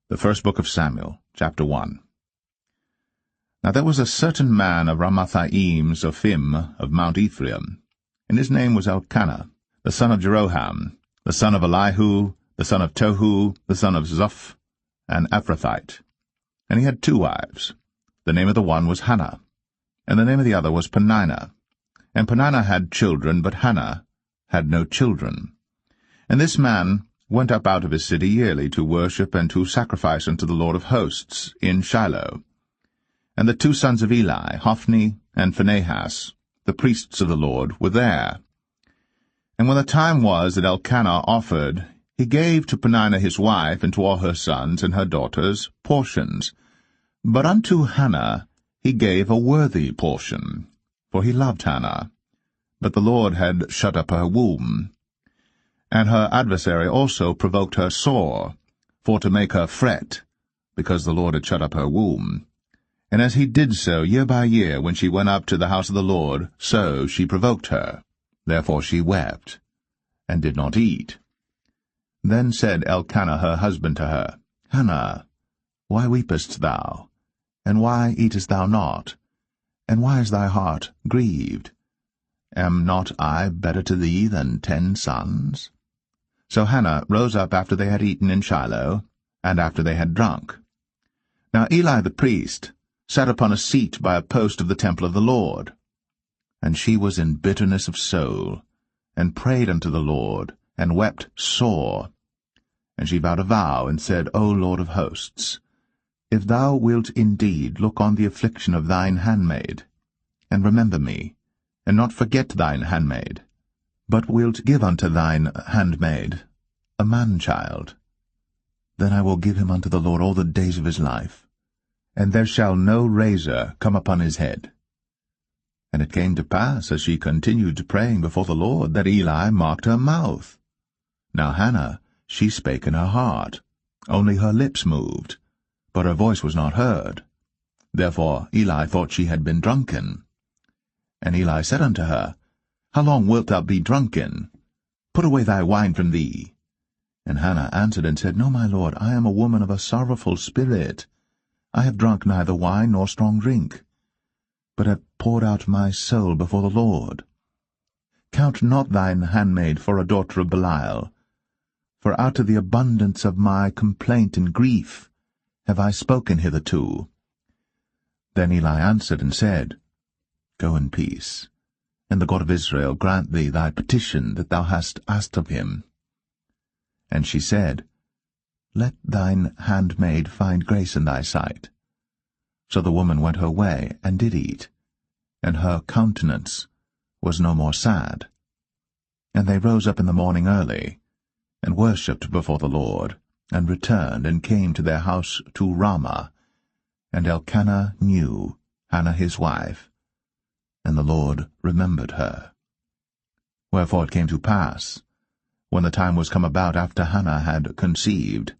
The first book of Samuel, chapter 1. Now there was a certain man of Ramathaim Zophim of Mount Ephraim, and his name was Elkanah, the son of Jeroham, the son of Elihu, the son of Tohu, the son of Zoph, an Ephrathite. And he had 2 wives. The name of the one was Hannah, and the name of the other was Peninnah. And Peninnah had children, but Hannah had no children. And this man went up out of his city yearly to worship and to sacrifice unto the Lord of hosts in Shiloh. And the 2 sons of Eli, Hophni and Phinehas, the priests of the Lord, were there. And when the time was that Elkanah offered, he gave to Peninnah his wife and to all her sons and her daughters portions. But unto Hannah he gave a worthy portion, for he loved Hannah. But the Lord had shut up her womb. And her adversary also provoked her sore, for to make her fret, because the Lord had shut up her womb. And as he did so year by year, when she went up to the house of the Lord, so she provoked her. Therefore she wept, and did not eat. Then said Elkanah her husband to her, Hannah, why weepest thou? And why eatest thou not? And why is thy heart grieved? Am not I better to thee than 10 sons? So Hannah rose up after they had eaten in Shiloh, and after they had drunk. Now Eli the priest sat upon a seat by a post of the temple of the Lord. And she was in bitterness of soul, and prayed unto the Lord, and wept sore. And she vowed a vow, and said, O Lord of hosts, if thou wilt indeed look on the affliction of thine handmaid, and remember me, and not forget thine handmaid, but wilt give unto thine handmaid a man-child, then I will give him unto the Lord all the days of his life, and there shall no razor come upon his head. And it came to pass, as she continued praying before the Lord, that Eli marked her mouth. Now Hannah, she spake in her heart, only her lips moved, but her voice was not heard. Therefore Eli thought she had been drunken. And Eli said unto her, How long wilt thou be drunken? Put away thy wine from thee. And Hannah answered and said, No, my lord, I am a woman of a sorrowful spirit. I have drunk neither wine nor strong drink, but have poured out my soul before the Lord. Count not thine handmaid for a daughter of Belial, for out of the abundance of my complaint and grief have I spoken hitherto. Then Eli answered and said, Go in peace, and the God of Israel grant thee thy petition that thou hast asked of him. And she said, Let thine handmaid find grace in thy sight. So the woman went her way, and did eat, and her countenance was no more sad. And they rose up in the morning early, and worshipped before the Lord, and returned, and came to their house to Ramah. And Elkanah knew Hannah his wife, and the Lord remembered her. Wherefore it came to pass, when the time was come about after Hannah had conceived,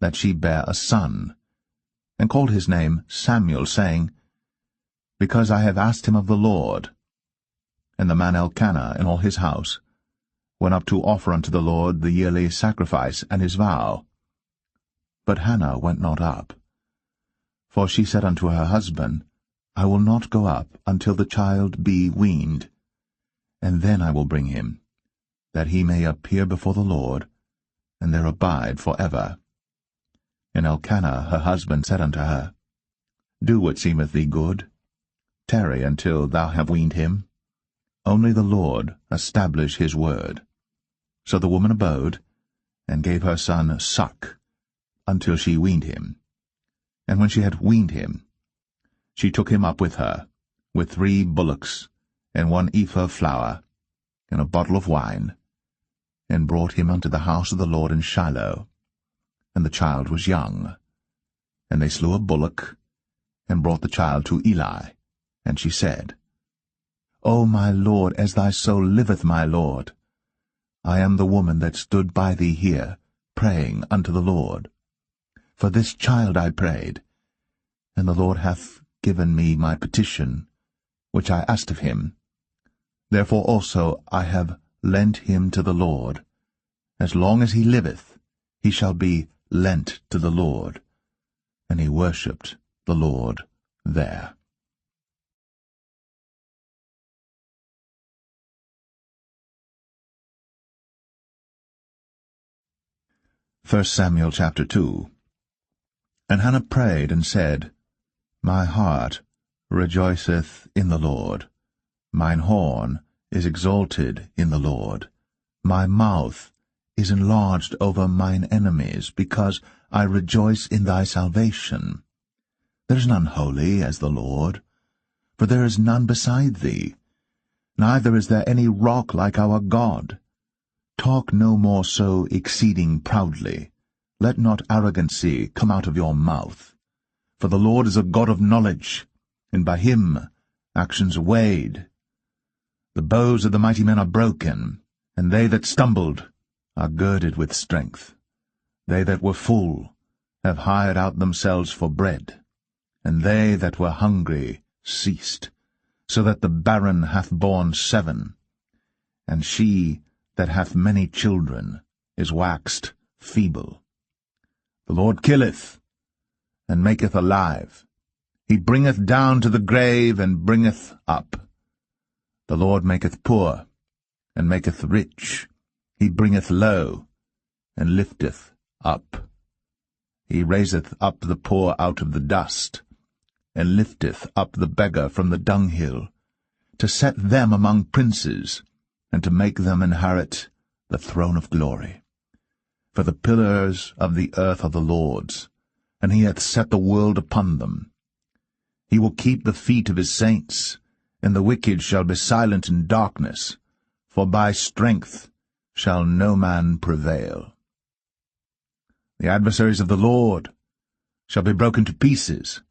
that she bare a son, and called his name Samuel, saying, Because I have asked him of the Lord. And the man Elkanah and all his house went up to offer unto the Lord the yearly sacrifice and his vow. But Hannah went not up. For she said unto her husband, I will not go up until the child be weaned, and then I will bring him, that he may appear before the Lord, and there abide for ever. And Elkanah her husband said unto her, Do what seemeth thee good. Tarry until thou have weaned him. Only the Lord establish his word. So the woman abode, and gave her son suck, until she weaned him. And when she had weaned him, she took him up with her, with 3 bullocks, and 1 ephah of flour, and a bottle of wine, and brought him unto the house of the Lord in Shiloh. And the child was young. And they slew a bullock, and brought the child to Eli. And she said, O my lord, as thy soul liveth, my lord, I am the woman that stood by thee here, praying unto the Lord. For this child I prayed, and the Lord hath given me my petition, which I asked of him. Therefore also I have lent him to the Lord. As long as he liveth, he shall be lent to the Lord, and he worshipped the Lord there. 1 Samuel chapter 2. And Hannah prayed and said, My heart rejoiceth in the Lord. Mine horn is exalted in the Lord. My mouth is enlarged over mine enemies, because I rejoice in thy salvation. There is none holy as the Lord, for there is none beside thee. Neither is there any rock like our God. Talk no more so exceeding proudly. Let not arrogancy come out of your mouth. For the Lord is a God of knowledge, and by him actions are weighed. The bows of the mighty men are broken, and they that stumbled are girded with strength. They that were full have hired out themselves for bread, and they that were hungry ceased, so that the barren hath borne 7, and she that hath many children is waxed feeble. The Lord killeth, and maketh alive. He bringeth down to the grave, and bringeth up. The Lord maketh poor, and maketh rich. He bringeth low, and lifteth up. He raiseth up the poor out of the dust, and lifteth up the beggar from the dunghill, to set them among princes, and to make them inherit the throne of glory. For the pillars of the earth are the Lord's, and he hath set the world upon them. He will keep the feet of his saints, and the wicked shall be silent in darkness, for by strength shall no man prevail. The adversaries of the Lord shall be broken to pieces.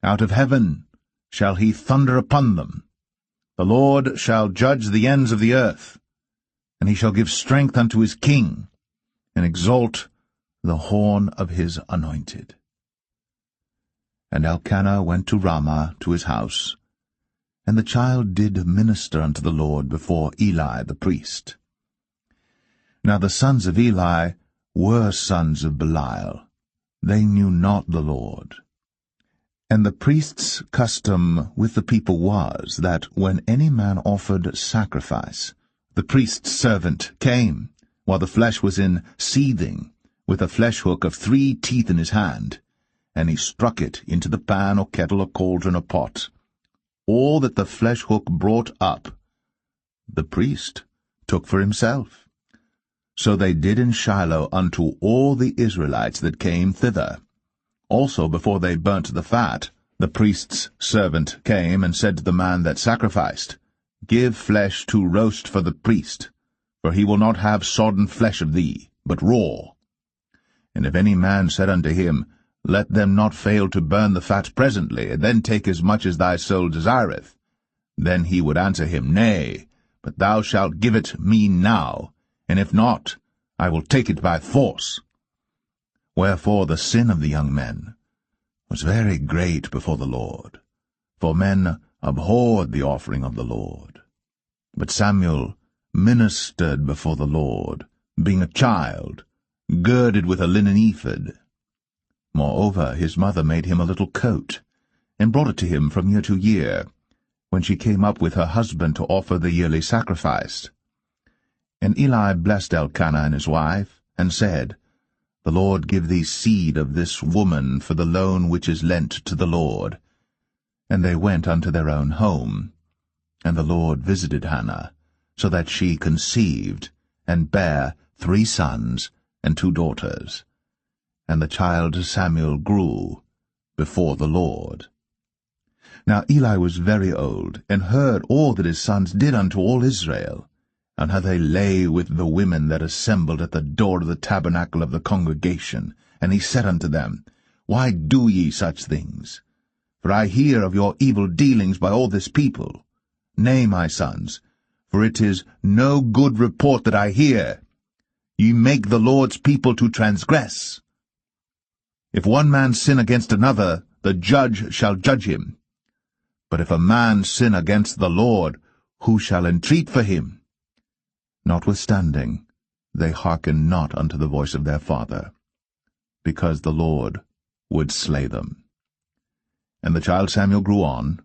Out of heaven shall he thunder upon them. The Lord shall judge the ends of the earth, and he shall give strength unto his king, and exalt the horn of his anointed. And Elkanah went to Ramah to his house, and the child did minister unto the Lord before Eli the priest. Now the sons of Eli were sons of Belial. They knew not the Lord. And the priest's custom with the people was, that when any man offered sacrifice, the priest's servant came, while the flesh was in seething, with a flesh hook of 3 teeth in his hand, and he struck it into the pan or kettle or cauldron or pot. All that the flesh hook brought up, the priest took for himself. So they did in Shiloh unto all the Israelites that came thither. Also before they burnt the fat, the priest's servant came and said to the man that sacrificed, Give flesh to roast for the priest, for he will not have sodden flesh of thee, but raw. And if any man said unto him, Let them not fail to burn the fat presently, and then take as much as thy soul desireth, then he would answer him, Nay, but thou shalt give it me now, and if not, I will take it by force. Wherefore the sin of the young men was very great before the Lord, for men abhorred the offering of the Lord. But Samuel ministered before the Lord, being a child, girded with a linen ephod. Moreover, his mother made him a little coat, and brought it to him from year to year, when she came up with her husband to offer the yearly sacrifice. And Eli blessed Elkanah and his wife, and said, The Lord give thee seed of this woman for the loan which is lent to the Lord. And they went unto their own home. And the Lord visited Hannah, so that she conceived, and bare 3 sons and 2 daughters. And the child Samuel grew before the Lord. Now Eli was very old, and heard all that his sons did unto all Israel, and how they lay with the women that assembled at the door of the tabernacle of the congregation. And he said unto them, Why do ye such things? For I hear of your evil dealings by all this people. Nay, my sons, for it is no good report that I hear. Ye make the Lord's people to transgress. If one man sin against another, the judge shall judge him. But if a man sin against the Lord, who shall entreat for him? Notwithstanding, they hearken not unto the voice of their father. because the Lord would slay them. And the child Samuel grew on,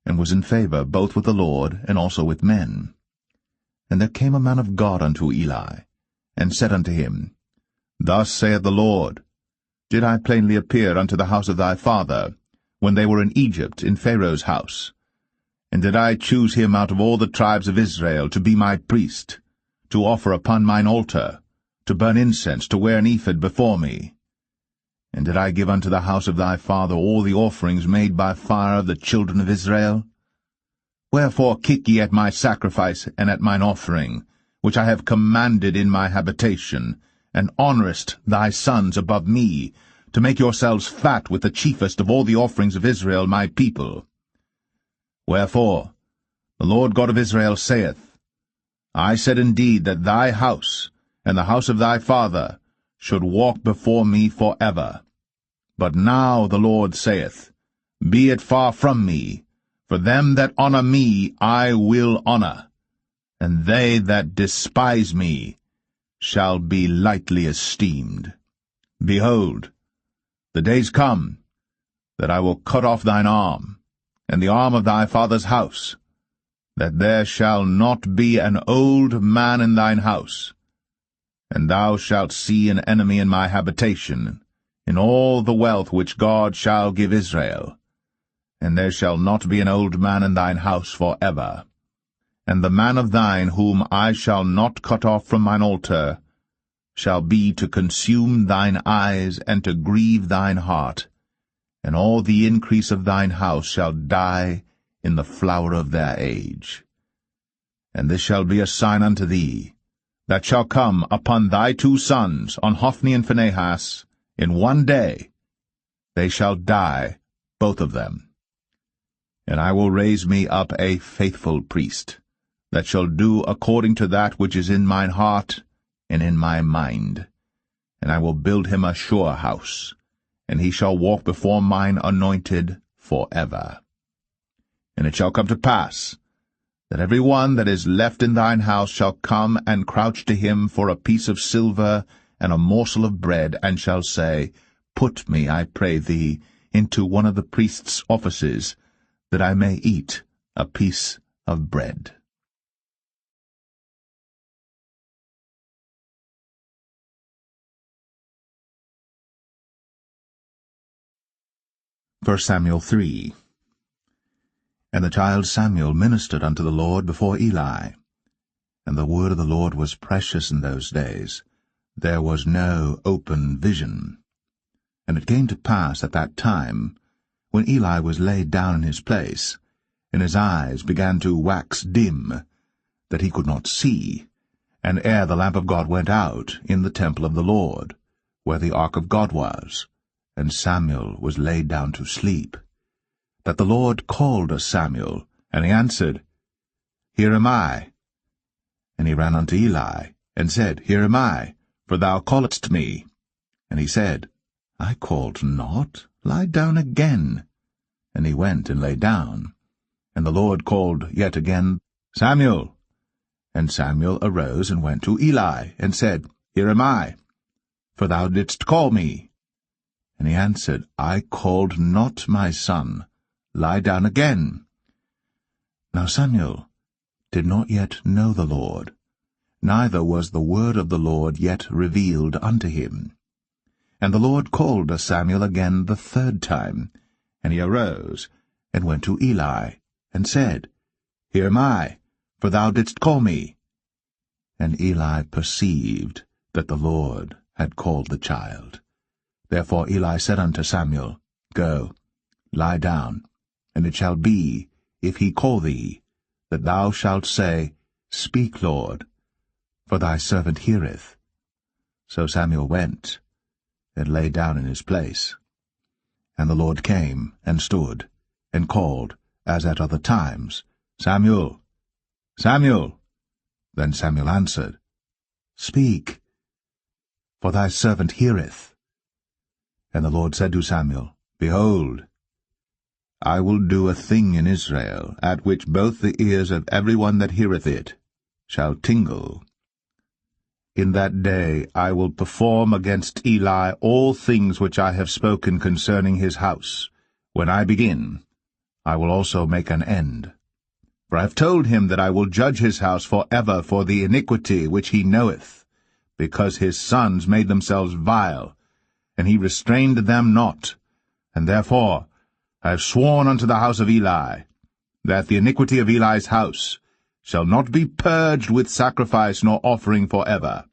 and was in favor both with the Lord and also with men. And there came a man of God unto Eli, and said unto him, Thus saith the Lord, Did I plainly appear unto the house of thy father, when they were in Egypt in Pharaoh's house? And did I choose him out of all the tribes of Israel to be my priest, to offer upon mine altar, to burn incense, to wear an ephod before me? And did I give unto the house of thy father all the offerings made by fire of the children of Israel? Wherefore kick ye at my sacrifice and at mine offering, which I have commanded in my habitation, and honourest thy sons above me, to make yourselves fat with the chiefest of all the offerings of Israel my people? Wherefore, the Lord God of Israel saith, I said indeed that thy house, and the house of thy father, should walk before me for ever. But now the Lord saith, Be it far from me, for them that honour me I will honour, and they that despise me shall be lightly esteemed. Behold, the days come, that I will cut off thine arm, and the arm of thy father's house, that there shall not be an old man in thine house. And thou shalt see an enemy in my habitation, in all the wealth which God shall give Israel. And there shall not be an old man in thine house for ever. And the man of thine whom I shall not cut off from mine altar shall be to consume thine eyes and to grieve thine heart, and all the increase of thine house shall die in the flower of their age. And this shall be a sign unto thee, that shall come upon thy 2 sons, on Hophni and Phinehas, in one day. They shall die, both of them. And I will raise me up a faithful priest, that shall do according to that which is in mine heart and in my mind. And I will build him a sure house, and he shall walk before mine anointed for ever. And it shall come to pass, that every one that is left in thine house shall come and crouch to him for a piece of silver and a morsel of bread, and shall say, Put me, I pray thee, into one of the priest's offices, that I may eat a piece of bread. 1 Samuel 3. And the child Samuel ministered unto the Lord before Eli. And the word of the Lord was precious in those days. There was no open vision. And it came to pass at that time, when Eli was laid down in his place, and his eyes began to wax dim, that he could not see, and ere the lamp of God went out in the temple of the Lord, where the ark of God was, and Samuel was laid down to sleep, that the Lord called Samuel, and he answered, Here am I. And he ran unto Eli, and said, Here am I, for thou calledst me. And he said, I called not, lie down again. And he went and lay down. And the Lord called yet again, Samuel. And Samuel arose and went to Eli, and said, Here am I, for thou didst call me. And he answered, I called not, my son, lie down again. Now Samuel did not yet know the Lord, neither was the word of the Lord yet revealed unto him. And the Lord called Samuel again the 3rd time, and he arose, and went to Eli, and said, Here am I, for thou didst call me. And Eli perceived that the Lord had called the child. Therefore Eli said unto Samuel, Go, lie down, and it shall be, if he call thee, that thou shalt say, Speak, Lord, for thy servant heareth. So Samuel went, and lay down in his place. And the Lord came, and stood, and called, as at other times, Samuel, Samuel. Then Samuel answered, Speak, for thy servant heareth. And the Lord said to Samuel, Behold, I will do a thing in Israel, at which both the ears of every one that heareth it shall tingle. In that day I will perform against Eli all things which I have spoken concerning his house. When I begin, I will also make an end. For I have told him that I will judge his house for ever for the iniquity which he knoweth, because his sons made themselves vile, and he restrained them not. And therefore I have sworn unto the house of Eli, that the iniquity of Eli's house shall not be purged with sacrifice nor offering for ever.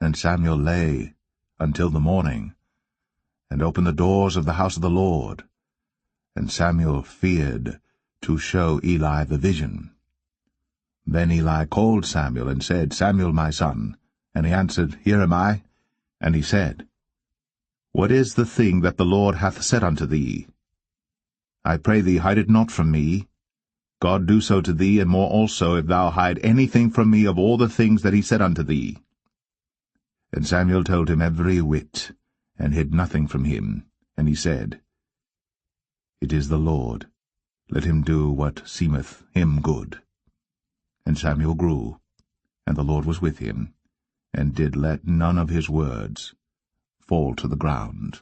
And Samuel lay until the morning, and opened the doors of the house of the Lord. And Samuel feared to show Eli the vision. Then Eli called Samuel, and said, Samuel, my son. And he answered, Here am I. And he said, What is the thing that the Lord hath said unto thee? I pray thee, hide it not from me. God do so to thee, and more also, if thou hide anything from me of all the things that he said unto thee. And Samuel told him every whit, and hid nothing from him. And he said, It is the Lord. Let him do what seemeth him good. And Samuel grew, and the Lord was with him, and did let none of his words fall to the ground.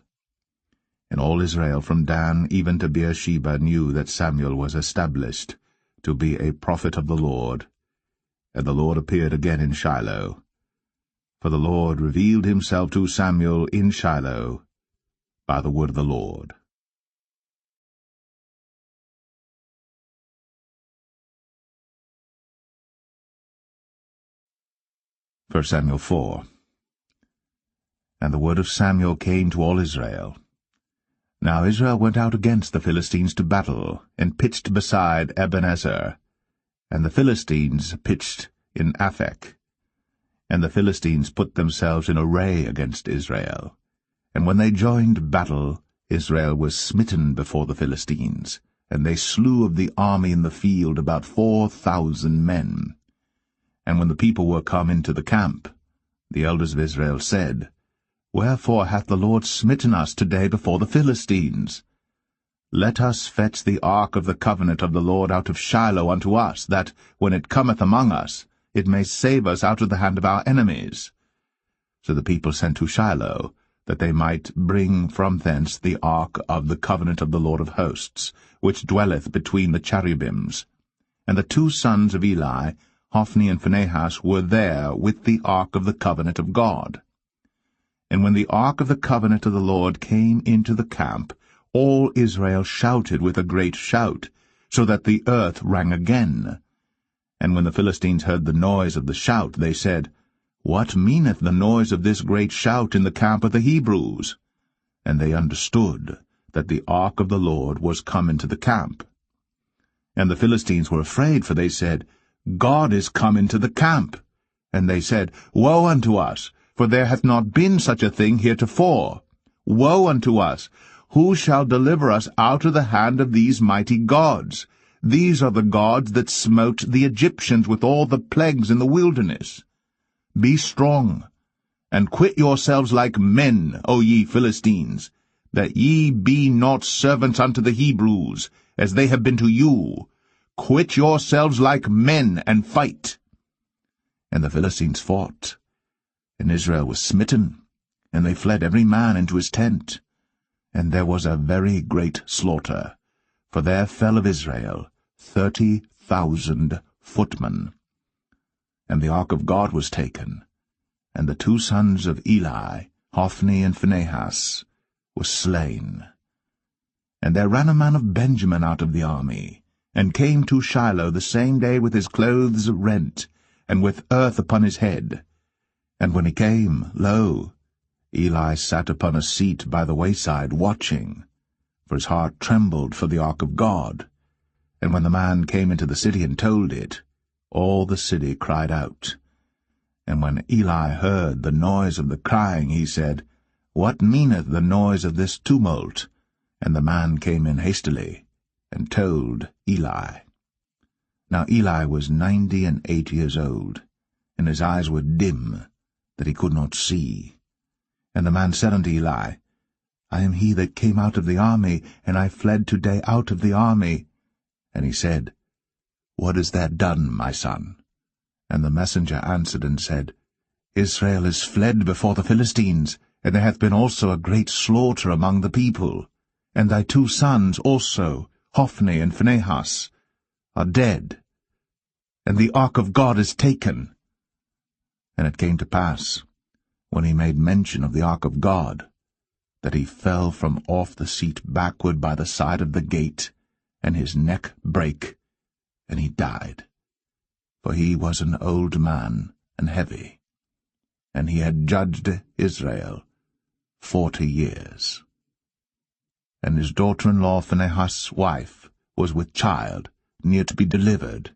And all Israel from Dan even to Beersheba knew that Samuel was established to be a prophet of the Lord. And the Lord appeared again in Shiloh. For the Lord revealed himself to Samuel in Shiloh by the word of the Lord. 1 Samuel 4. And the word of Samuel came to all Israel. Now Israel went out against the Philistines to battle, and pitched beside Ebenezer. And the Philistines pitched in Aphek. And the Philistines put themselves in array against Israel. And when they joined battle, Israel was smitten before the Philistines, and they slew of the army in the field about 4,000 men. And when the people were come into the camp, the elders of Israel said, Wherefore hath the Lord smitten us today before the Philistines? Let us fetch the ark of the covenant of the Lord out of Shiloh unto us, that, when it cometh among us, it may save us out of the hand of our enemies. So the people sent to Shiloh, that they might bring from thence the ark of the covenant of the Lord of hosts, which dwelleth between the cherubims. And the two sons of Eli, Hophni and Phinehas, were there with the ark of the covenant of God. And when the ark of the covenant of the Lord came into the camp, all Israel shouted with a great shout, so that the earth rang again. And when the Philistines heard the noise of the shout, they said, What meaneth the noise of this great shout in the camp of the Hebrews? And they understood that the ark of the Lord was come into the camp. And the Philistines were afraid, for they said, God is come into the camp. And they said, Woe unto us! For there hath not been such a thing heretofore. Woe unto us! Who shall deliver us out of the hand of these mighty gods? These are the gods that smote the Egyptians with all the plagues in the wilderness. Be strong, and quit yourselves like men, O ye Philistines, that ye be not servants unto the Hebrews, as they have been to you. Quit yourselves like men, and fight. And the Philistines fought. And Israel was smitten, and they fled every man into his tent. And there was a very great slaughter, for there fell of Israel 30,000 footmen. And the ark of God was taken, and the two sons of Eli, Hophni and Phinehas, were slain. And there ran a man of Benjamin out of the army, and came to Shiloh the same day with his clothes rent, and with earth upon his head. And when he came, lo, Eli sat upon a seat by the wayside, watching, for his heart trembled for the ark of God. And when the man came into the city and told it, all the city cried out. And when Eli heard the noise of the crying, he said, What meaneth the noise of this tumult? And the man came in hastily, and told Eli. Now Eli was 98 years old, and his eyes were dim, that he could not see. And the man said unto Eli, I am he that came out of the army, and I fled today out of the army. And he said, What hast thou done, my son? And the messenger answered and said, Israel is fled before the Philistines, and there hath been also a great slaughter among the people. And thy 2 sons also, Hophni and Phinehas, are dead, and the ark of God is taken. And it came to pass, when he made mention of the ark of God, that he fell from off the seat backward by the side of the gate, and his neck brake, and he died. For he was an old man and heavy, and he had judged Israel 40 years. And his daughter-in-law Phinehas' wife was with child, near to be delivered.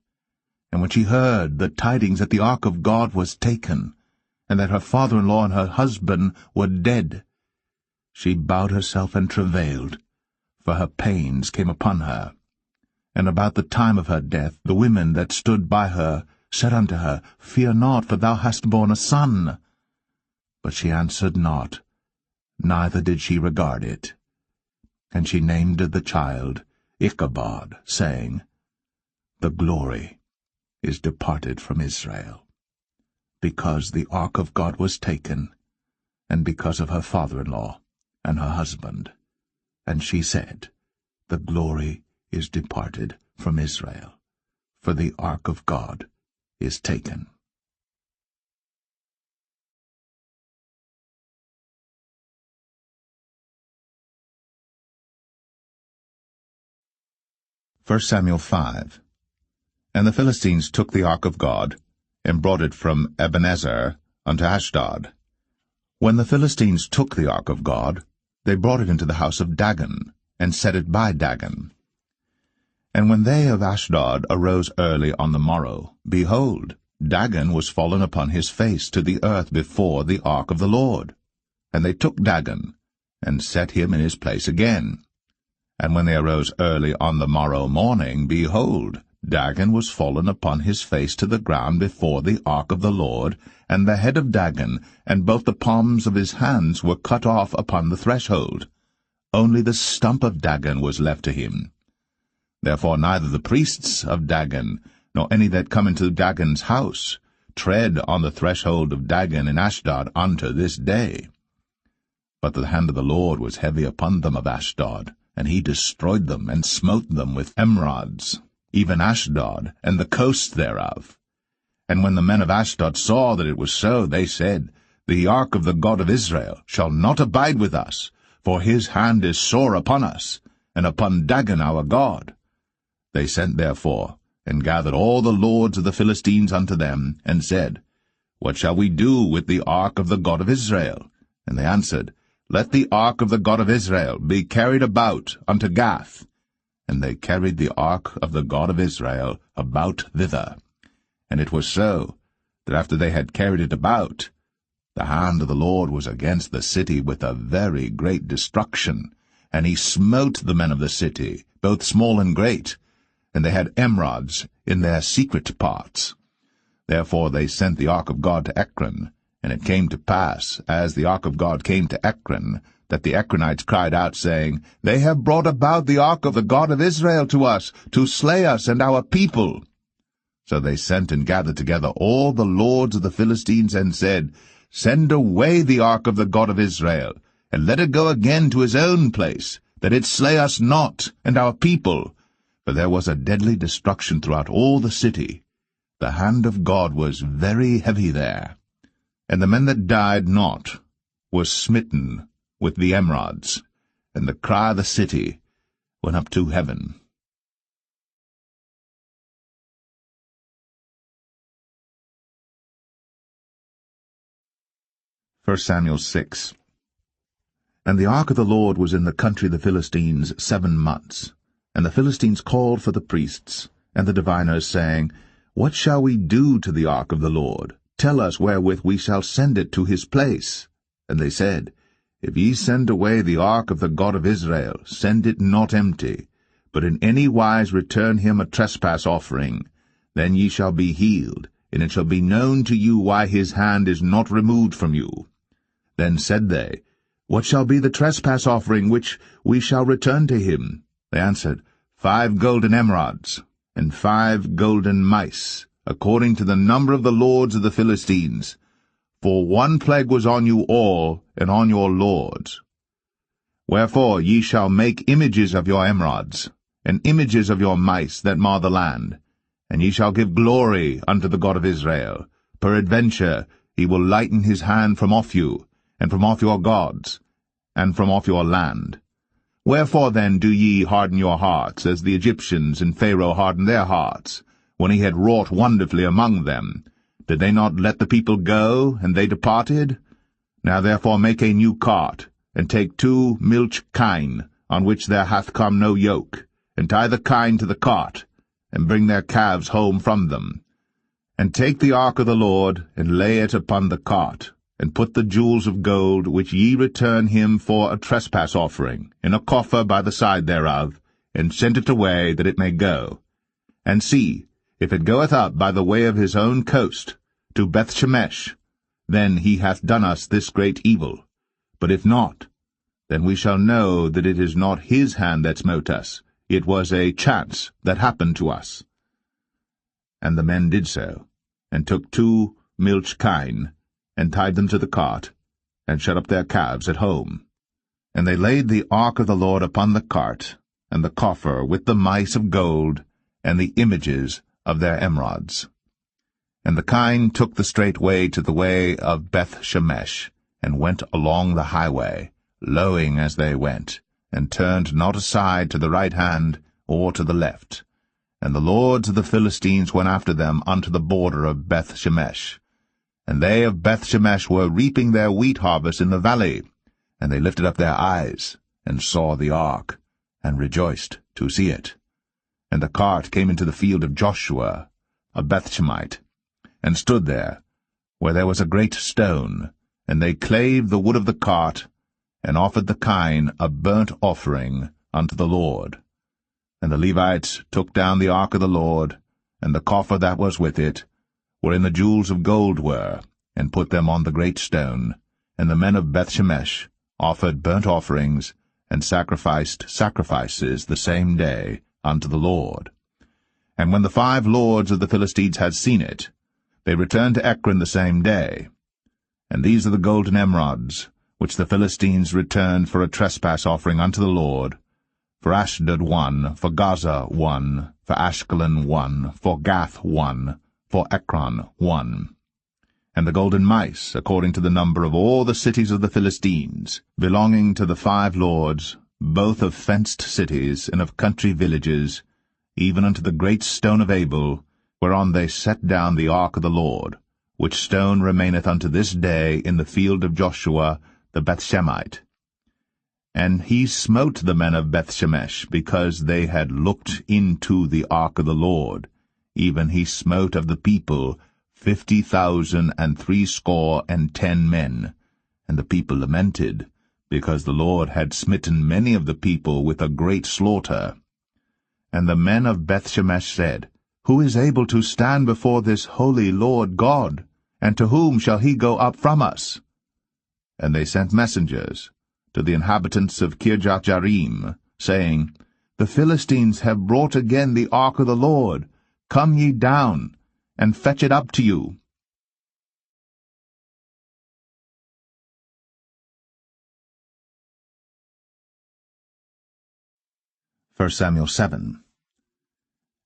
And when she heard the tidings that the ark of God was taken, and that her father-in-law and her husband were dead, she bowed herself and travailed, for her pains came upon her. And about the time of her death the women that stood by her said unto her, Fear not, for thou hast borne a son. But she answered not, neither did she regard it. And she named the child Ichabod, saying, The glory is departed from Israel, because the ark of God was taken, and because of her father-in-law and her husband. And she said, The glory is departed from Israel, for the ark of God is taken. First Samuel 5. And the Philistines took the ark of God, and brought it from Ebenezer unto Ashdod. When the Philistines took the ark of God, they brought it into the house of Dagon, and set it by Dagon. And when they of Ashdod arose early on the morrow, behold, Dagon was fallen upon his face to the earth before the ark of the Lord. And they took Dagon, and set him in his place again. And when they arose early on the morrow morning, behold, Dagon was fallen upon his face to the ground before the ark of the Lord, and the head of Dagon, and both the palms of his hands were cut off upon the threshold. Only the stump of Dagon was left to him. Therefore neither the priests of Dagon, nor any that come into Dagon's house, tread on the threshold of Dagon in Ashdod unto this day. But the hand of the Lord was heavy upon them of Ashdod, and he destroyed them, and smote them with emerods, even Ashdod, and the coasts thereof. And when the men of Ashdod saw that it was so, they said, The ark of the God of Israel shall not abide with us, for his hand is sore upon us, and upon Dagon our God. They sent therefore, and gathered all the lords of the Philistines unto them, and said, What shall we do with the ark of the God of Israel? And they answered, Let the ark of the God of Israel be carried about unto Gath. And they carried the ark of the God of Israel about thither. And it was so, that after they had carried it about, the hand of the Lord was against the city with a very great destruction, and he smote the men of the city, both small and great, and they had emerods in their secret parts. Therefore they sent the ark of God to Ekron, and it came to pass, as the ark of God came to Ekron, that the Ekronites cried out, saying, They have brought about the ark of the God of Israel to us, to slay us and our people. So they sent and gathered together all the lords of the Philistines, and said, Send away the ark of the God of Israel, and let it go again to his own place, that it slay us not and our people. For there was a deadly destruction throughout all the city. The hand of God was very heavy there. And the men that died not were smitten with the emerods, and the cry of the city went up to heaven. First Samuel 6. And the ark of the Lord was in the country of the Philistines 7 months. And the Philistines called for the priests and the diviners, saying, What shall we do to the ark of the Lord? Tell us wherewith we shall send it to his place. And they said, If ye send away the ark of the God of Israel, send it not empty, but in any wise return him a trespass offering. Then ye shall be healed, and it shall be known to you why his hand is not removed from you. Then said they, What shall be the trespass offering which we shall return to him? They answered, 5 golden emerods, and 5 golden mice, according to the number of the lords of the Philistines. For one plague was on you all, and on your lords. Wherefore ye shall make images of your emerods, and images of your mice that mar the land, and ye shall give glory unto the God of Israel. Peradventure he will lighten his hand from off you, and from off your gods, and from off your land. Wherefore then do ye harden your hearts, as the Egyptians and Pharaoh hardened their hearts, when he had wrought wonderfully among them? Did they not let the people go, and they departed? Now therefore make a new cart, and take 2 milch kine, on which there hath come no yoke, and tie the kine to the cart, and bring their calves home from them. And take the ark of the Lord, and lay it upon the cart, and put the jewels of gold, which ye return him for a trespass offering, in a coffer by the side thereof, and send it away, that it may go. And see, if it goeth up by the way of his own coast, to Bethshemesh, then he hath done us this great evil. But if not, then we shall know that it is not his hand that smote us. It was a chance that happened to us. And the men did so, and took 2 milch kine, and tied them to the cart, and shut up their calves at home. And they laid the ark of the Lord upon the cart, and the coffer with the mice of gold, and the images of their emerods. And the kine took the straight way to the way of Bethshemesh, and went along the highway, lowing as they went, and turned not aside to the right hand or to the left. And the lords of the Philistines went after them unto the border of Bethshemesh. And they of Bethshemesh were reaping their wheat harvest in the valley. And they lifted up their eyes, and saw the ark, and rejoiced to see it. And the cart came into the field of Joshua, a Bethshemite, and stood there, where there was a great stone. And they clave the wood of the cart, and offered the kine a burnt offering unto the Lord. And the Levites took down the ark of the Lord, and the coffer that was with it, wherein the jewels of gold were, and put them on the great stone. And the men of Bethshemesh offered burnt offerings, and sacrificed sacrifices the same day unto the Lord. And when the 5 lords of the Philistines had seen it, they returned to Ekron the same day. And these are the golden emerods, which the Philistines returned for a trespass offering unto the Lord: for Ashdod 1, for Gaza 1, for Ashkelon 1, for Gath 1, for Ekron 1. And the golden mice, according to the number of all the cities of the Philistines, belonging to the 5 lords, both of fenced cities and of country villages, even unto the great stone of Abel, whereon they set down the ark of the Lord, which stone remaineth unto this day in the field of Joshua the Bethshemite. And he smote the men of Bethshemesh, because they had looked into the ark of the Lord. Even he smote of the people 50,060 men. And the people lamented, because the Lord had smitten many of the people with a great slaughter. And the men of Bethshemesh said, Who is able to stand before this holy Lord God? And to whom shall he go up from us? And they sent messengers to the inhabitants of Kirjath-jearim, saying, The Philistines have brought again the ark of the Lord. Come ye down, and fetch it up to you. 1 Samuel 7.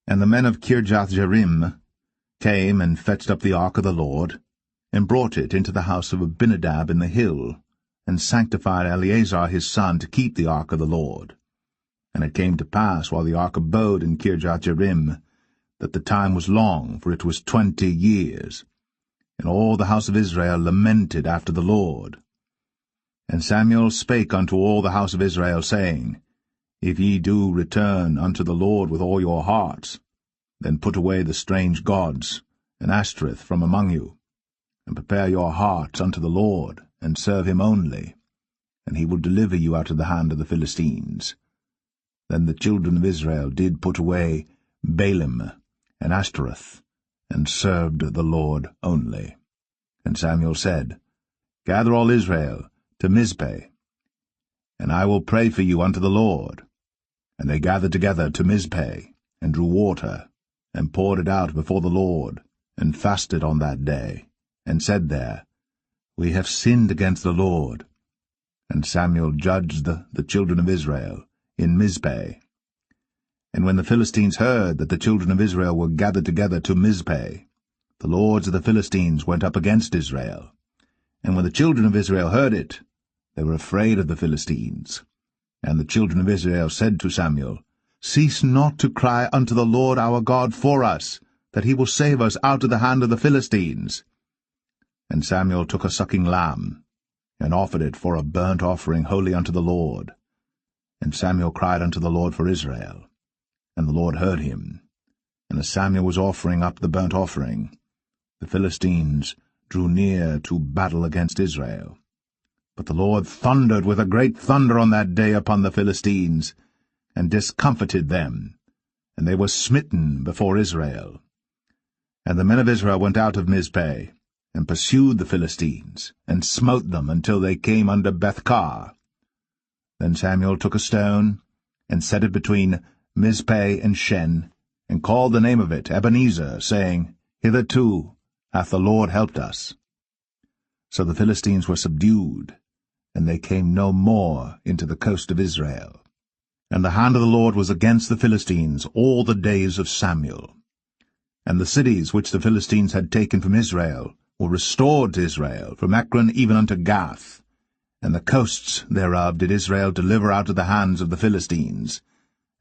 And the men of Kirjath-jearim came and fetched up the ark of the Lord, and brought it into the house of Abinadab in the hill, and sanctified Eleazar his son to keep the ark of the Lord. And it came to pass, while the ark abode in Kirjath-jearim, that the time was long, for it was 20 years. And all the house of Israel lamented after the Lord. And Samuel spake unto all the house of Israel, saying, If ye do return unto the Lord with all your hearts, then put away the strange gods and Ashtoreth from among you, and prepare your hearts unto the Lord, and serve him only, and he will deliver you out of the hand of the Philistines. Then the children of Israel did put away Baalim and Ashtoreth, and served the Lord only. And Samuel said, Gather all Israel to Mizpeh, and I will pray for you unto the Lord. And they gathered together to Mizpeh, and drew water, and poured it out before the Lord, and fasted on that day, and said there, "We have sinned against the Lord." And Samuel judged the children of Israel in Mizpeh. And when the Philistines heard that the children of Israel were gathered together to Mizpeh, the lords of the Philistines went up against Israel. And when the children of Israel heard it, they were afraid of the Philistines. And the children of Israel said to Samuel, "Cease not to cry unto the Lord our God for us, that he will save us out of the hand of the Philistines." And Samuel took a sucking lamb, and offered it for a burnt offering holy unto the Lord. And Samuel cried unto the Lord for Israel. And the Lord heard him. And as Samuel was offering up the burnt offering, the Philistines drew near to battle against Israel. But the Lord thundered with a great thunder on that day upon the Philistines, and discomfited them, and they were smitten before Israel. And the men of Israel went out of Mizpeh, and pursued the Philistines, and smote them until they came under Bethkar. Then Samuel took a stone, and set it between Mizpeh and Shen, and called the name of it Ebenezer, saying, Hitherto hath the Lord helped us. So the Philistines were subdued, and they came no more into the coast of Israel. And the hand of the Lord was against the Philistines all the days of Samuel. And the cities which the Philistines had taken from Israel were restored to Israel, from Ekron even unto Gath. And the coasts thereof did Israel deliver out of the hands of the Philistines.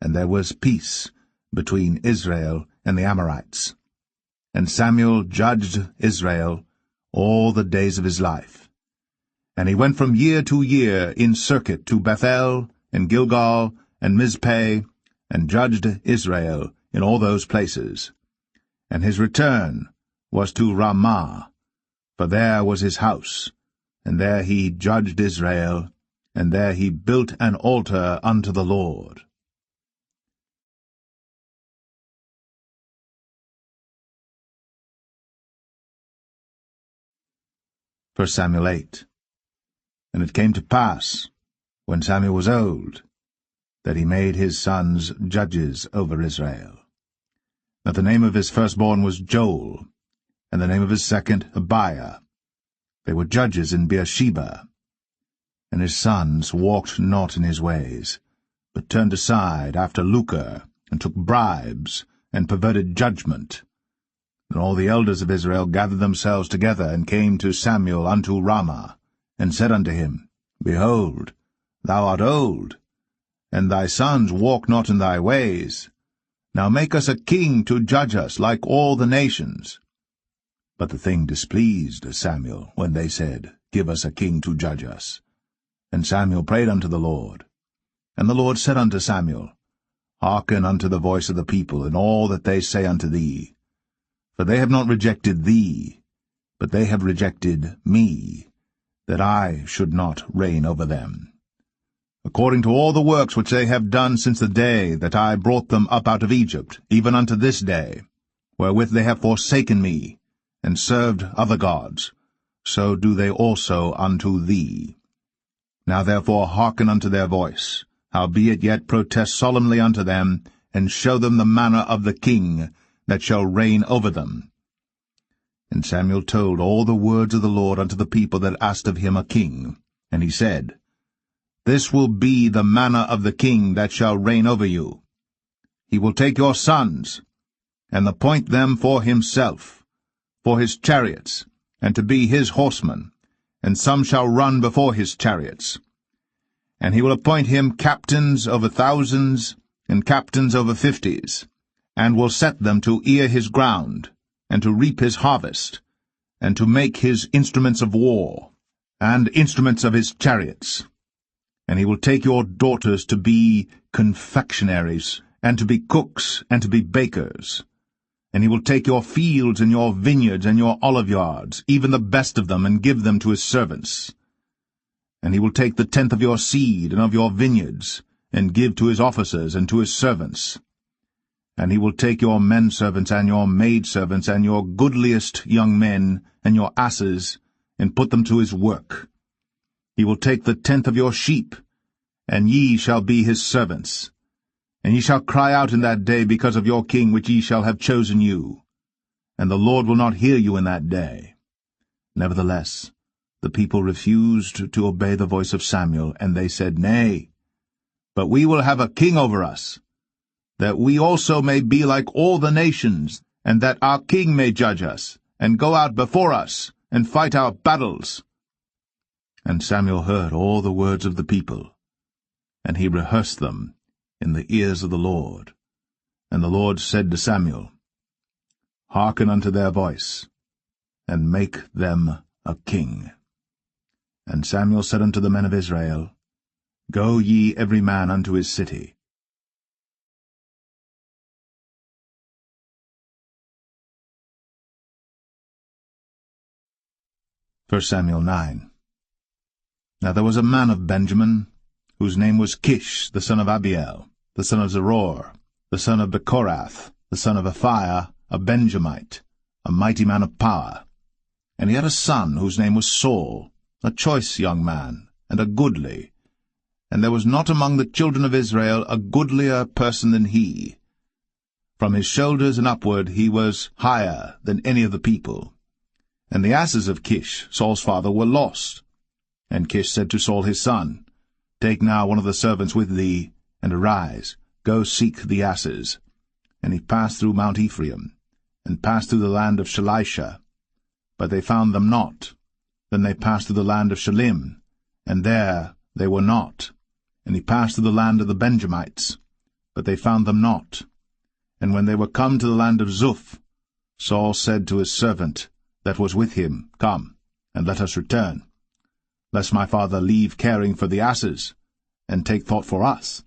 And there was peace between Israel and the Amorites. And Samuel judged Israel all the days of his life. And he went from year to year in circuit to Bethel, and Gilgal, and Mizpeh, and judged Israel in all those places. And his return was to Ramah, for there was his house, and there he judged Israel, and there he built an altar unto the Lord. 1 Samuel 8. And it came to pass, when Samuel was old, that he made his sons judges over Israel. Now the name of his firstborn was Joel, and the name of his second Abiah. They were judges in Beersheba. And his sons walked not in his ways, but turned aside after lucre, and took bribes, and perverted judgment. And all the elders of Israel gathered themselves together, and came to Samuel unto Ramah, and said unto him, Behold, thou art old, and thy sons walk not in thy ways. Now make us a king to judge us like all the nations. But the thing displeased Samuel, when they said, Give us a king to judge us. And Samuel prayed unto the Lord. And the Lord said unto Samuel, Hearken unto the voice of the people, in all that they say unto thee. For they have not rejected thee, but they have rejected me, that I should not reign over them. According to all the works which they have done since the day that I brought them up out of Egypt, even unto this day, wherewith they have forsaken me, and served other gods, so do they also unto thee. Now therefore hearken unto their voice, howbeit yet protest solemnly unto them, and show them the manner of the king that shall reign over them. And Samuel told all the words of the Lord unto the people that asked of him a king. And he said, This will be the manner of the king that shall reign over you. He will take your sons, and appoint them for himself, for his chariots, and to be his horsemen, and some shall run before his chariots. And he will appoint him captains over thousands, and captains over 50s, and will set them to ear his ground, and to reap his harvest, and to make his instruments of war, and instruments of his chariots. And he will take your daughters to be confectionaries, and to be cooks, and to be bakers. And he will take your fields, and your vineyards, and your oliveyards, even the best of them, and give them to his servants. And he will take the tenth of your seed, and of your vineyards, and give to his officers, and to his servants. And he will take your men-servants, and your maidservants, and your goodliest young men, and your asses, and put them to his work. He will take the tenth of your sheep, and ye shall be his servants. And ye shall cry out in that day because of your king which ye shall have chosen you. And the Lord will not hear you in that day. Nevertheless, the people refused to obey the voice of Samuel, and they said, Nay, but we will have a king over us, that we also may be like all the nations, and that our king may judge us, and go out before us, and fight our battles. And Samuel heard all the words of the people, and he rehearsed them in the ears of the Lord. And the Lord said to Samuel, Hearken unto their voice, and make them a king. And Samuel said unto the men of Israel, Go ye every man unto his city. 1 Samuel 9. Now there was a man of Benjamin, whose name was Kish, the son of Abiel, the son of Zeror, the son of Bechorath, the son of Aphiah, a Benjamite, a mighty man of power. And he had a son whose name was Saul, a choice young man, and a goodly. And there was not among the children of Israel a goodlier person than he. From his shoulders and upward he was higher than any of the people. And the asses of Kish, Saul's father, were lost. And Kish said to Saul his son, Take now one of the servants with thee, and arise, go seek the asses. And he passed through Mount Ephraim, and passed through the land of Shalisha. But they found them not. Then they passed through the land of Shalim, and there they were not. And he passed through the land of the Benjamites, but they found them not. And when they were come to the land of Zuph, Saul said to his servant that was with him, Come, and let us return, lest my father leave caring for the asses, and take thought for us.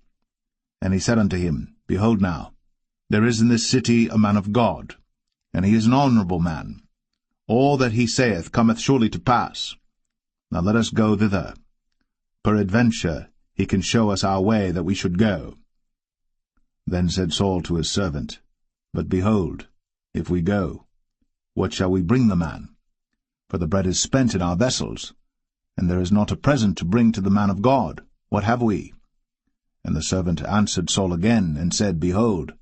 And he said unto him, Behold now, there is in this city a man of God, and he is an honourable man. All that he saith cometh surely to pass. Now let us go thither. Peradventure he can show us our way that we should go. Then said Saul to his servant, But behold, if we go, what shall we bring the man? For the bread is spent in our vessels, and there is not a present to bring to the man of God. What have we? And the servant answered Saul again, and said, Behold,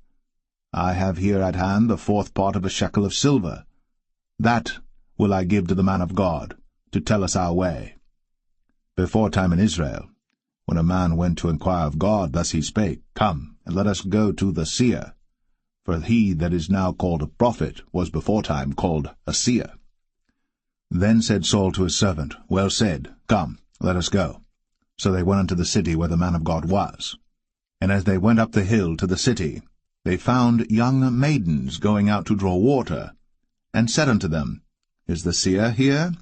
I have here at hand the 4th part of a shekel of silver. That will I give to the man of God, to tell us our way. Before time in Israel, when a man went to inquire of God, thus he spake, Come, and let us go to the seer. For he that is now called a prophet was before time called a seer. Then said Saul to his servant, Well said, come, let us go. So they went unto the city where the man of God was. And as they went up the hill to the city, they found young maidens going out to draw water, and said unto them, Is the seer here?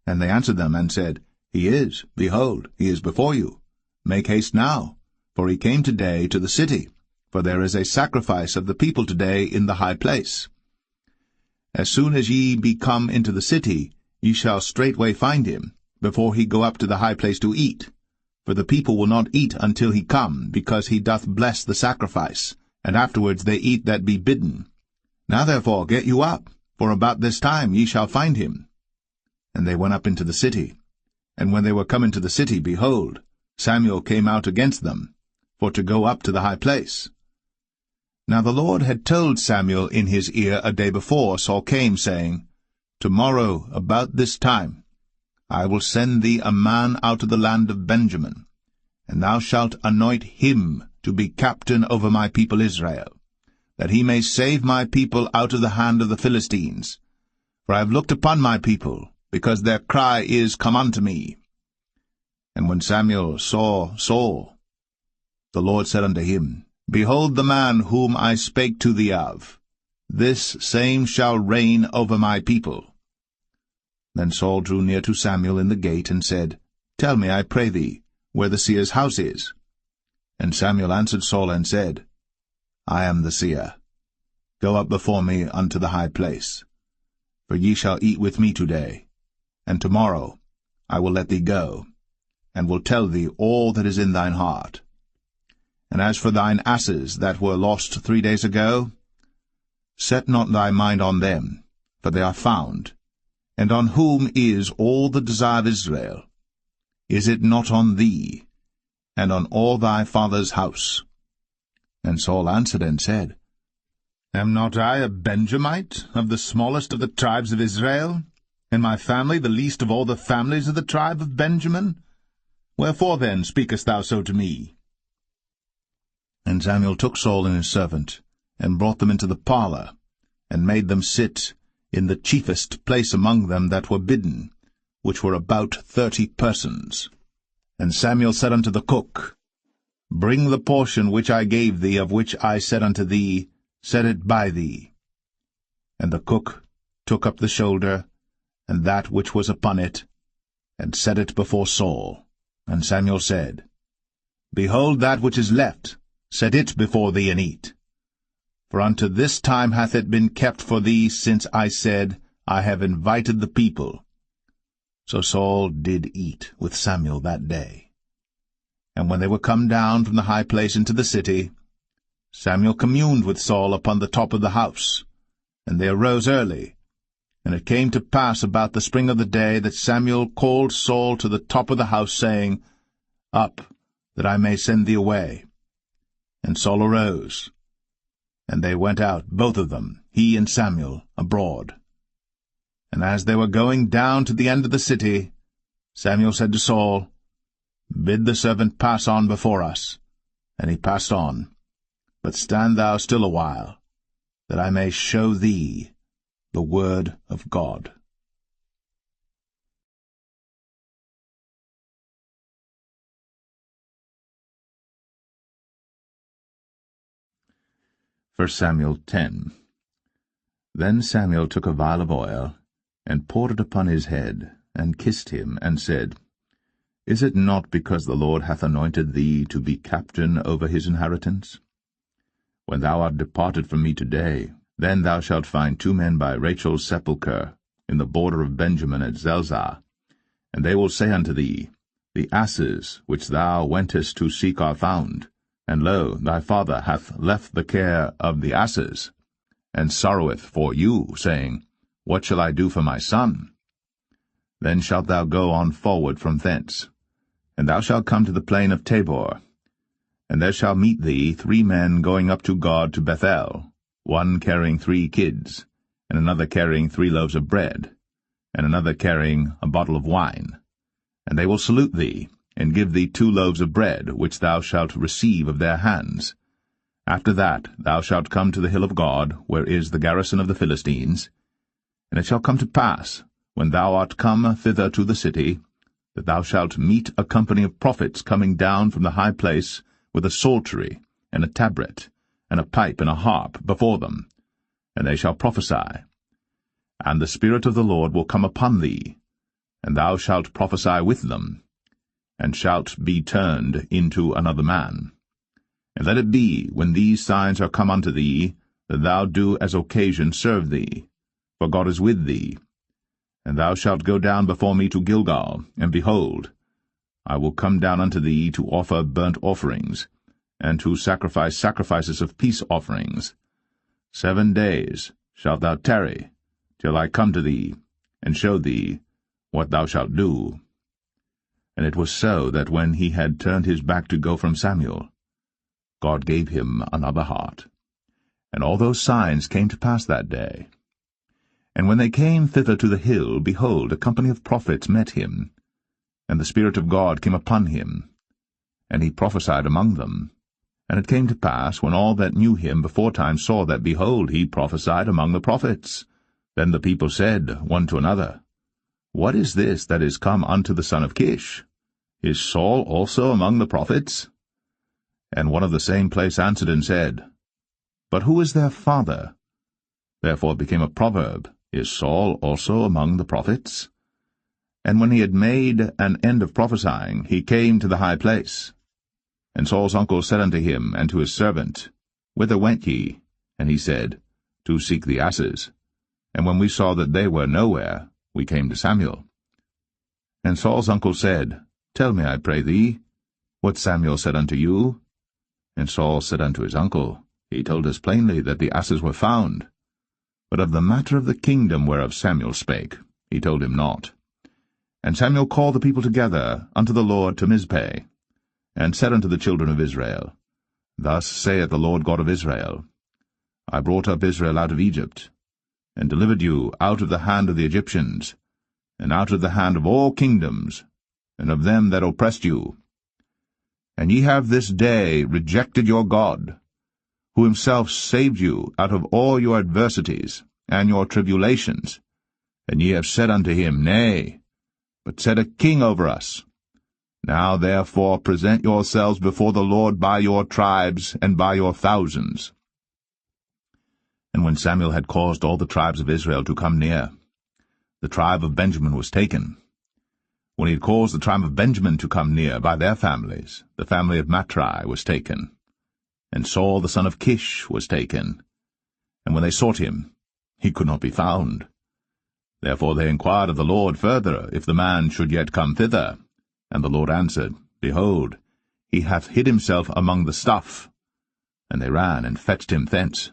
And they answered them, and said, He is, behold, he is before you. Make haste now, for he came today to the city, for there is a sacrifice of the people today in the high place. As soon as ye be come into the city, ye shall straightway find him, before he go up to the high place to eat. For the people will not eat until he come, because he doth bless the sacrifice, and afterwards they eat that be bidden. Now therefore get you up, for about this time ye shall find him. And they went up into the city. And when they were come into the city, behold, Samuel came out against them, for to go up to the high place. Now the Lord had told Samuel in his ear a day before Saul came, saying, Tomorrow, about this time, I will send thee a man out of the land of Benjamin, and thou shalt anoint him to be captain over my people Israel, that he may save my people out of the hand of the Philistines. For I have looked upon my people, because their cry is, Come unto me. And when Samuel saw Saul, the Lord said unto him, Behold the man whom I spake to thee of. This same shall reign over my people. Then Saul drew near to Samuel in the gate, and said, Tell me, I pray thee, where the seer's house is. And Samuel answered Saul, and said, I am the seer. Go up before me unto the high place. For ye shall eat with me today, and tomorrow I will let thee go, and will tell thee all that is in thine heart. And as for thine asses that were lost 3 days ago, set not thy mind on them, for they are found. And on whom is all the desire of Israel? Is it not on thee, and on all thy father's house? And Saul answered and said, Am not I a Benjamite, of the smallest of the tribes of Israel? and my family the least of all the families of the tribe of Benjamin? Wherefore then speakest thou so to me? And Samuel took Saul and his servant, and brought them into the parlour, and made them sit in the chiefest place among them that were bidden, which were about 30 persons. And Samuel said unto the cook, Bring the portion which I gave thee, of which I said unto thee, Set it by thee. And the cook took up the shoulder, and that which was upon it, and set it before Saul. And Samuel said, Behold that which is left, set it before thee, and eat. For unto this time hath it been kept for thee, since I said, I have invited the people. So Saul did eat with Samuel that day. And when they were come down from the high place into the city, Samuel communed with Saul upon the top of the house. And they arose early. And it came to pass about the spring of the day that Samuel called Saul to the top of the house, saying, Up, that I may send thee away. And Saul arose. And they went out, both of them, he and Samuel, abroad. And as they were going down to the end of the city, Samuel said to Saul, Bid the servant pass on before us. And he passed on. But stand thou still a while, that I may show thee the word of God. 1 Samuel 10. Then Samuel took a vial of oil, and poured it upon his head, and kissed him, and said, Is it not because the Lord hath anointed thee to be captain over his inheritance? When thou art departed from me today, then thou shalt find 2 men by Rachel's sepulchre, in the border of Benjamin at Zelzah. And they will say unto thee, The asses which thou wentest to seek are found, and lo, thy father hath left the care of the asses, and sorroweth for you, saying, What shall I do for my son? Then shalt thou go on forward from thence, and thou shalt come to the plain of Tabor. And there shall meet thee 3 men going up to God to Bethel, one carrying 3 kids, and another carrying 3 loaves of bread, and another carrying a bottle of wine. And they will salute thee, and give thee 2 loaves of bread, which thou shalt receive of their hands. After that thou shalt come to the hill of God, where is the garrison of the Philistines. And it shall come to pass, when thou art come thither to the city, that thou shalt meet a company of prophets coming down from the high place, with a psaltery, and a tabret, and a pipe, and a harp before them, and they shall prophesy. And the Spirit of the Lord will come upon thee, and thou shalt prophesy with them, and shalt be turned into another man. And let it be, when these signs are come unto thee, that thou do as occasion serve thee, for God is with thee. And thou shalt go down before me to Gilgal, and behold, I will come down unto thee to offer burnt offerings, and to sacrifice sacrifices of peace offerings. 7 days shalt thou tarry, till I come to thee, and show thee what thou shalt do. And it was so that when he had turned his back to go from Samuel, God gave him another heart. And all those signs came to pass that day. And when they came thither to the hill, behold, a company of prophets met him, and the Spirit of God came upon him, and he prophesied among them. And it came to pass, when all that knew him beforetime saw that, behold, he prophesied among the prophets, then the people said one to another, What is this that is come unto the son of Kish? Is Saul also among the prophets? And one of the same place answered and said, But who is their father? Therefore it became a proverb, Is Saul also among the prophets? And when he had made an end of prophesying, he came to the high place. And Saul's uncle said unto him and to his servant, Whither went ye? And he said, To seek the asses. And when we saw that they were nowhere, we came to Samuel. And Saul's uncle said, Tell me, I pray thee, what Samuel said unto you. And Saul said unto his uncle, He told us plainly that the asses were found. But of the matter of the kingdom whereof Samuel spake, he told him not. And Samuel called the people together unto the Lord to Mizpeh, and said unto the children of Israel, Thus saith the Lord God of Israel, I brought up Israel out of Egypt, and delivered you out of the hand of the Egyptians, and out of the hand of all kingdoms, and of them that oppressed you. And ye have this day rejected your God, who himself saved you out of all your adversities and your tribulations. And ye have said unto him, Nay, but set a king over us. Now therefore present yourselves before the Lord by your tribes and by your thousands. And when Samuel had caused all the tribes of Israel to come near, the tribe of Benjamin was taken. When he had caused the tribe of Benjamin to come near by their families, the family of Matri was taken. And Saul the son of Kish was taken. And when they sought him, he could not be found. Therefore they inquired of the Lord further, if the man should yet come thither. And the Lord answered, Behold, he hath hid himself among the stuff. And they ran and fetched him thence.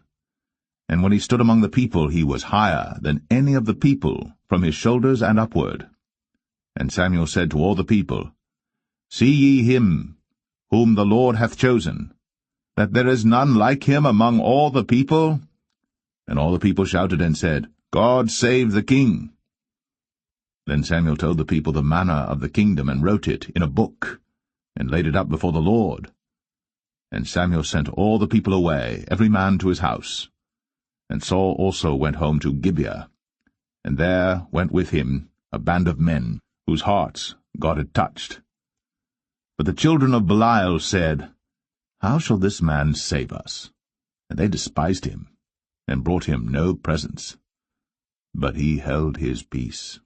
And when he stood among the people, he was higher than any of the people, from his shoulders and upward. And Samuel said to all the people, See ye him, whom the Lord hath chosen, that there is none like him among all the people? And all the people shouted and said, God save the king. Then Samuel told the people the manner of the kingdom, and wrote it in a book, and laid it up before the Lord. And Samuel sent all the people away, every man to his house. And Saul also went home to Gibeah, and there went with him a band of men, whose hearts God had touched. But the children of Belial said, How shall this man save us? And they despised him, and brought him no presents. But he held his peace.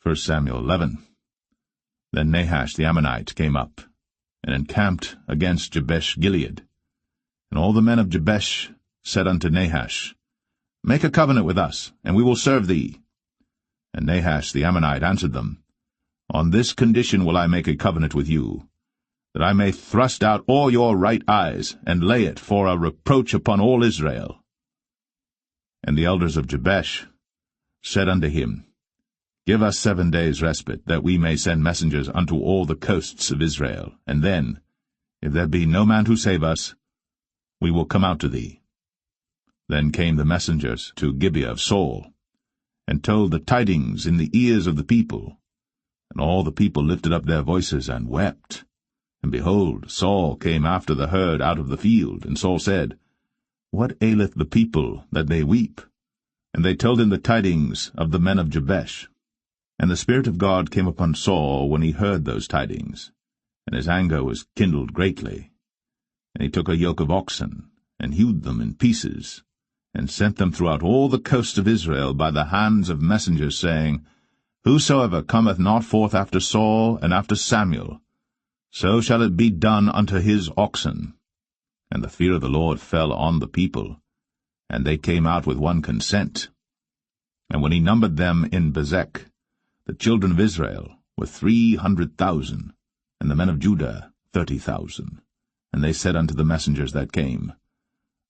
1 Samuel 11. Then Nahash the Ammonite came up, and encamped against Jabesh-Gilead. And all the men of Jabesh said unto Nahash, Make a covenant with us, and we will serve thee. And Nahash the Ammonite answered them, On this condition will I make a covenant with you, that I may thrust out all your right eyes, and lay it for a reproach upon all Israel. And the elders of Jabesh said unto him, Give us 7 days' respite, that we may send messengers unto all the coasts of Israel, and then, if there be no man to save us, we will come out to thee. Then came the messengers to Gibeah of Saul, and told the tidings in the ears of the people. And all the people lifted up their voices and wept. And behold, Saul came after the herd out of the field, and Saul said, What aileth the people that they weep? And they told him the tidings of the men of Jabesh. And the Spirit of God came upon Saul when he heard those tidings, and his anger was kindled greatly. And he took a yoke of oxen, and hewed them in pieces, and sent them throughout all the coast of Israel by the hands of messengers, saying, Whosoever cometh not forth after Saul and after Samuel, so shall it be done unto his oxen. And the fear of the Lord fell on the people, and they came out with one consent. And when he numbered them in Bezek, the children of Israel were 300,000, and the men of Judah 30,000. And they said unto the messengers that came,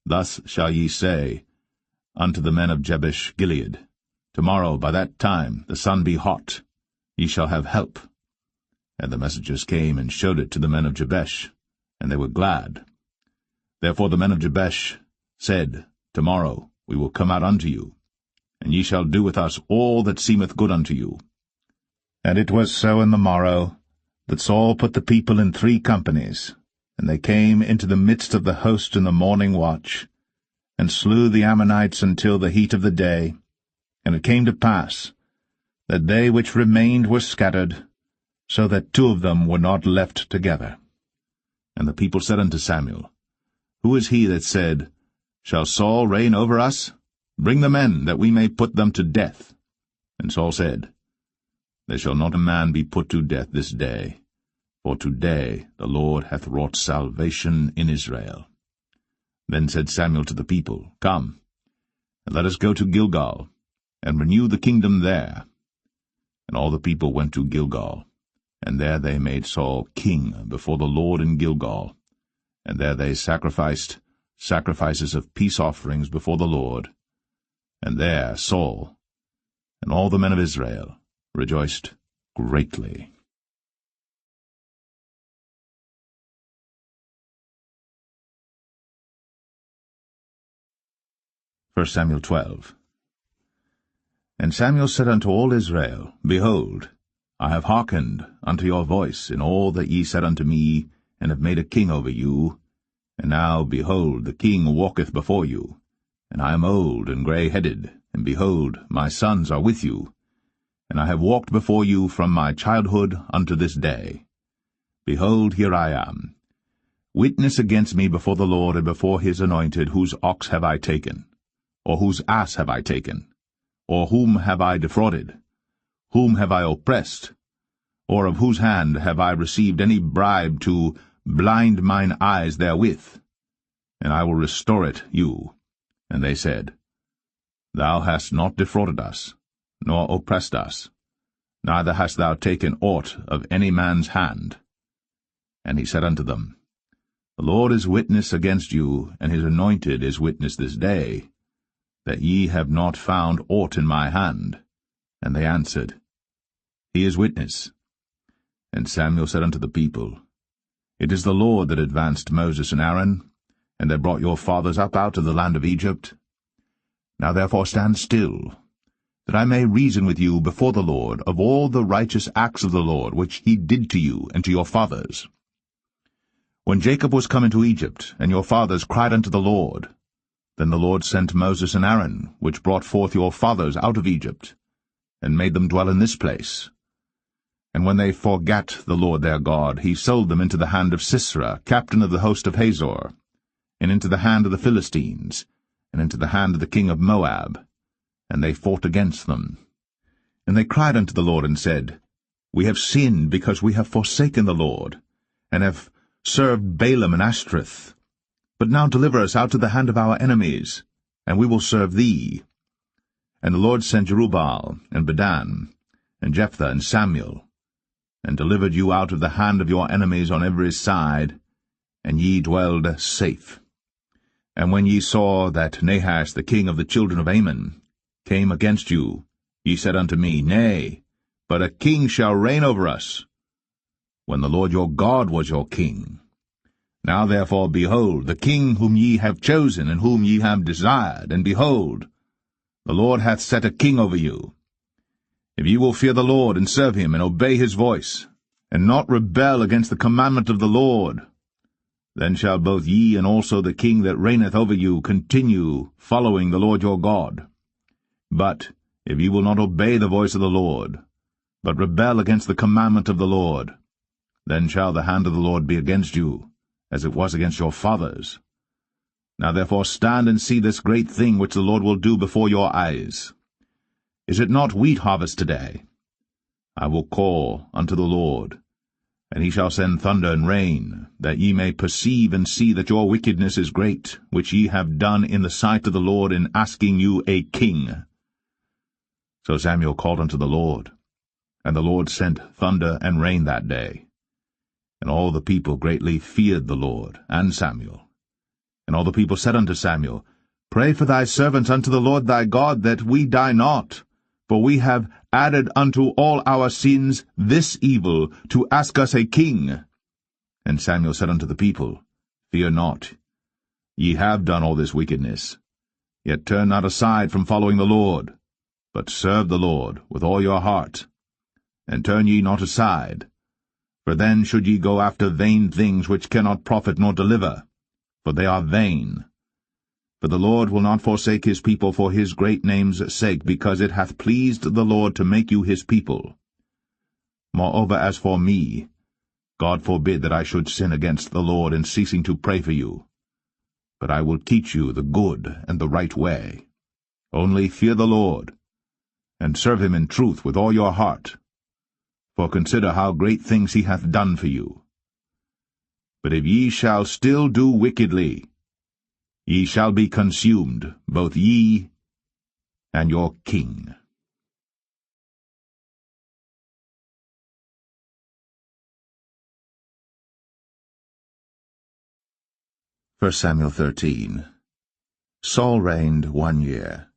Thus shall ye say unto the men of Jabesh-Gilead, Tomorrow by that time the sun be hot, ye shall have help. And the messengers came and showed it to the men of Jabesh, and they were glad. Therefore the men of Jabesh said, Tomorrow we will come out unto you, and ye shall do with us all that seemeth good unto you. And it was so in the morrow, that Saul put the people in 3 companies, and they came into the midst of the host in the morning watch, and slew the Ammonites until the heat of the day. And it came to pass, that they which remained were scattered, so that 2 of them were not left together. And the people said unto Samuel, Who is he that said, Shall Saul reign over us? Bring the men, that we may put them to death. And Saul said, There shall not a man be put to death this day, for today the Lord hath wrought salvation in Israel. Then said Samuel to the people, Come, and let us go to Gilgal, and renew the kingdom there. And all the people went to Gilgal, and there they made Saul king before the Lord in Gilgal. And there they sacrificed sacrifices of peace offerings before the Lord. And there Saul and all the men of Israel rejoiced greatly. 1 Samuel 12. And Samuel said unto all Israel, Behold, I have hearkened unto your voice in all that ye said unto me, and have made a king over you. And now, behold, the king walketh before you, and I am old and grey-headed, and behold, my sons are with you. And I have walked before you from my childhood unto this day. Behold, here I am. Witness against me before the Lord and before his anointed, whose ox have I taken? Or whose ass have I taken? Or whom have I defrauded? Whom have I oppressed? Or of whose hand have I received any bribe to blind mine eyes therewith? And I will restore it you. And they said, Thou hast not defrauded us, nor oppressed us, neither hast thou taken aught of any man's hand. And he said unto them, The Lord is witness against you, and his anointed is witness this day, that ye have not found aught in my hand. And they answered, He is witness. And Samuel said unto the people, It is the Lord that advanced Moses and Aaron, and that brought your fathers up out of the land of Egypt. Now therefore stand still, that I may reason with you before the Lord of all the righteous acts of the Lord, which he did to you and to your fathers. When Jacob was come into Egypt, and your fathers cried unto the Lord, then the Lord sent Moses and Aaron, which brought forth your fathers out of Egypt, and made them dwell in this place. And when they forgat the Lord their God, he sold them into the hand of Sisera, captain of the host of Hazor, and into the hand of the Philistines, and into the hand of the king of Moab. And they fought against them. And they cried unto the Lord, and said, We have sinned, because we have forsaken the Lord, and have served Balaam and Ashtoreth. But now deliver us out of the hand of our enemies, and we will serve thee. And the Lord sent Jerubbaal, and Bedan, and Jephthah, and Samuel, and delivered you out of the hand of your enemies on every side, and ye dwelled safe. And when ye saw that Nahash the king of the children of Ammon came against you, ye said unto me, Nay, but a king shall reign over us, when the Lord your God was your king. Now therefore, behold, the king whom ye have chosen, and whom ye have desired, and behold, the Lord hath set a king over you. If ye will fear the Lord, and serve him, and obey his voice, and not rebel against the commandment of the Lord, then shall both ye and also the king that reigneth over you continue following the Lord your God. But if ye will not obey the voice of the Lord, but rebel against the commandment of the Lord, then shall the hand of the Lord be against you, as it was against your fathers. Now therefore stand and see this great thing which the Lord will do before your eyes. Is it not wheat harvest today? I will call unto the Lord, and he shall send thunder and rain, that ye may perceive and see that your wickedness is great, which ye have done in the sight of the Lord in asking you a king. So Samuel called unto the Lord, and the Lord sent thunder and rain that day. And all the people greatly feared the Lord and Samuel. And all the people said unto Samuel, Pray for thy servants unto the Lord thy God, that we die not. For we have added unto all our sins this evil, to ask us a king. And Samuel said unto the people, Fear not. Ye have done all this wickedness. Yet turn not aside from following the Lord, but serve the Lord with all your heart. And turn ye not aside, for then should ye go after vain things which cannot profit nor deliver, for they are vain. For the Lord will not forsake his people for his great name's sake, because it hath pleased the Lord to make you his people. Moreover, as for me, God forbid that I should sin against the Lord in ceasing to pray for you. But I will teach you the good and the right way. Only fear the Lord, and serve him in truth with all your heart. For consider how great things he hath done for you. But if ye shall still do wickedly, ye shall be consumed, both ye and your king. 1 Samuel 13. Saul reigned 1 year.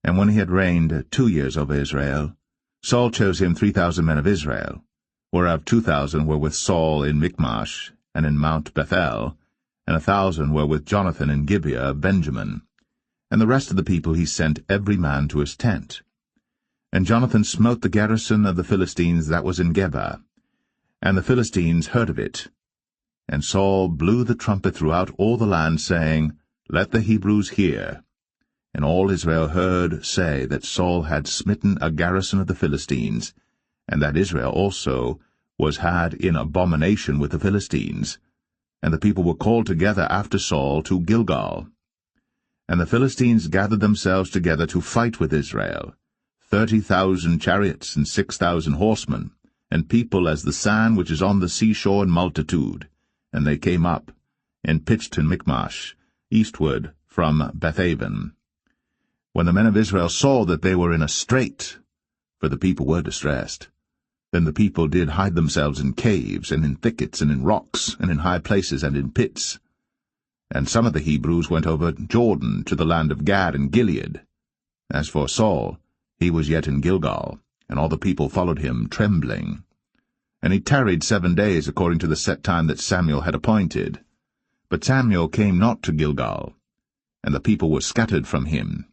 And when he had reigned 2 years over Israel, Saul chose him 3,000 men of Israel, whereof 2,000 were with Saul in Michmash and in Mount Bethel, and 1,000 were with Jonathan in Gibeah of Benjamin. and the rest of the people he sent every man to his tent. And Jonathan smote the garrison of the Philistines that was in Geba, and the Philistines heard of it. And Saul blew the trumpet throughout all the land, saying, Let the Hebrews hear. And all Israel heard say that Saul had smitten a garrison of the Philistines, and that Israel also was had in abomination with the Philistines. And the people were called together after Saul to Gilgal. And the Philistines gathered themselves together to fight with Israel, 30,000 chariots and 6,000 horsemen, and people as the sand which is on the seashore in multitude. And they came up, and pitched in Michmash, eastward from Bethaven. When the men of Israel saw that they were in a strait, for the people were distressed, then the people did hide themselves in caves, and in thickets, and in rocks, and in high places, and in pits. And some of the Hebrews went over Jordan to the land of Gad and Gilead. As for Saul, he was yet in Gilgal, and all the people followed him, trembling. And he tarried 7 days according to the set time that Samuel had appointed. But Samuel came not to Gilgal, and the people were scattered from him.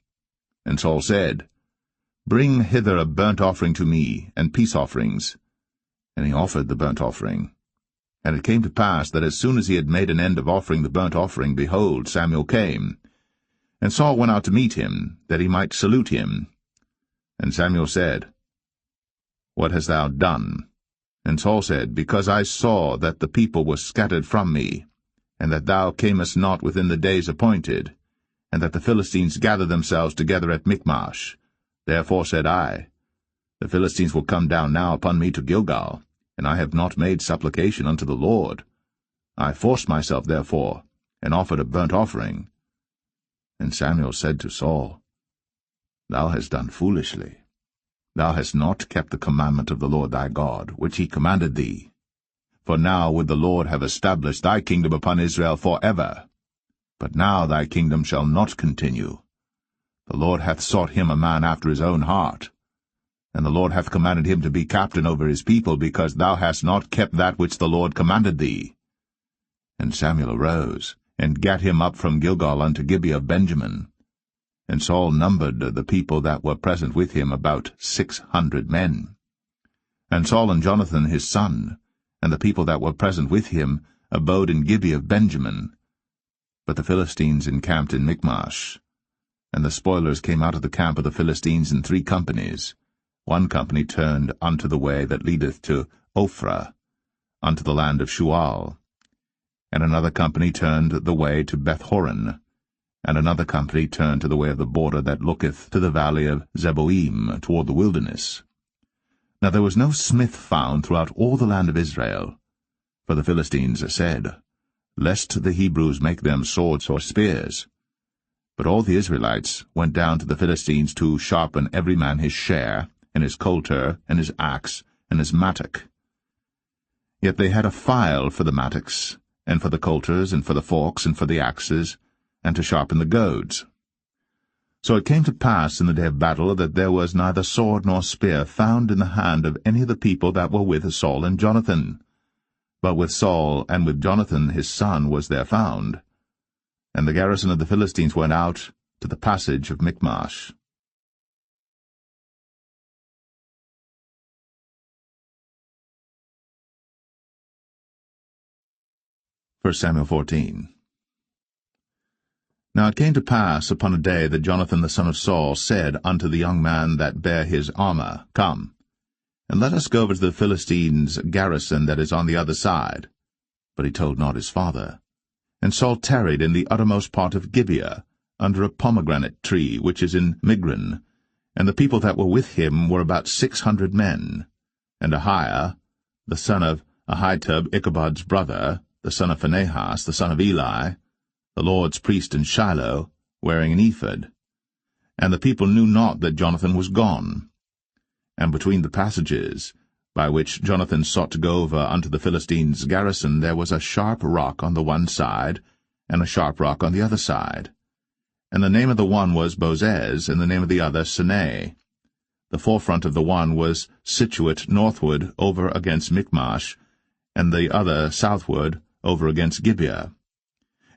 And Saul said, Bring hither a burnt offering to me, and peace offerings. And he offered the burnt offering. And it came to pass that as soon as he had made an end of offering the burnt offering, behold, Samuel came. And Saul went out to meet him, that he might salute him. And Samuel said, What hast thou done? And Saul said, Because I saw that the people were scattered from me, and that thou camest not within the days appointed, and that the Philistines gathered themselves together at Michmash. Therefore said I, The Philistines will come down now upon me to Gilgal, and I have not made supplication unto the Lord. I forced myself therefore, and offered a burnt offering. And Samuel said to Saul, Thou hast done foolishly. Thou hast not kept the commandment of the Lord thy God, which he commanded thee. For now would the Lord have established thy kingdom upon Israel for ever. But now thy kingdom shall not continue. The Lord hath sought him a man after his own heart. And the Lord hath commanded him to be captain over his people, because thou hast not kept that which the Lord commanded thee. And Samuel arose, and gat him up from Gilgal unto Gibeah of Benjamin. And Saul numbered the people that were present with him about 600 men. And Saul and Jonathan his son, and the people that were present with him, abode in Gibeah of Benjamin. But the Philistines encamped in Michmash. And the spoilers came out of the camp of the Philistines in 3 companies. One company turned unto the way that leadeth to Ophrah, unto the land of Shual. And another company turned the way to Bethhoron, and another company turned to the way of the border that looketh to the valley of Zeboim, toward the wilderness. Now there was no smith found throughout all the land of Israel. For the Philistines said, Lest the Hebrews make them swords or spears. But all the Israelites went down to the Philistines to sharpen every man his share, and his coulter, and his axe, and his mattock. Yet they had a file for the mattocks, and for the coulters, and for the forks, and for the axes, and to sharpen the goads. So it came to pass in the day of battle that there was neither sword nor spear found in the hand of any of the people that were with Saul and Jonathan. But with Saul and with Jonathan his son was there found. And the garrison of the Philistines went out to the passage of Michmash. 1 Samuel 14. Now it came to pass upon a day that Jonathan the son of Saul said unto the young man that bare his armor, Come, and let us go over to the Philistines' garrison that is on the other side. But he told not his father. And Saul tarried in the uttermost part of Gibeah, under a pomegranate tree which is in Migron, and the people that were with him were about 600 men. And Ahiah, the son of Ahitub, Ichabod's brother, the son of Phinehas, the son of Eli, the Lord's priest in Shiloh, wearing an ephod. And the people knew not that Jonathan was gone. And between the passages, by which Jonathan sought to go over unto the Philistines' garrison, there was a sharp rock on the one side, and a sharp rock on the other side. And the name of the one was Bozez, and the name of the other Sinai. The forefront of the one was situate northward over against Michmash, and the other southward over against Gibeah.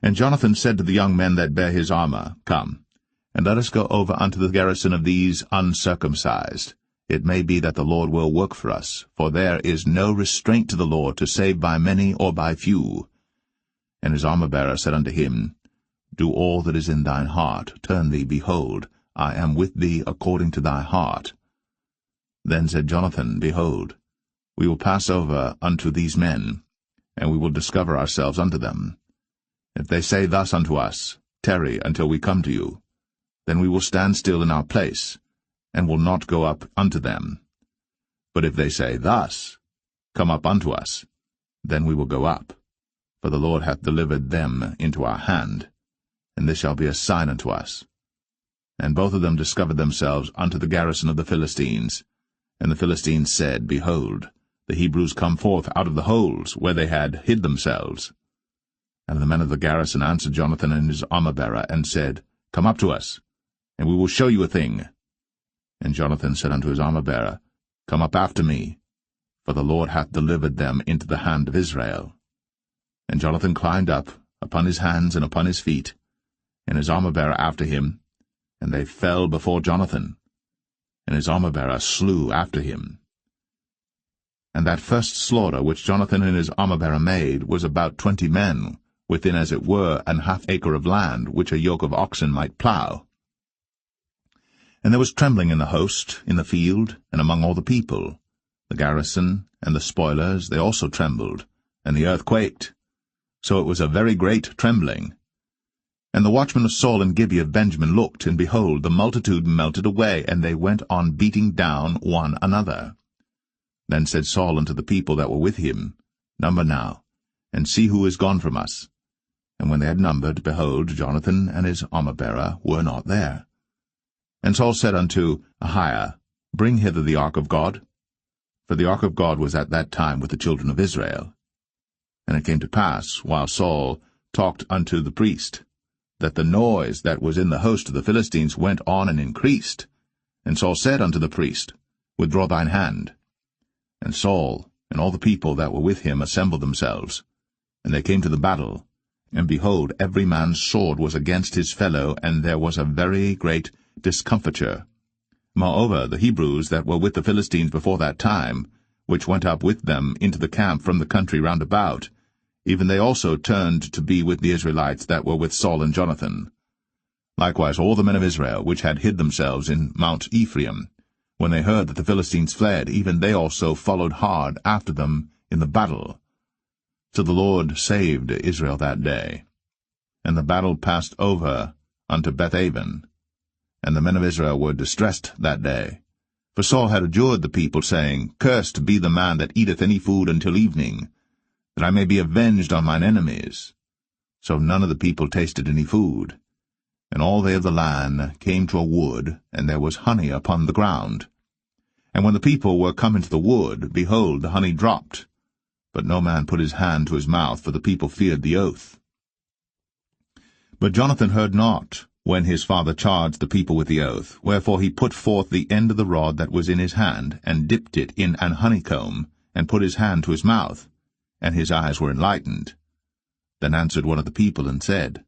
And Jonathan said to the young men that bare his armor, Come, and let us go over unto the garrison of these uncircumcised. It may be that the Lord will work for us, for there is no restraint to the Lord to save by many or by few. And his armor-bearer said unto him, Do all that is in thine heart, turn thee, behold, I am with thee according to thy heart. Then said Jonathan, Behold, we will pass over unto these men, and we will discover ourselves unto them. If they say thus unto us, Tarry until we come to you, then we will stand still in our place, and will not go up unto them. But if they say thus, Come up unto us, then we will go up, for the Lord hath delivered them into our hand, and this shall be a sign unto us. And both of them discovered themselves unto the garrison of the Philistines. And the Philistines said, Behold, the Hebrews come forth out of the holes where they had hid themselves. And the men of the garrison answered Jonathan and his armor-bearer, and said, Come up to us, and we will show you a thing. And Jonathan said unto his armor-bearer, Come up after me, for the Lord hath delivered them into the hand of Israel. And Jonathan climbed up upon his hands and upon his feet, and his armor-bearer after him, and they fell before Jonathan, and his armor-bearer slew after him. And that first slaughter which Jonathan and his armor-bearer made was about 20 men, within as it were an half-acre of land, which a yoke of oxen might plough. And there was trembling in the host, in the field, and among all the people. The garrison and the spoilers, they also trembled, and the earth quaked. So it was a very great trembling. And the watchmen of Saul and Gibeah of Benjamin looked, and behold, the multitude melted away, and they went on beating down one another. Then said Saul unto the people that were with him, Number now, and see who is gone from us. And when they had numbered, behold, Jonathan and his armor-bearer were not there. And Saul said unto Ahiah, Bring hither the ark of God. For the ark of God was at that time with the children of Israel. And it came to pass, while Saul talked unto the priest, that the noise that was in the host of the Philistines went on and increased. And Saul said unto the priest, Withdraw thine hand. And Saul and all the people that were with him assembled themselves. And they came to the battle. And behold, every man's sword was against his fellow, and there was a very great discomfiture. Moreover, the Hebrews that were with the Philistines before that time, which went up with them into the camp from the country round about, even they also turned to be with the Israelites that were with Saul and Jonathan. Likewise all the men of Israel, which had hid themselves in Mount Ephraim, when they heard that the Philistines fled, even they also followed hard after them in the battle. So the Lord saved Israel that day. And the battle passed over unto Bethaven. And the men of Israel were distressed that day. For Saul had adjured the people, saying, Cursed be the man that eateth any food until evening, that I may be avenged on mine enemies. So none of the people tasted any food. And all they of the land came to a wood, and there was honey upon the ground. And when the people were come into the wood, behold, the honey dropped. But no man put his hand to his mouth, for the people feared the oath. But Jonathan heard not, when his father charged the people with the oath, wherefore he put forth the end of the rod that was in his hand, and dipped it in an honeycomb, and put his hand to his mouth, and his eyes were enlightened. Then answered one of the people, and said,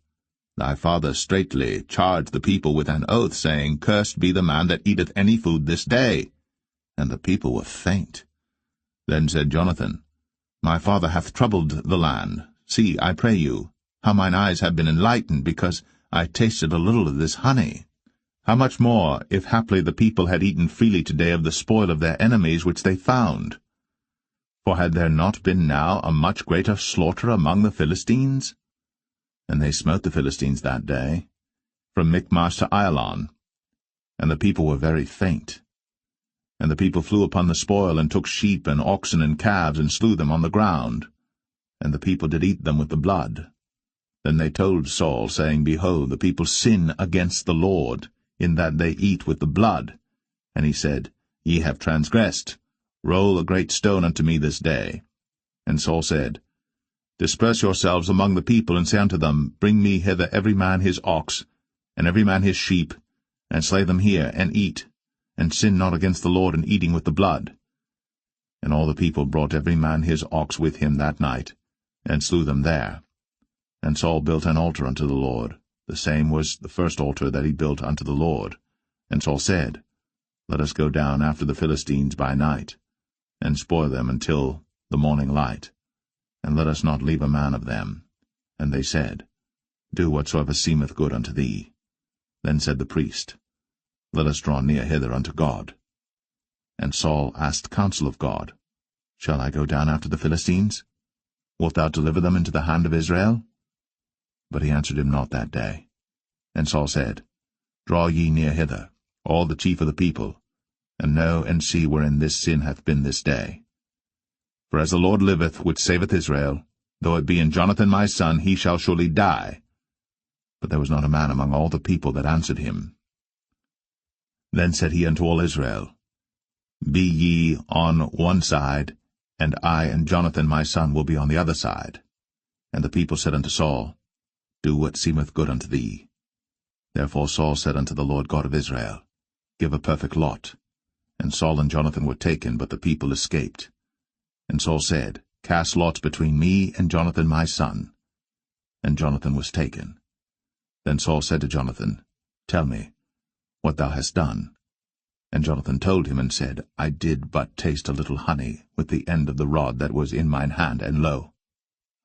Thy father straitly charged the people with an oath, saying, Cursed be the man that eateth any food this day. And the people were faint. Then said Jonathan, My father hath troubled the land. See, I pray you, how mine eyes have been enlightened, because I tasted a little of this honey. How much more, if haply the people had eaten freely today of the spoil of their enemies which they found? For had there not been now a much greater slaughter among the Philistines? And they smote the Philistines that day, from Michmash to Ajalon. And the people were very faint. And the people flew upon the spoil, and took sheep and oxen and calves, and slew them on the ground. And the people did eat them with the blood. Then they told Saul, saying, Behold, the people sin against the Lord, in that they eat with the blood. And he said, Ye have transgressed. Roll a great stone unto me this day. And Saul said, Disperse yourselves among the people, and say unto them, Bring me hither every man his ox, and every man his sheep, and slay them here, and eat, and sin not against the Lord in eating with the blood. And all the people brought every man his ox with him that night, and slew them there. And Saul built an altar unto the Lord, The same was the first altar that he built unto the Lord. And Saul said, Let us go down after the Philistines by night, and spoil them until the morning light, and let us not leave a man of them. And they said, Do whatsoever seemeth good unto thee. Then said the priest, Let us draw near hither unto God. And Saul asked counsel of God, Shall I go down after the Philistines? Wilt thou deliver them into the hand of Israel? But he answered him not that day. And Saul said, Draw ye near hither, all the chief of the people, and know and see wherein this sin hath been this day. For as the Lord liveth, which saveth Israel, though it be in Jonathan my son, he shall surely die. But there was not a man among all the people that answered him. Then said he unto all Israel, Be ye on one side, and I and Jonathan my son will be on the other side. And the people said unto Saul, Do what seemeth good unto thee. Therefore Saul said unto the Lord God of Israel, Give a perfect lot. And Saul and Jonathan were taken, but the people escaped. And Saul said, Cast lots between me and Jonathan my son. And Jonathan was taken. Then Saul said to Jonathan, Tell me what thou hast done. And Jonathan told him and said, I did but taste a little honey with the end of the rod that was in mine hand, and lo,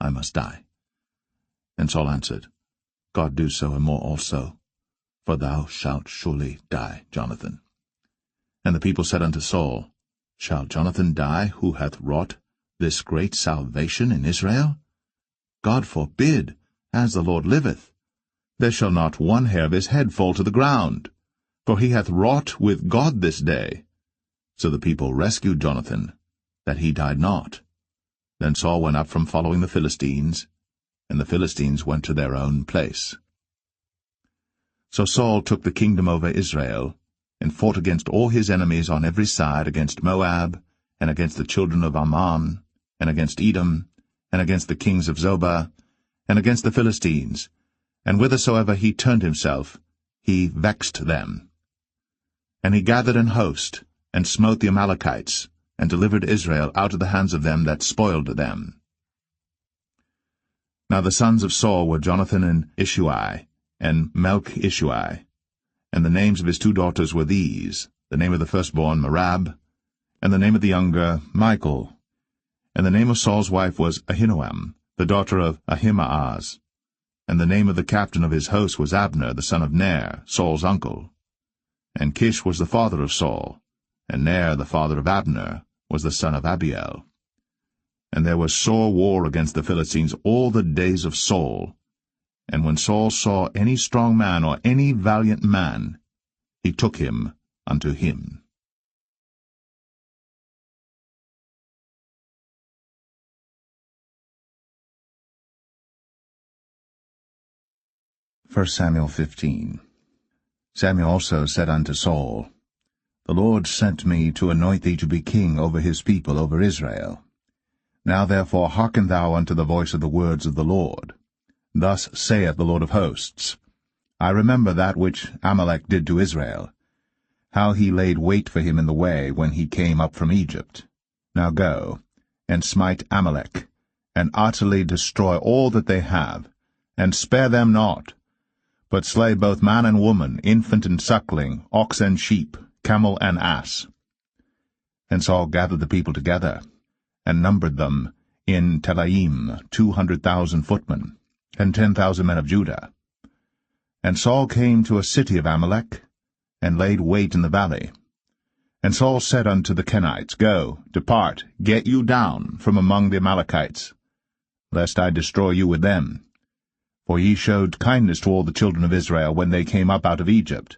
I must die. And Saul answered, God do so and more also, for thou shalt surely die, Jonathan. And the people said unto Saul, Shall Jonathan die, who hath wrought this great salvation in Israel? God forbid, as the Lord liveth. There shall not one hair of his head fall to the ground, for he hath wrought with God this day. So the people rescued Jonathan, that he died not. Then Saul went up from following the Philistines, and the Philistines went to their own place. So Saul took the kingdom over Israel, and fought against all his enemies on every side, against Moab, and against the children of Ammon, and against Edom, and against the kings of Zobah, and against the Philistines, and whithersoever he turned himself, he vexed them. And he gathered an host, and smote the Amalekites, and delivered Israel out of the hands of them that spoiled them. Now the sons of Saul were Jonathan and Ishuai, and Melch-Ishuai. And the names of his 2 daughters were these, the name of the firstborn Merab, and the name of the younger Michal. And the name of Saul's wife was Ahinoam, the daughter of Ahimaaz. And the name of the captain of his host was Abner, the son of Ner, Saul's uncle. And Kish was the father of Saul, and Ner, the father of Abner, was the son of Abiel. And there was sore war against the Philistines all the days of Saul. And when Saul saw any strong man or any valiant man, he took him unto him. 1 Samuel 15. Samuel also said unto Saul, The Lord sent me to anoint thee to be king over his people, over Israel. Now therefore hearken thou unto the voice of the words of the Lord. Thus saith the Lord of hosts, I remember that which Amalek did to Israel, how he laid wait for him in the way when he came up from Egypt. Now go, and smite Amalek, and utterly destroy all that they have, and spare them not, but slay both man and woman, infant and suckling, ox and sheep, camel and ass. And Saul gathered the people together, and numbered them in Telaim 200,000 footmen, and 10,000 men of Judah. And Saul came to a city of Amalek, and laid wait in the valley. And Saul said unto the Kenites, Go, depart, get you down from among the Amalekites, lest I destroy you with them. For ye showed kindness to all the children of Israel when they came up out of Egypt.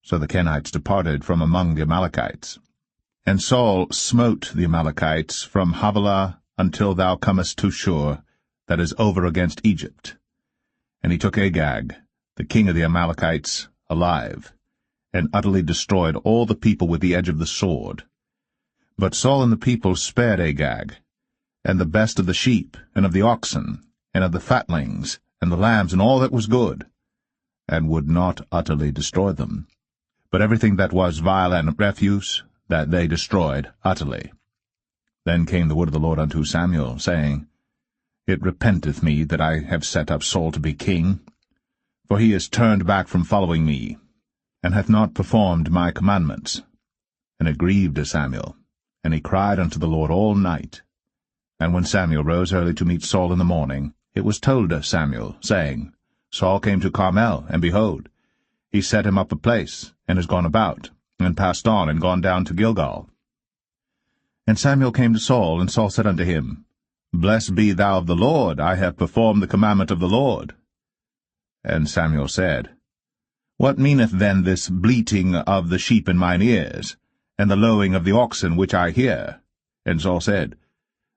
So the Kenites departed from among the Amalekites. And Saul smote the Amalekites from Havilah until thou comest to Shur, that is over against Egypt. And he took Agag, the king of the Amalekites, alive, and utterly destroyed all the people with the edge of the sword. But Saul and the people spared Agag, and the best of the sheep, and of the oxen, and of the fatlings, and the lambs, and all that was good, and would not utterly destroy them. But everything that was vile and refuse, that they destroyed utterly. Then came the word of the Lord unto Samuel, saying, It repenteth me that I have set up Saul to be king. for he is turned back from following me, and hath not performed my commandments. And it grieved Samuel, and he cried unto the Lord all night. And when Samuel rose early to meet Saul in the morning, it was told Samuel, saying, Saul came to Carmel, and behold, he set him up a place, and is gone about, and passed on, and gone down to Gilgal. And Samuel came to Saul, and Saul said unto him, Blessed be thou of the Lord, I have performed the commandment of the Lord. And Samuel said, What meaneth then this bleating of the sheep in mine ears, and the lowing of the oxen which I hear? And Saul said,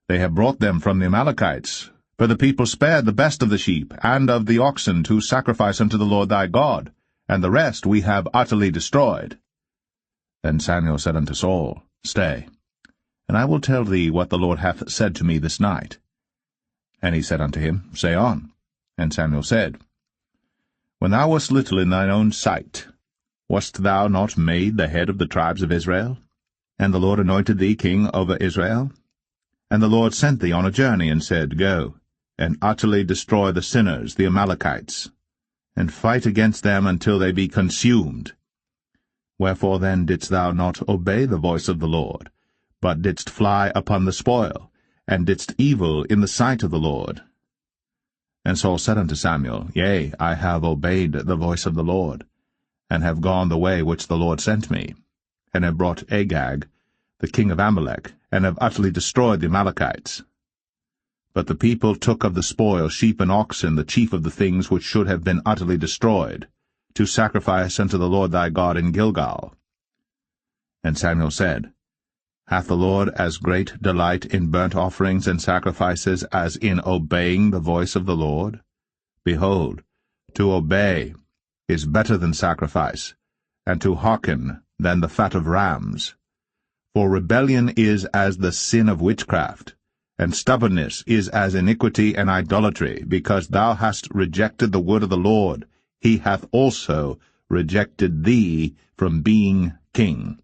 They have brought them from the Amalekites, for the people spared the best of the sheep and of the oxen to sacrifice unto the Lord thy God, and the rest we have utterly destroyed. Then Samuel said unto Saul, Stay, and I will tell thee what the Lord hath said to me this night. And he said unto him, Say on. And Samuel said, When thou wast little in thine own sight, wast thou not made the head of the tribes of Israel? And the Lord anointed thee king over Israel? And the Lord sent thee on a journey, and said, Go, and utterly destroy the sinners, the Amalekites, and fight against them until they be consumed. Wherefore then didst thou not obey the voice of the Lord, but didst fly upon the spoil, and didst evil in the sight of the Lord? And Saul said unto Samuel, Yea, I have obeyed the voice of the Lord, and have gone the way which the Lord sent me, and have brought Agag, the king of Amalek, and have utterly destroyed the Amalekites. But the people took of the spoil sheep and oxen, the chief of the things which should have been utterly destroyed, to sacrifice unto the Lord thy God in Gilgal. And Samuel said, Hath the Lord as great delight in burnt offerings and sacrifices as in obeying the voice of the Lord? Behold, to obey is better than sacrifice, and to hearken than the fat of rams. For rebellion is as the sin of witchcraft, and stubbornness is as iniquity and idolatry. Because thou hast rejected the word of the Lord, he hath also rejected thee from being king.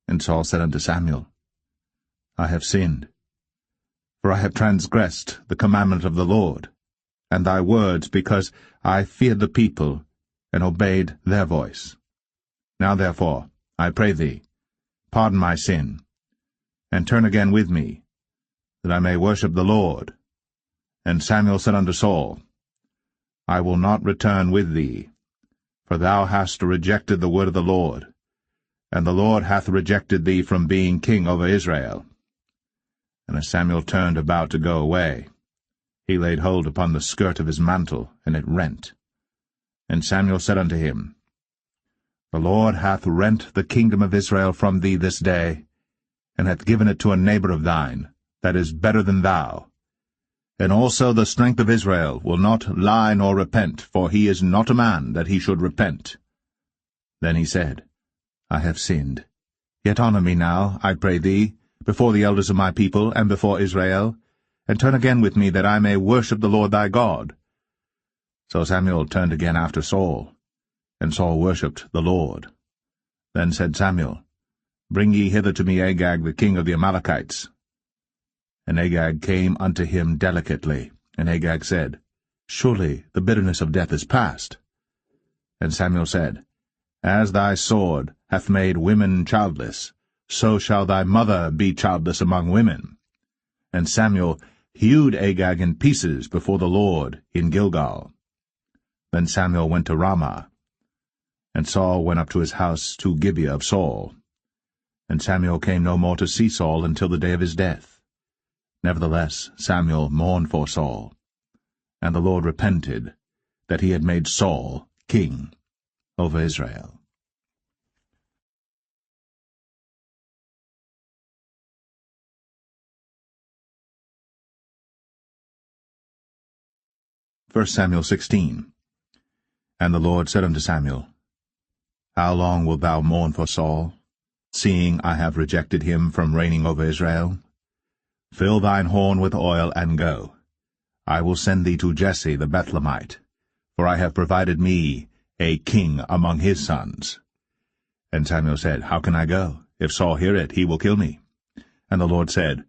And Saul said unto Samuel, I have sinned, for I have transgressed the commandment of the Lord, and thy words, because I feared the people, and obeyed their voice. Now therefore, I pray thee, pardon my sin, and turn again with me, that I may worship the Lord. And Samuel said unto Saul, I will not return with thee, for thou hast rejected the word of the Lord, and the Lord hath rejected thee from being king over Israel. And as Samuel turned about to go away, he laid hold upon the skirt of his mantle, and it rent. And Samuel said unto him, The Lord hath rent the kingdom of Israel from thee this day, and hath given it to a neighbor of thine, that is better than thou. And also the strength of Israel will not lie nor repent, for he is not a man that he should repent. Then he said, I have sinned. Yet honor me now, I pray thee, before the elders of my people, and before Israel, and turn again with me, that I may worship the Lord thy God. So Samuel turned again after Saul, and Saul worshipped the Lord. Then said Samuel, Bring ye hither to me Agag the king of the Amalekites. And Agag came unto him delicately, and Agag said, Surely the bitterness of death is past. And Samuel said, As thy sword hath made women childless, so shall thy mother be childless among women. And Samuel hewed Agag in pieces before the Lord in Gilgal. Then Samuel went to Ramah, and Saul went up to his house to Gibeah of Saul. And Samuel came no more to see Saul until the day of his death. Nevertheless Samuel mourned for Saul, and the Lord repented that he had made Saul king over Israel. 1 Samuel 16. And the Lord said unto Samuel, How long wilt thou mourn for Saul, seeing I have rejected him from reigning over Israel? Fill thine horn with oil, and go. I will send thee to Jesse the Bethlehemite, for I have provided me a king among his sons. And Samuel said, How can I go? If Saul hear it, he will kill me. And the Lord said,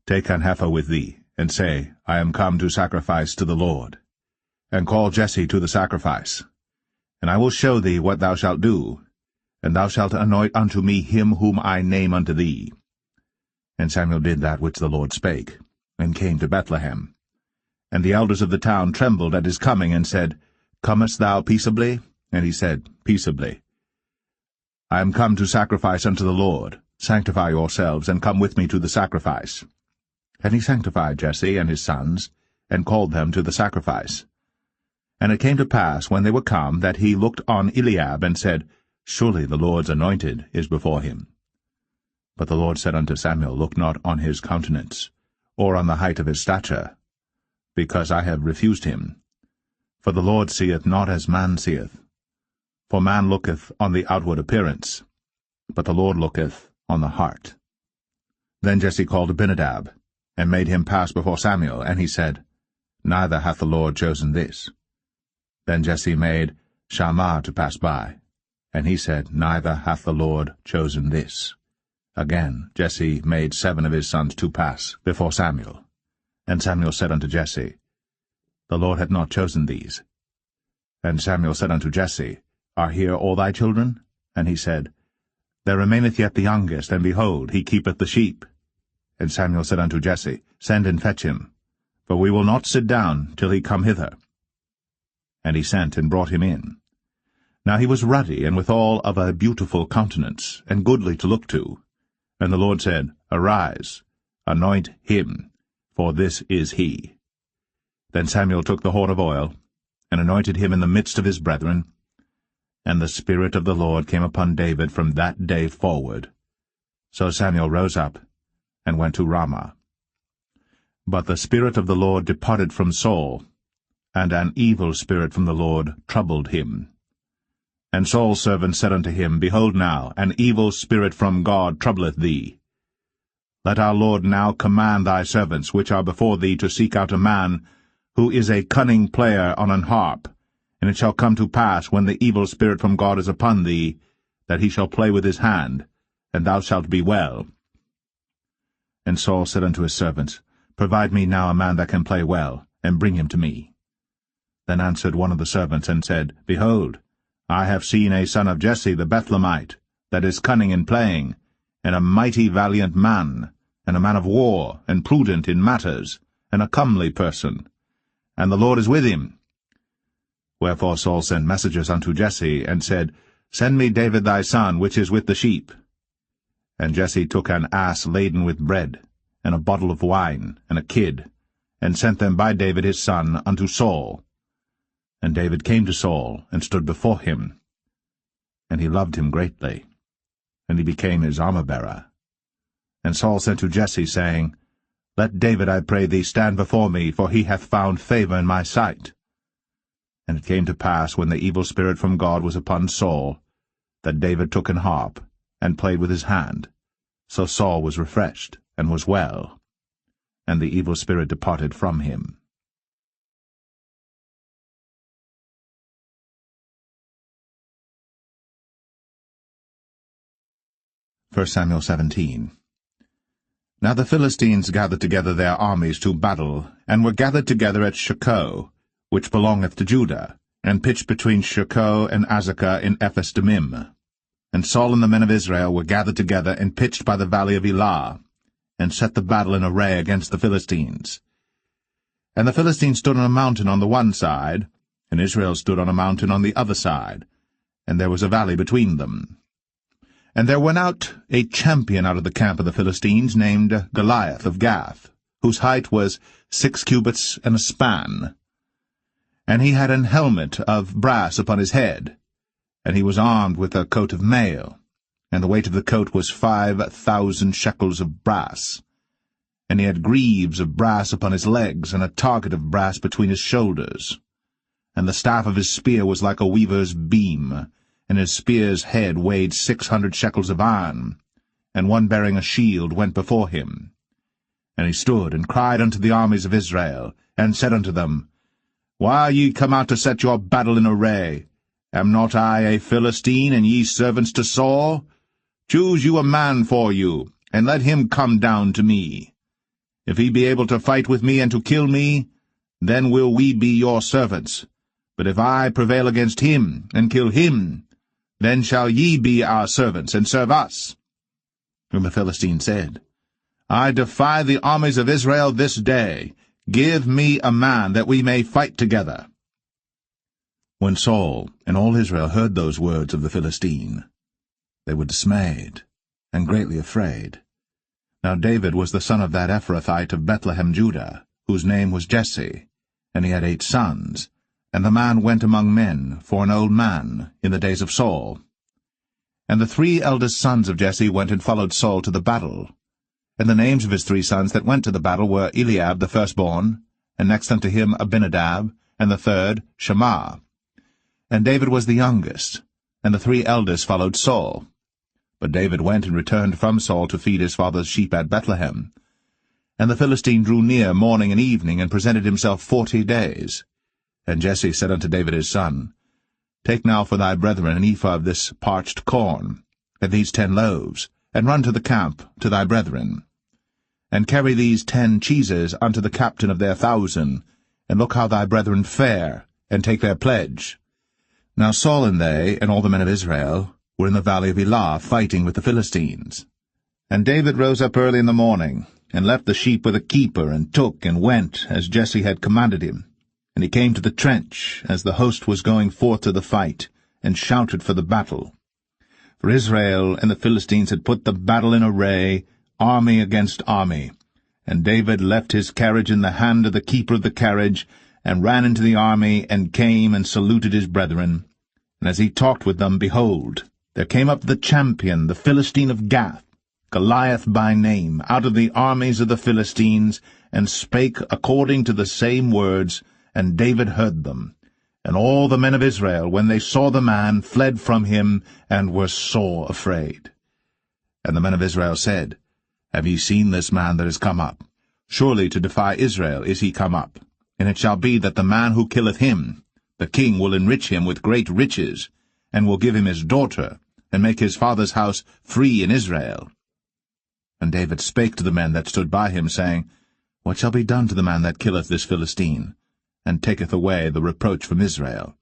Take an heifer with thee, and say, I am come to sacrifice to the Lord. and call Jesse to the sacrifice. And I will show thee what thou shalt do, and thou shalt anoint unto me him whom I name unto thee. And Samuel did that which the Lord spake, and came to Bethlehem. And the elders of the town trembled at his coming, and said, Comest thou peaceably? And he said, Peaceably. I am come to sacrifice unto the Lord. Sanctify yourselves, and come with me to the sacrifice. And he sanctified Jesse and his sons, and called them to the sacrifice. And it came to pass, when they were come, that he looked on Eliab, and said, Surely the Lord's anointed is before him. But the Lord said unto Samuel, Look not on his countenance, or on the height of his stature, because I have refused him. For the Lord seeth not as man seeth. For man looketh on the outward appearance, but the Lord looketh on the heart. Then Jesse called Abinadab, and made him pass before Samuel, and he said, Neither hath the Lord chosen this. Then Jesse made Shammah to pass by, and he said, Neither hath the Lord chosen this. Again Jesse made 7 of his sons to pass before Samuel. And Samuel said unto Jesse, The Lord hath not chosen these. And Samuel said unto Jesse, Are here all thy children? And he said, There remaineth yet the youngest, and behold, he keepeth the sheep. And Samuel said unto Jesse, Send and fetch him, for we will not sit down till he come hither. And he sent and brought him in. Now he was ruddy, and withal of a beautiful countenance, and goodly to look to. And the Lord said, Arise, anoint him, for this is he. Then Samuel took the horn of oil, and anointed him in the midst of his brethren. And the Spirit of the Lord came upon David from that day forward. So Samuel rose up, and went to Ramah. But the Spirit of the Lord departed from Saul, and an evil spirit from the Lord troubled him. And Saul's servant said unto him, Behold now, an evil spirit from God troubleth thee. Let our Lord now command thy servants, which are before thee, to seek out a man, who is a cunning player on an harp. And it shall come to pass, when the evil spirit from God is upon thee, that he shall play with his hand, and thou shalt be well. And Saul said unto his servants, Provide me now a man that can play well, and bring him to me. Then answered one of the servants, and said, Behold, I have seen a son of Jesse the Bethlehemite, that is cunning in playing, and a mighty valiant man, and a man of war, and prudent in matters, and a comely person. And the Lord is with him. Wherefore Saul sent messengers unto Jesse, and said, Send me David thy son, which is with the sheep. And Jesse took an ass laden with bread, and a bottle of wine, and a kid, and sent them by David his son unto Saul. And David came to Saul, and stood before him. And he loved him greatly, and he became his armor-bearer. And Saul sent to Jesse, saying, Let David, I pray thee, stand before me, for he hath found favor in my sight. And it came to pass, when the evil spirit from God was upon Saul, that David took an harp, and played with his hand. So Saul was refreshed, and was well, and the evil spirit departed from him. 1 Samuel 17. Now the Philistines gathered together their armies to battle, and were gathered together at Shochoh, which belongeth to Judah, and pitched between Shochoh and Azekah in Ephes-dammim. And Saul and the men of Israel were gathered together, and pitched by the valley of Elah, and set the battle in array against the Philistines. And the Philistines stood on a mountain on the one side, and Israel stood on a mountain on the other side, and there was a valley between them. And there went out a champion out of the camp of the Philistines, named Goliath of Gath, whose height was 6 cubits and a span. And he had an helmet of brass upon his head, and he was armed with a coat of mail, and the weight of the coat was 5,000 shekels of brass. And he had greaves of brass upon his legs, and a target of brass between his shoulders. And the staff of his spear was like a weaver's beam, and his spear's head weighed 600 shekels of iron, and one bearing a shield went before him. And he stood and cried unto the armies of Israel, and said unto them, Why are ye come out to set your battle in array? Am not I a Philistine, and ye servants to Saul? Choose you a man for you, and let him come down to me. If he be able to fight with me and to kill me, then will we be your servants. But if I prevail against him, and kill him, then shall ye be our servants, and serve us. And the Philistine said, I defy the armies of Israel this day. Give me a man, that we may fight together. When Saul and all Israel heard those words of the Philistine, they were dismayed, and greatly afraid. Now David was the son of that Ephrathite of Bethlehem, Judah, whose name was Jesse, and he had 8 sons. And the man went among men for an old man in the days of Saul. And the 3 eldest sons of Jesse went and followed Saul to the battle. And the names of his 3 sons that went to the battle were Eliab the firstborn, and next unto him Abinadab, and the third Shammah. And David was the youngest, and the 3 eldest followed Saul. But David went and returned from Saul to feed his father's sheep at Bethlehem. And the Philistine drew near morning and evening, and presented himself 40 days. And Jesse said unto David his son, Take now for thy brethren an ephah of this parched corn, and these 10 loaves, and run to the camp to thy brethren. And carry these 10 cheeses unto the captain of their 1,000, and look how thy brethren fare, and take their pledge. Now Saul and they, and all the men of Israel, were in the valley of Elah, fighting with the Philistines. And David rose up early in the morning, and left the sheep with a keeper, and took and went, as Jesse had commanded him. And he came to the trench, as the host was going forth to the fight, and shouted for the battle. For Israel and the Philistines had put the battle in array, army against army. And David left his carriage in the hand of the keeper of the carriage, and ran into the army, and came and saluted his brethren. And as he talked with them, behold, there came up the champion, the Philistine of Gath, Goliath by name, out of the armies of the Philistines, and spake according to the same words, and David heard them. And all the men of Israel, when they saw the man, fled from him, and were sore afraid. And the men of Israel said, Have ye seen this man that is come up? Surely to defy Israel is he come up. And it shall be that the man who killeth him, the king will enrich him with great riches, and will give him his daughter, and make his father's house free in Israel. And David spake to the men that stood by him, saying, What shall be done to the man that killeth this Philistine, and taketh away the reproach from Israel?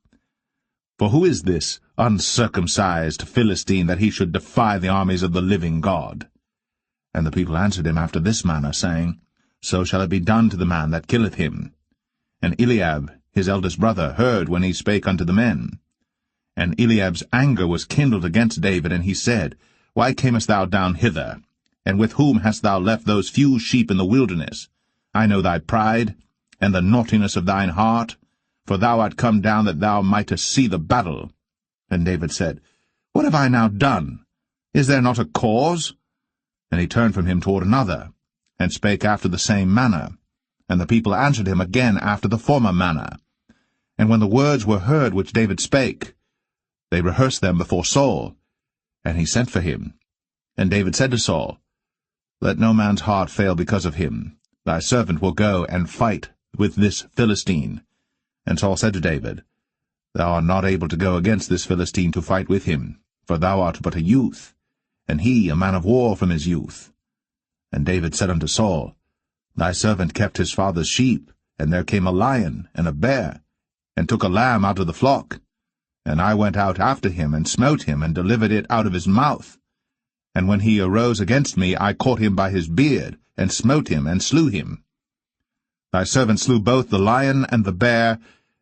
For who is this uncircumcised Philistine, that he should defy the armies of the living God? And the people answered him after this manner, saying, So shall it be done to the man that killeth him. And Eliab, his eldest brother, heard when he spake unto the men. And Eliab's anger was kindled against David, and he said, Why camest thou down hither? And with whom hast thou left those few sheep in the wilderness? I know thy pride, and the naughtiness of thine heart, for thou art come down that thou mightest see the battle. And David said, What have I now done? Is there not a cause? And he turned from him toward another, and spake after the same manner. And the people answered him again after the former manner. And when the words were heard which David spake, they rehearsed them before Saul. And he sent for him. And David said to Saul, Let no man's heart fail because of him. Thy servant will go and fight with this Philistine. And Saul said to David, Thou art not able to go against this Philistine to fight with him, for thou art but a youth, and he a man of war from his youth. And David said unto Saul, Thy servant kept his father's sheep, and there came a lion and a bear, and took a lamb out of the flock. And I went out after him, and smote him, and delivered it out of his mouth. And when he arose against me, I caught him by his beard, and smote him, and slew him. Thy servant slew both the lion and the bear,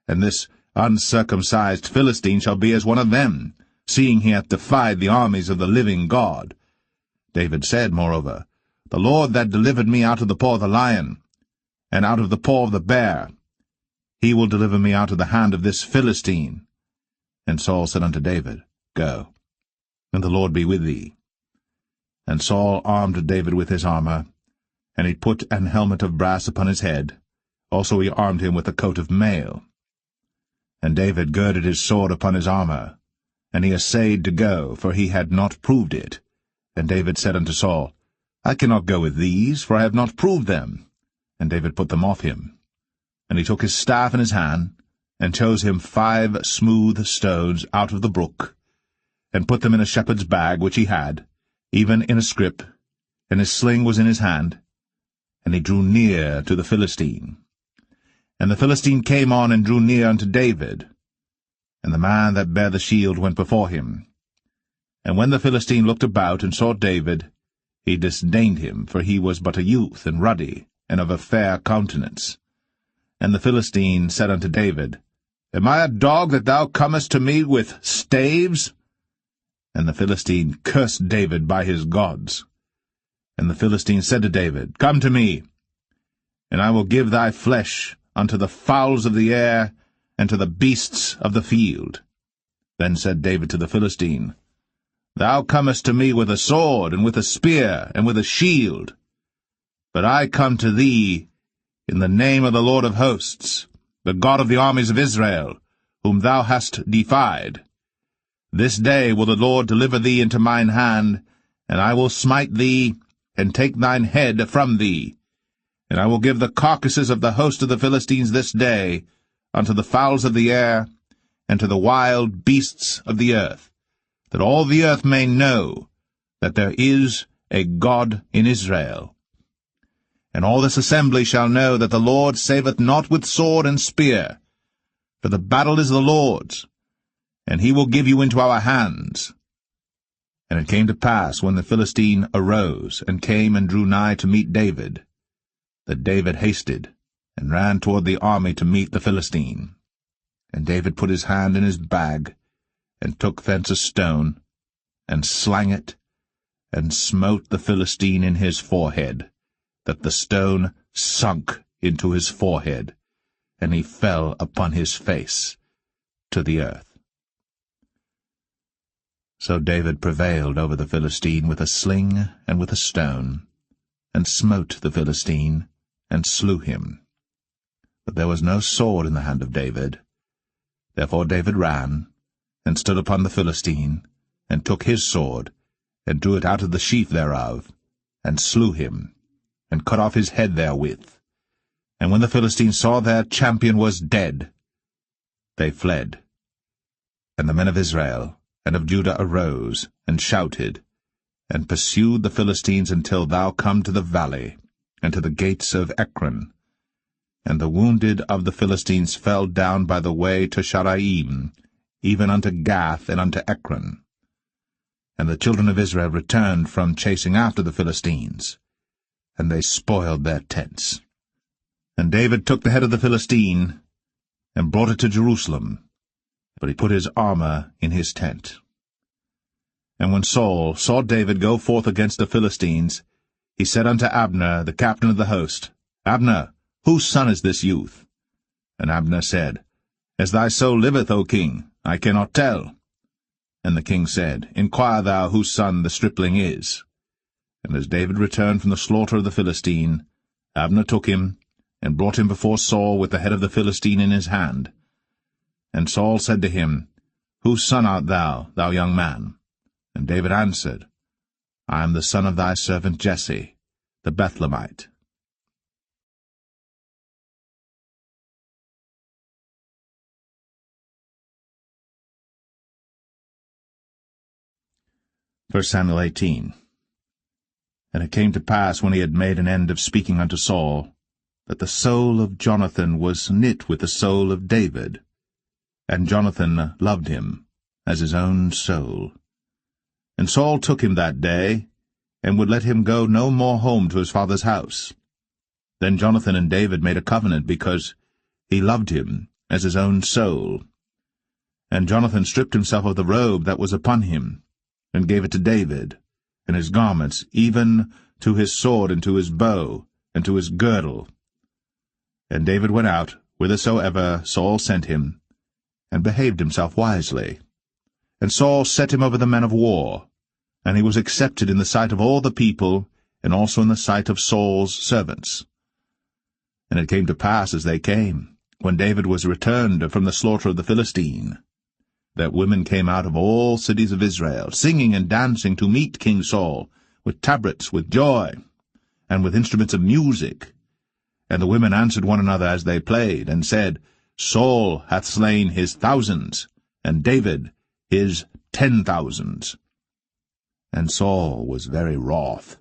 and this uncircumcised Philistine shall be as one of them, seeing he hath defied the armies of the living God. David said, moreover, The Lord that delivered me out of the paw of the lion, and out of the paw of the bear, he will deliver me out of the hand of this Philistine. And Saul said unto David, Go, and the Lord be with thee. And Saul armed David with his armor, and he put an helmet of brass upon his head. Also he armed him with a coat of mail. And David girded his sword upon his armor, and he essayed to go, for he had not proved it. And David said unto Saul, I cannot go with these, for I have not proved them. And David put them off him. And he took his staff in his hand, and chose him 5 smooth stones out of the brook, and put them in a shepherd's bag which he had, even in a scrip, and his sling was in his hand. And he drew near to the Philistine. And the Philistine came on and drew near unto David. And the man that bare the shield went before him. And when the Philistine looked about and saw David, he disdained him, for he was but a youth, and ruddy, and of a fair countenance. And the Philistine said unto David, Am I a dog that thou comest to me with staves? And the Philistine cursed David by his gods. And the Philistine said to David, Come to me, and I will give thy flesh unto the fowls of the air, and to the beasts of the field. Then said David to the Philistine, Thou comest to me with a sword, and with a spear, and with a shield. But I come to thee in the name of the Lord of hosts, the God of the armies of Israel, whom thou hast defied. This day will the Lord deliver thee into mine hand, and I will smite thee, and take thine head from thee. And I will give the carcasses of the host of the Philistines this day unto the fowls of the air, and to the wild beasts of the earth, that all the earth may know that there is a God in Israel. And all this assembly shall know that the Lord saveth not with sword and spear, for the battle is the Lord's, and he will give you into our hands. And it came to pass, when the Philistine arose, and came and drew nigh to meet David, that David hasted, and ran toward the army to meet the Philistine. And David put his hand in his bag, and took thence a stone, and slang it, and smote the Philistine in his forehead, that the stone sunk into his forehead, and he fell upon his face to the earth. So David prevailed over the Philistine with a sling and with a stone, and smote the Philistine, and slew him. But there was no sword in the hand of David. Therefore David ran, and stood upon the Philistine, and took his sword, and drew it out of the sheath thereof, and slew him, and cut off his head therewith. And when the Philistines saw their champion was dead, they fled. And the men of Israel and of Judah arose, and shouted, and pursued the Philistines until thou come to the valley, and to the gates of Ekron. And the wounded of the Philistines fell down by the way to Sharaim, even unto Gath and unto Ekron. And the children of Israel returned from chasing after the Philistines, and they spoiled their tents. And David took the head of the Philistine, and brought it to Jerusalem, but he put his armor in his tent. And when Saul saw David go forth against the Philistines, he said unto Abner, the captain of the host, Abner, whose son is this youth? And Abner said, As thy soul liveth, O king, I cannot tell. And the king said, Inquire thou whose son the stripling is. And as David returned from the slaughter of the Philistine, Abner took him, and brought him before Saul with the head of the Philistine in his hand. And Saul said to him, Whose son art thou, thou young man? And David answered, I am the son of thy servant Jesse, the Bethlehemite. First Samuel 18. And it came to pass, when he had made an end of speaking unto Saul, that the soul of Jonathan was knit with the soul of David, and Jonathan loved him as his own soul. And Saul took him that day, and would let him go no more home to his father's house. Then Jonathan and David made a covenant, because he loved him as his own soul. And Jonathan stripped himself of the robe that was upon him, and gave it to David, and his garments, even to his sword, and to his bow, and to his girdle. And David went out whithersoever Saul sent him, and behaved himself wisely. And Saul set him over the men of war, and he was accepted in the sight of all the people, and also in the sight of Saul's servants. And it came to pass, as they came, when David was returned from the slaughter of the Philistine, that women came out of all cities of Israel, singing and dancing to meet King Saul, with tabrets, with joy, and with instruments of music. And the women answered one another as they played, and said, Saul hath slain his thousands, and David his 10,000s. And Saul was very wroth,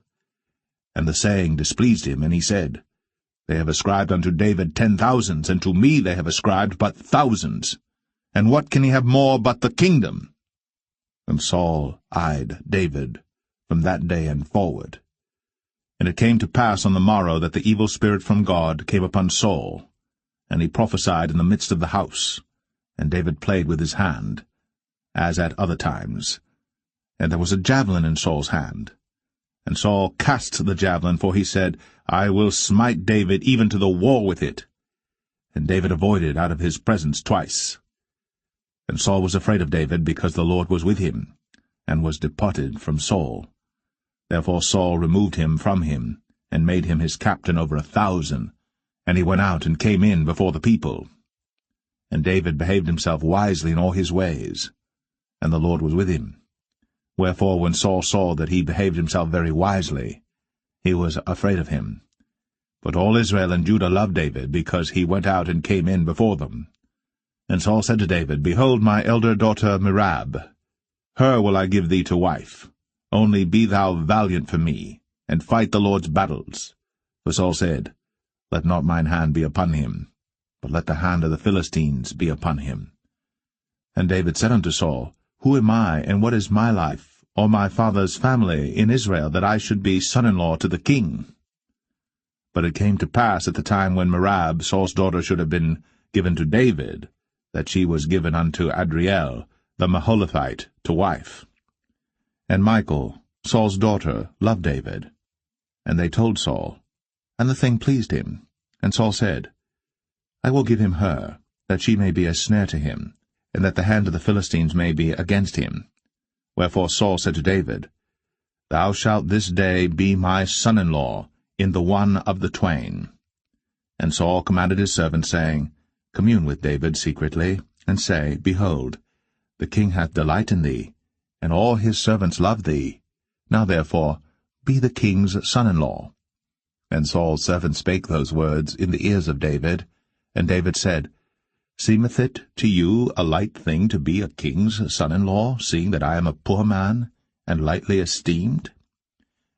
and the saying displeased him, and he said, They have ascribed unto David 10,000s, and to me they have ascribed but thousands. And what can he have more but the kingdom?" And Saul eyed David from that day and forward. And it came to pass on the morrow that the evil spirit from God came upon Saul, and he prophesied in the midst of the house. And David played with his hand, as at other times. And there was a javelin in Saul's hand. And Saul cast the javelin, for he said, "I will smite David even to the wall with it." And David avoided out of his presence twice. And Saul was afraid of David, because the Lord was with him, and was departed from Saul. Therefore Saul removed him from him, and made him his captain over 1,000, and he went out and came in before the people. And David behaved himself wisely in all his ways, and the Lord was with him. Wherefore when Saul saw that he behaved himself very wisely, he was afraid of him. But all Israel and Judah loved David, because he went out and came in before them. And Saul said to David, "Behold my elder daughter Merab. Her will I give thee to wife. Only be thou valiant for me, and fight the Lord's battles." For Saul said, "Let not mine hand be upon him, but let the hand of the Philistines be upon him." And David said unto Saul, "Who am I, and what is my life, or my father's family in Israel, that I should be son-in-law to the king?" But it came to pass at the time when Merab, Saul's daughter, should have been given to David, that she was given unto Adriel, the Maholathite, to wife. And Michal, Saul's daughter, loved David. And they told Saul, and the thing pleased him. And Saul said, "I will give him her, that she may be a snare to him, and that the hand of the Philistines may be against him." Wherefore Saul said to David, "Thou shalt this day be my son-in-law in the one of the twain." And Saul commanded his servants, saying, "Commune with David secretly, and say, Behold, the king hath delight in thee, and all his servants love thee. Now therefore be the king's son-in-law." And Saul's servant spake those words in the ears of David. And David said, "Seemeth it to you a light thing to be a king's son-in-law, seeing that I am a poor man, and lightly esteemed?"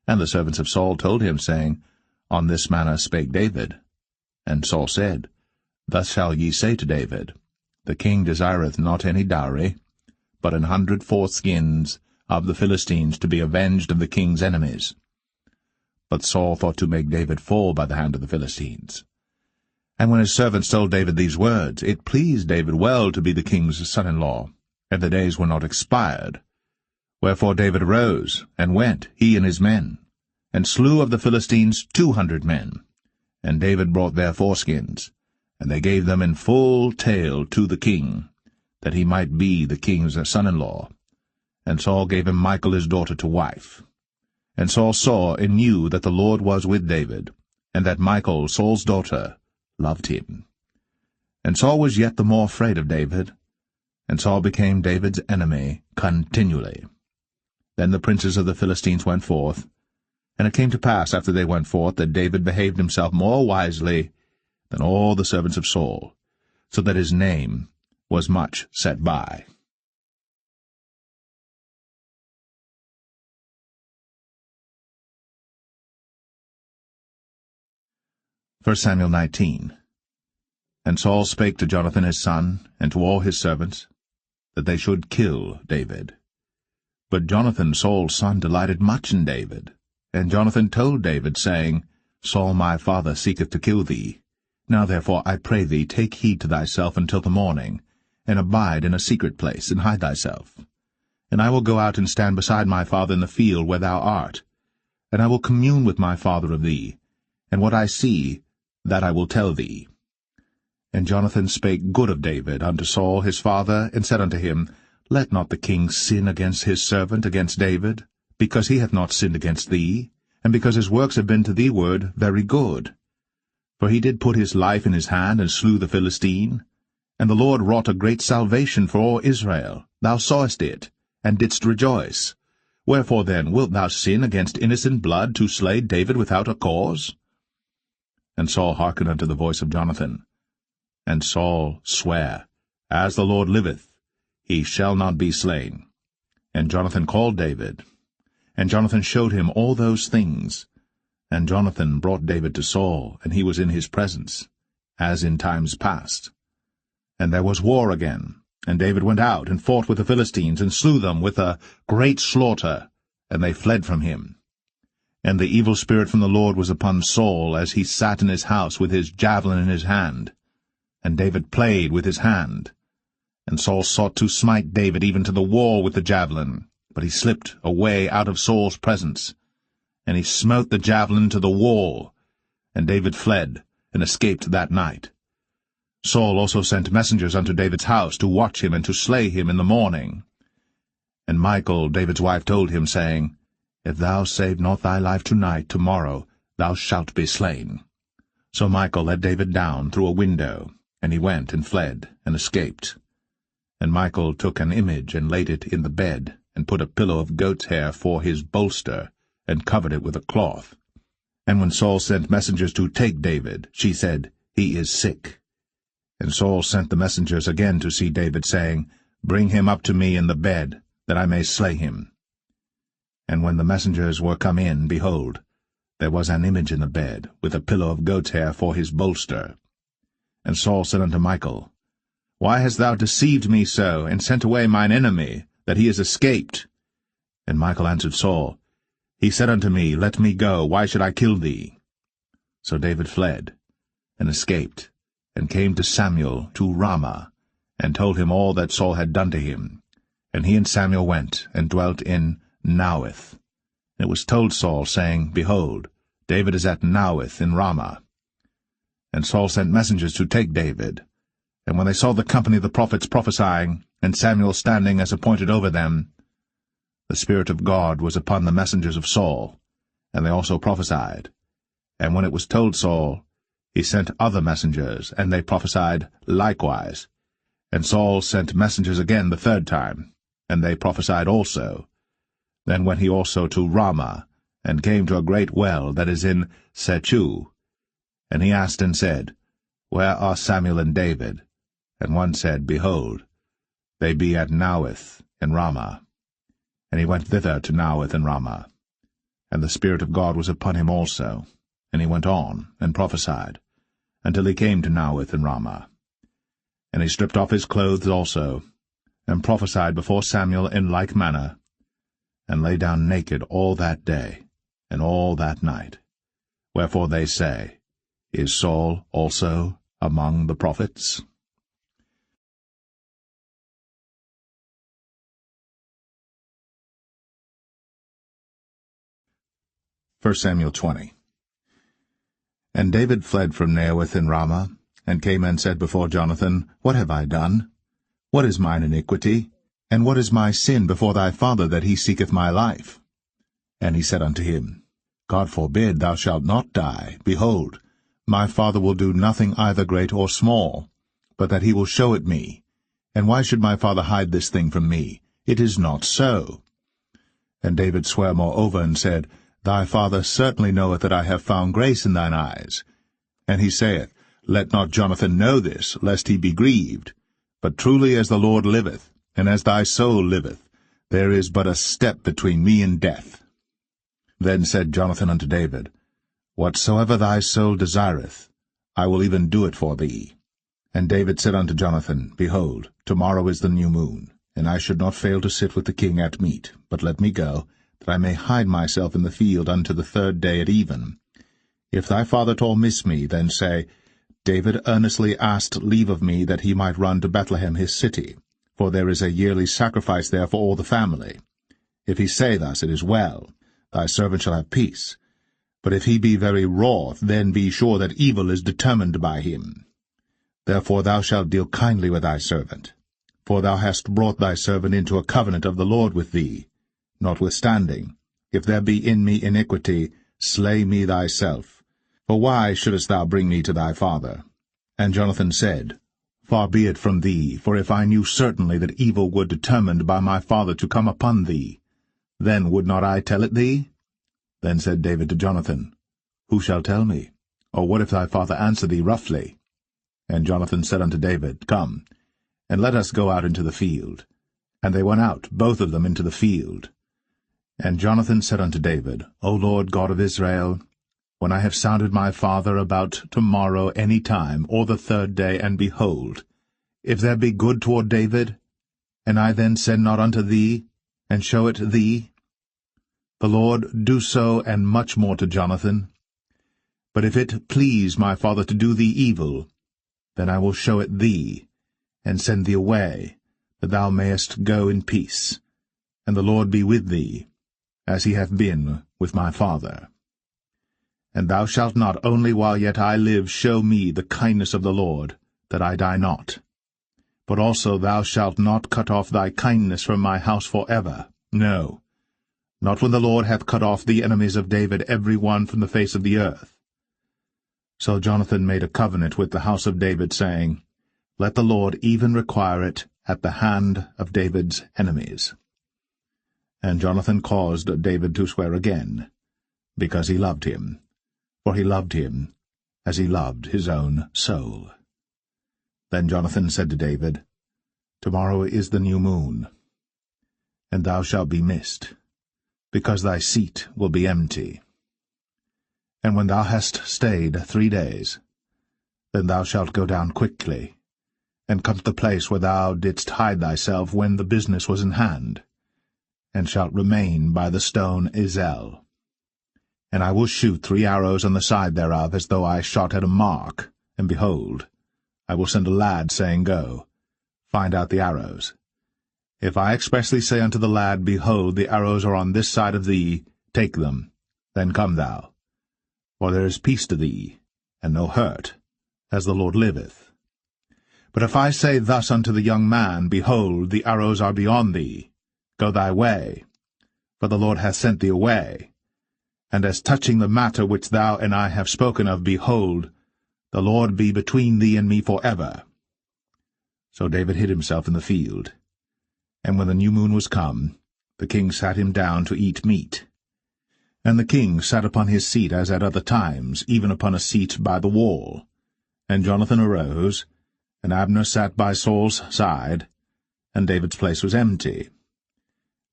And the servants of Saul told him, saying, On this manner spake David. And Saul said, Thus shall ye say to David, The king desireth not any dowry, but 100 foreskins of the Philistines to be avenged of the king's enemies. But Saul thought to make David fall by the hand of the Philistines. And when his servants told David these words, it pleased David well to be the king's son-in-law, and the days were not expired. Wherefore David arose, and went, he and his men, and slew of the Philistines 200 men. And David brought their foreskins, and they gave them in full tale to the king, that he might be the king's son-in-law. And Saul gave him Michal his daughter to wife. And Saul saw and knew that the Lord was with David, and that Michal, Saul's daughter, loved him. And Saul was yet the more afraid of David, and Saul became David's enemy continually. Then the princes of the Philistines went forth, and it came to pass after they went forth that David behaved himself more wisely than all the servants of Saul, so that his name was much set by. 1 Samuel 19. And Saul spake to Jonathan his son, and to all his servants, that they should kill David. But Jonathan Saul's son delighted much in David. And Jonathan told David, saying, Saul my father seeketh to kill thee. Now therefore I pray thee, take heed to thyself until the morning, and abide in a secret place, and hide thyself. And I will go out and stand beside my father in the field where thou art, and I will commune with my father of thee, and what I see, that I will tell thee. And Jonathan spake good of David unto Saul his father, and said unto him, Let not the king sin against his servant, against David, because he hath not sinned against thee, and because his works have been to thee ward very good. For he did put his life in his hand, and slew the Philistine. And the Lord wrought a great salvation for all Israel. Thou sawest it, and didst rejoice. Wherefore then wilt thou sin against innocent blood, to slay David without a cause? And Saul hearkened unto the voice of Jonathan. And Saul sware, As the Lord liveth, he shall not be slain. And Jonathan called David. And Jonathan showed him all those things. And Jonathan brought David to Saul, and he was in his presence, as in times past. And there was war again, and David went out and fought with the Philistines, and slew them with a great slaughter, and they fled from him. And the evil spirit from the Lord was upon Saul, as he sat in his house with his javelin in his hand. And David played with his hand. And Saul sought to smite David even to the wall with the javelin, but he slipped away out of Saul's presence. And he smote the javelin to the wall, and David fled, and escaped that night. Saul also sent messengers unto David's house to watch him and to slay him in the morning. And Michal, David's wife, told him, saying, If thou save not thy life tonight, tomorrow thou shalt be slain. So Michal let David down through a window, and he went and fled, and escaped. And Michal took an image, and laid it in the bed, and put a pillow of goat's hair for his bolster, and covered it with a cloth. And when Saul sent messengers to take David, she said, He is sick. And Saul sent the messengers again to see David, saying, Bring him up to me in the bed, that I may slay him. And when the messengers were come in, behold, there was an image in the bed, with a pillow of goat's hair for his bolster. And Saul said unto Michal, Why hast thou deceived me so, and sent away mine enemy, that he is escaped? And Michal answered Saul, He said unto me, Let me go, why should I kill thee? So David fled, and escaped, and came to Samuel to Ramah, and told him all that Saul had done to him. And he and Samuel went, and dwelt in Naueth. And it was told Saul, saying, Behold, David is at Naueth in Ramah. And Saul sent messengers to take David. And when they saw the company of the prophets prophesying, and Samuel standing as appointed over them, the Spirit of God was upon the messengers of Saul, and they also prophesied. And when it was told Saul, he sent other messengers, and they prophesied likewise. And Saul sent messengers again the third time, and they prophesied also. Then went he also to Ramah, and came to a great well that is in Sechu. And he asked and said, Where are Samuel and David? And one said, Behold, they be at Naueth in Ramah. And he went thither to Naueth in Ramah. And the Spirit of God was upon him also. And he went on, and prophesied, until he came to Naueth in Ramah. And he stripped off his clothes also, and prophesied before Samuel in like manner, and lay down naked all that day, and all that night. Wherefore they say, Is Saul also among the prophets? 1 Samuel 20. And David fled from Naueth in Ramah, and came and said before Jonathan, What have I done? What is mine iniquity? And what is my sin before thy father, that he seeketh my life? And he said unto him, God forbid, thou shalt not die. Behold, my father will do nothing either great or small, but that he will show it me. And why should my father hide this thing from me? It is not so. And David sware moreover, and said, Thy father certainly knoweth that I have found grace in thine eyes. And he saith, Let not Jonathan know this, lest he be grieved. But truly as the Lord liveth, and as thy soul liveth, there is but a step between me and death. Then said Jonathan unto David, Whatsoever thy soul desireth, I will even do it for thee. And David said unto Jonathan, Behold, tomorrow is the new moon, and I should not fail to sit with the king at meat, but let me go, that I may hide myself in the field unto the third day at even. If thy father at all miss me, then say, David earnestly asked leave of me that he might run to Bethlehem his city, for there is a yearly sacrifice there for all the family. If he say thus, it is well, thy servant shall have peace. But if he be very wroth, then be sure that evil is determined by him. Therefore thou shalt deal kindly with thy servant, for thou hast brought thy servant into a covenant of the Lord with thee. Notwithstanding, if there be in me iniquity, slay me thyself. For why shouldest thou bring me to thy father? And Jonathan said, Far be it from thee, for if I knew certainly that evil were determined by my father to come upon thee, then would not I tell it thee? Then said David to Jonathan, Who shall tell me? Or what if thy father answer thee roughly? And Jonathan said unto David, Come, and let us go out into the field. And they went out, both of them, into the field. And Jonathan said unto David, O Lord God of Israel, when I have sounded my father about tomorrow any time, or the third day, and behold, if there be good toward David, and I then send not unto thee, and show it thee, the Lord do so and much more to Jonathan. But if it please my father to do thee evil, then I will show it thee, and send thee away, that thou mayest go in peace, and the Lord be with thee, as he hath been with my father. And thou shalt not only while yet I live show me the kindness of the Lord, that I die not, but also thou shalt not cut off thy kindness from my house for ever, no, not when the Lord hath cut off the enemies of David every one from the face of the earth. So Jonathan made a covenant with the house of David, saying, Let the Lord even require it at the hand of David's enemies. And Jonathan caused David to swear again, because he loved him, for he loved him as he loved his own soul. Then Jonathan said to David, Tomorrow is the new moon, and thou shalt be missed, because thy seat will be empty. And when thou hast stayed 3 days, then thou shalt go down quickly, and come to the place where thou didst hide thyself when the business was in hand, and shalt remain by the stone Ezel. And I will shoot 3 arrows on the side thereof, as though I shot at a mark, and behold, I will send a lad, saying, Go, find out the arrows. If I expressly say unto the lad, Behold, the arrows are on this side of thee, take them, then come thou. For there is peace to thee, and no hurt, as the Lord liveth. But if I say thus unto the young man, Behold, the arrows are beyond thee, go thy way, for the Lord hath sent thee away. And as touching the matter which thou and I have spoken of, behold, the Lord be between thee and me for ever. So David hid himself in the field. And when the new moon was come, the king sat him down to eat meat. And the king sat upon his seat as at other times, even upon a seat by the wall. And Jonathan arose, and Abner sat by Saul's side, and David's place was empty.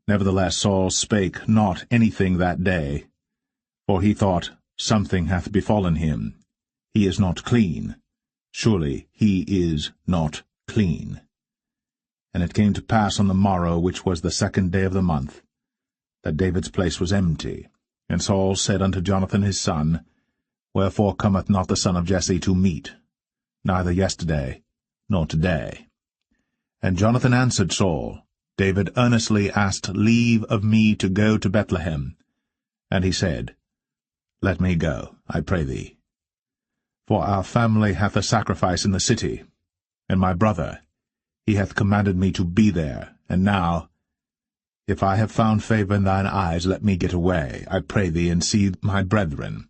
Nevertheless Saul spake not anything that day, for he thought, Something hath befallen him. He is not clean. Surely he is not clean. And it came to pass on the morrow, which was the 2nd day of the month, that David's place was empty. And Saul said unto Jonathan his son, Wherefore cometh not the son of Jesse to meat, neither yesterday nor today? And Jonathan answered Saul, David earnestly asked leave of me to go to Bethlehem. And he said, Let me go, I pray thee. For our family hath a sacrifice in the city, and my brother, he hath commanded me to be there. And now, if I have found favor in thine eyes, let me get away, I pray thee, and see my brethren.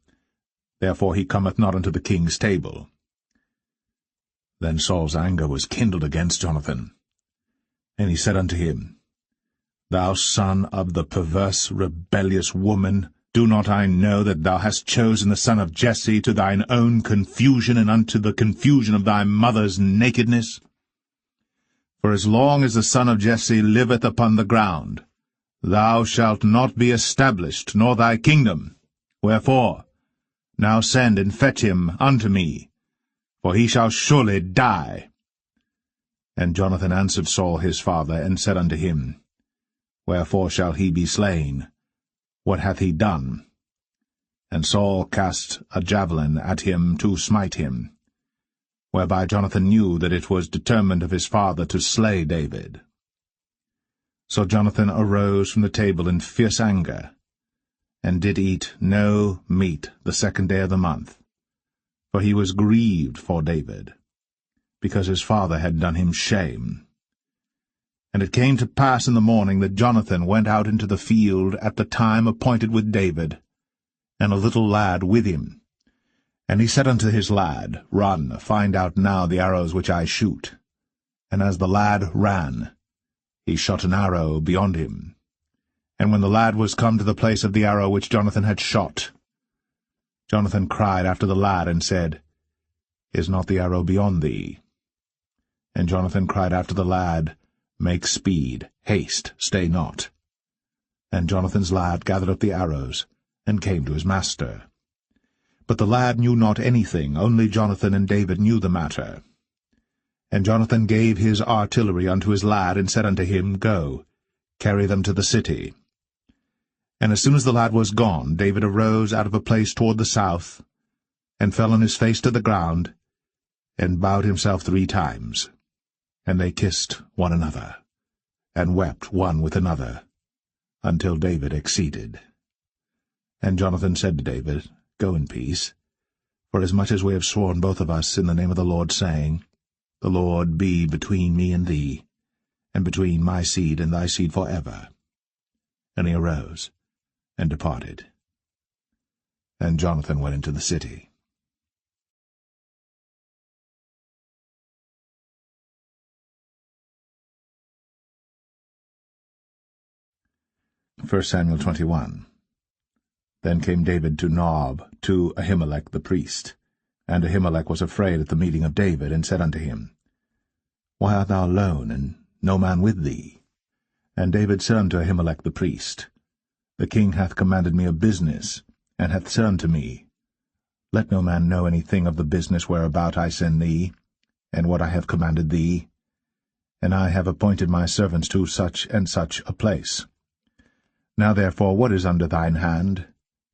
Therefore he cometh not unto the king's table. Then Saul's anger was kindled against Jonathan. And he said unto him, Thou son of the perverse, rebellious woman, do not I know that thou hast chosen the son of Jesse to thine own confusion, and unto the confusion of thy mother's nakedness? For as long as the son of Jesse liveth upon the ground, thou shalt not be established, nor thy kingdom. Wherefore, now send and fetch him unto me, for he shall surely die. And Jonathan answered Saul his father, and said unto him, Wherefore shall he be slain? What hath he done? And Saul cast a javelin at him to smite him, whereby Jonathan knew that it was determined of his father to slay David. So Jonathan arose from the table in fierce anger, and did eat no meat the 2nd day of the month, for he was grieved for David, because his father had done him shame. And it came to pass in the morning that Jonathan went out into the field at the time appointed with David, and a little lad with him. And he said unto his lad, Run, find out now the arrows which I shoot. And as the lad ran, he shot an arrow beyond him. And when the lad was come to the place of the arrow which Jonathan had shot, Jonathan cried after the lad, and said, Is not the arrow beyond thee? And Jonathan cried after the lad, Make speed, haste, stay not. And Jonathan's lad gathered up the arrows, and came to his master. But the lad knew not anything, only Jonathan and David knew the matter. And Jonathan gave his artillery unto his lad, and said unto him, Go, carry them to the city. And as soon as the lad was gone, David arose out of a place toward the south, and fell on his face to the ground, and bowed himself 3 times. And they kissed one another, and wept one with another, until David exceeded. And Jonathan said to David, Go in peace, forasmuch as we have sworn both of us in the name of the Lord, saying, The Lord be between me and thee, and between my seed and thy seed forever. And he arose, and departed. And Jonathan went into the city. 1 Samuel 21. Then came David to Nob, to Ahimelech the priest. And Ahimelech was afraid at the meeting of David, and said unto him, Why art thou alone, and no man with thee? And David said unto Ahimelech the priest, The king hath commanded me a business, and hath said unto me, Let no man know anything of the business whereabout I send thee, and what I have commanded thee. And I have appointed my servants to such and such a place. Now therefore, what is under thine hand?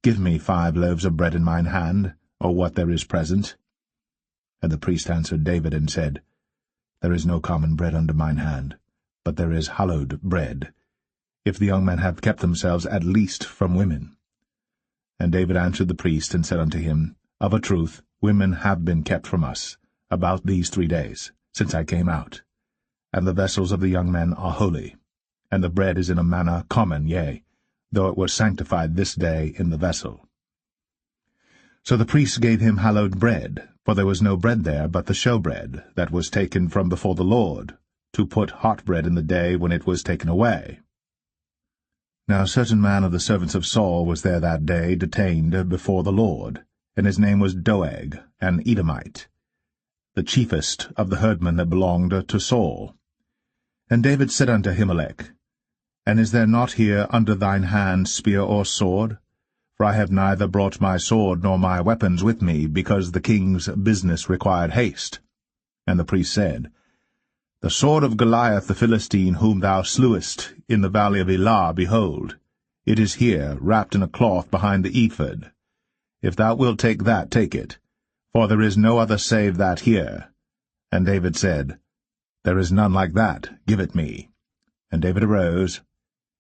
Give me 5 loaves of bread in mine hand, or what there is present. And the priest answered David, and said, There is no common bread under mine hand, but there is hallowed bread, if the young men have kept themselves at least from women. And David answered the priest, and said unto him, Of a truth, women have been kept from us, about these 3 days, since I came out. And the vessels of the young men are holy, and the bread is in a manner common, yea, though it was sanctified this day in the vessel. So the priests gave him hallowed bread, for there was no bread there but the showbread, that was taken from before the Lord, to put hot bread in the day when it was taken away. Now a certain man of the servants of Saul was there that day, detained before the Lord, and his name was Doeg, an Edomite, the chiefest of the herdmen that belonged to Saul. And David said unto Ahimelech, And is there not here under thine hand spear or sword? For I have neither brought my sword nor my weapons with me, because the king's business required haste. And the priest said, The sword of Goliath the Philistine, whom thou slewest in the valley of Elah, behold, it is here, wrapped in a cloth behind the ephod. If thou wilt take that, take it, for there is no other save that here. And David said, There is none like that, give it me. And David arose,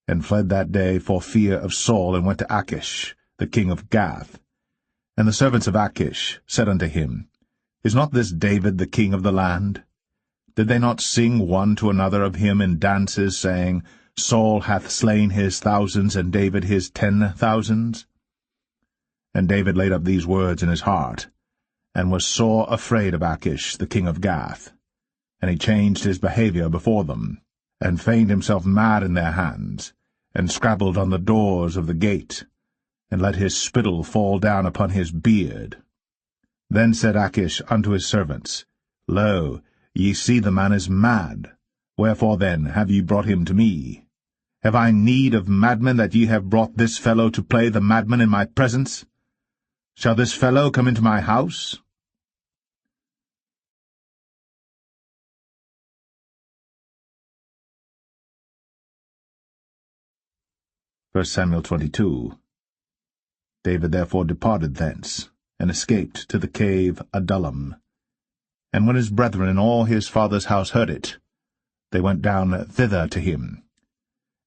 and fled that day for fear of Saul, and went to Achish, the king of Gath. And the servants of Achish said unto him, Is not this David the king of the land? Did they not sing one to another of him in dances, saying, Saul hath slain his thousands, and David his 10,000s? And David laid up these words in his heart, and was sore afraid of Achish, the king of Gath. And he changed his behavior before them, and feigned himself mad in their hands, and scrabbled on the doors of the gate, and let his spittle fall down upon his beard. Then said Achish unto his servants, Lo, ye see the man is mad. Wherefore then have ye brought him to me? Have I need of madmen, that ye have brought this fellow to play the madman in my presence? Shall this fellow come into my house? 1 Samuel 22. David therefore departed thence, and escaped to the cave Adullam. And when his brethren and all his father's house heard it, they went down thither to him.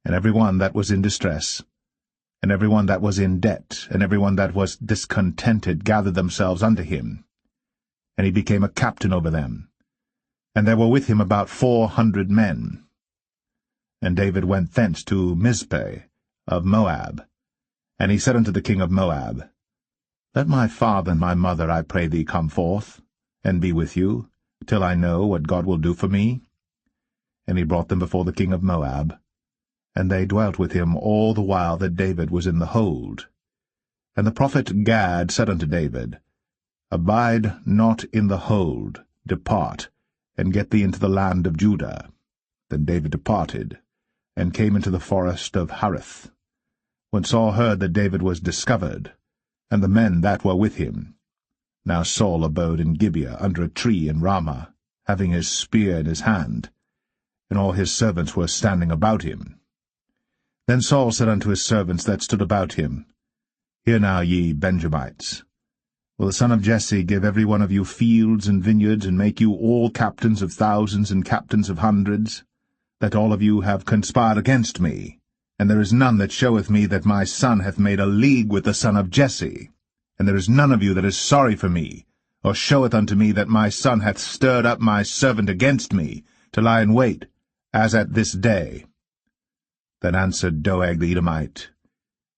And every one that was in distress, and every one that was in debt, and every one that was discontented gathered themselves unto him. And he became a captain over them. And there were with him about 400 men. And David went thence to Mizpeh of Moab. And he said unto the king of Moab, Let my father and my mother, I pray thee, come forth, and be with you, till I know what God will do for me. And he brought them before the king of Moab, and they dwelt with him all the while that David was in the hold. And the prophet Gad said unto David, Abide not in the hold, depart, and get thee into the land of Judah. Then David departed, and came into the forest of Hareth. When Saul heard that David was discovered, and the men that were with him, Now Saul abode in Gibeah under a tree in Ramah, having his spear in his hand, and all his servants were standing about him. Then Saul said unto his servants that stood about him, Hear now, ye Benjamites. Will the son of Jesse give every one of you fields and vineyards, and make you all captains of thousands and captains of hundreds, that all of you have conspired against me? And there is none that showeth me that my son hath made a league with the son of Jesse. And there is none of you that is sorry for me, or showeth unto me that my son hath stirred up my servant against me, to lie in wait, as at this day. Then answered Doeg the Edomite,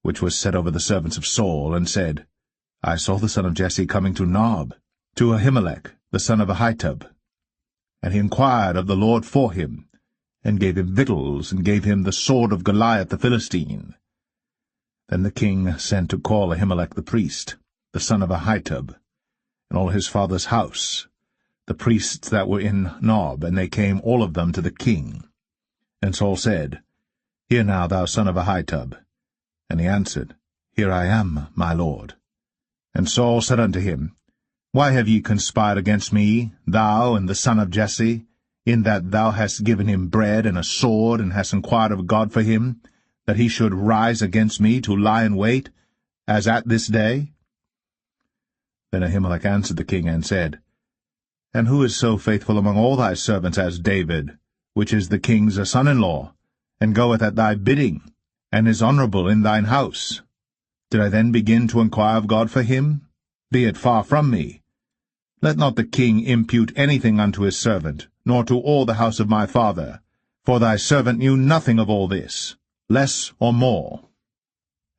which was set over the servants of Saul, and said, I saw the son of Jesse coming to Nob, to Ahimelech, the son of Ahitub. And he inquired of the Lord for him, and gave him victuals, and gave him the sword of Goliath the Philistine. Then the king sent to call Ahimelech the priest, the son of Ahitub, and all his father's house, the priests that were in Nob, and they came all of them to the king. And Saul said, Hear now, thou son of Ahitub. And he answered, Here I am, my lord. And Saul said unto him, Why have ye conspired against me, thou and the son of Jesse, in that thou hast given him bread and a sword, and hast inquired of God for him, that he should rise against me to lie in wait, as at this day? Then Ahimelech answered the king, and said, And who is so faithful among all thy servants as David, which is the king's son-in-law, and goeth at thy bidding, and is honourable in thine house? Did I then begin to inquire of God for him? Be it far from me. Let not the king impute anything unto his servant, nor to all the house of my father, for thy servant knew nothing of all this, less or more.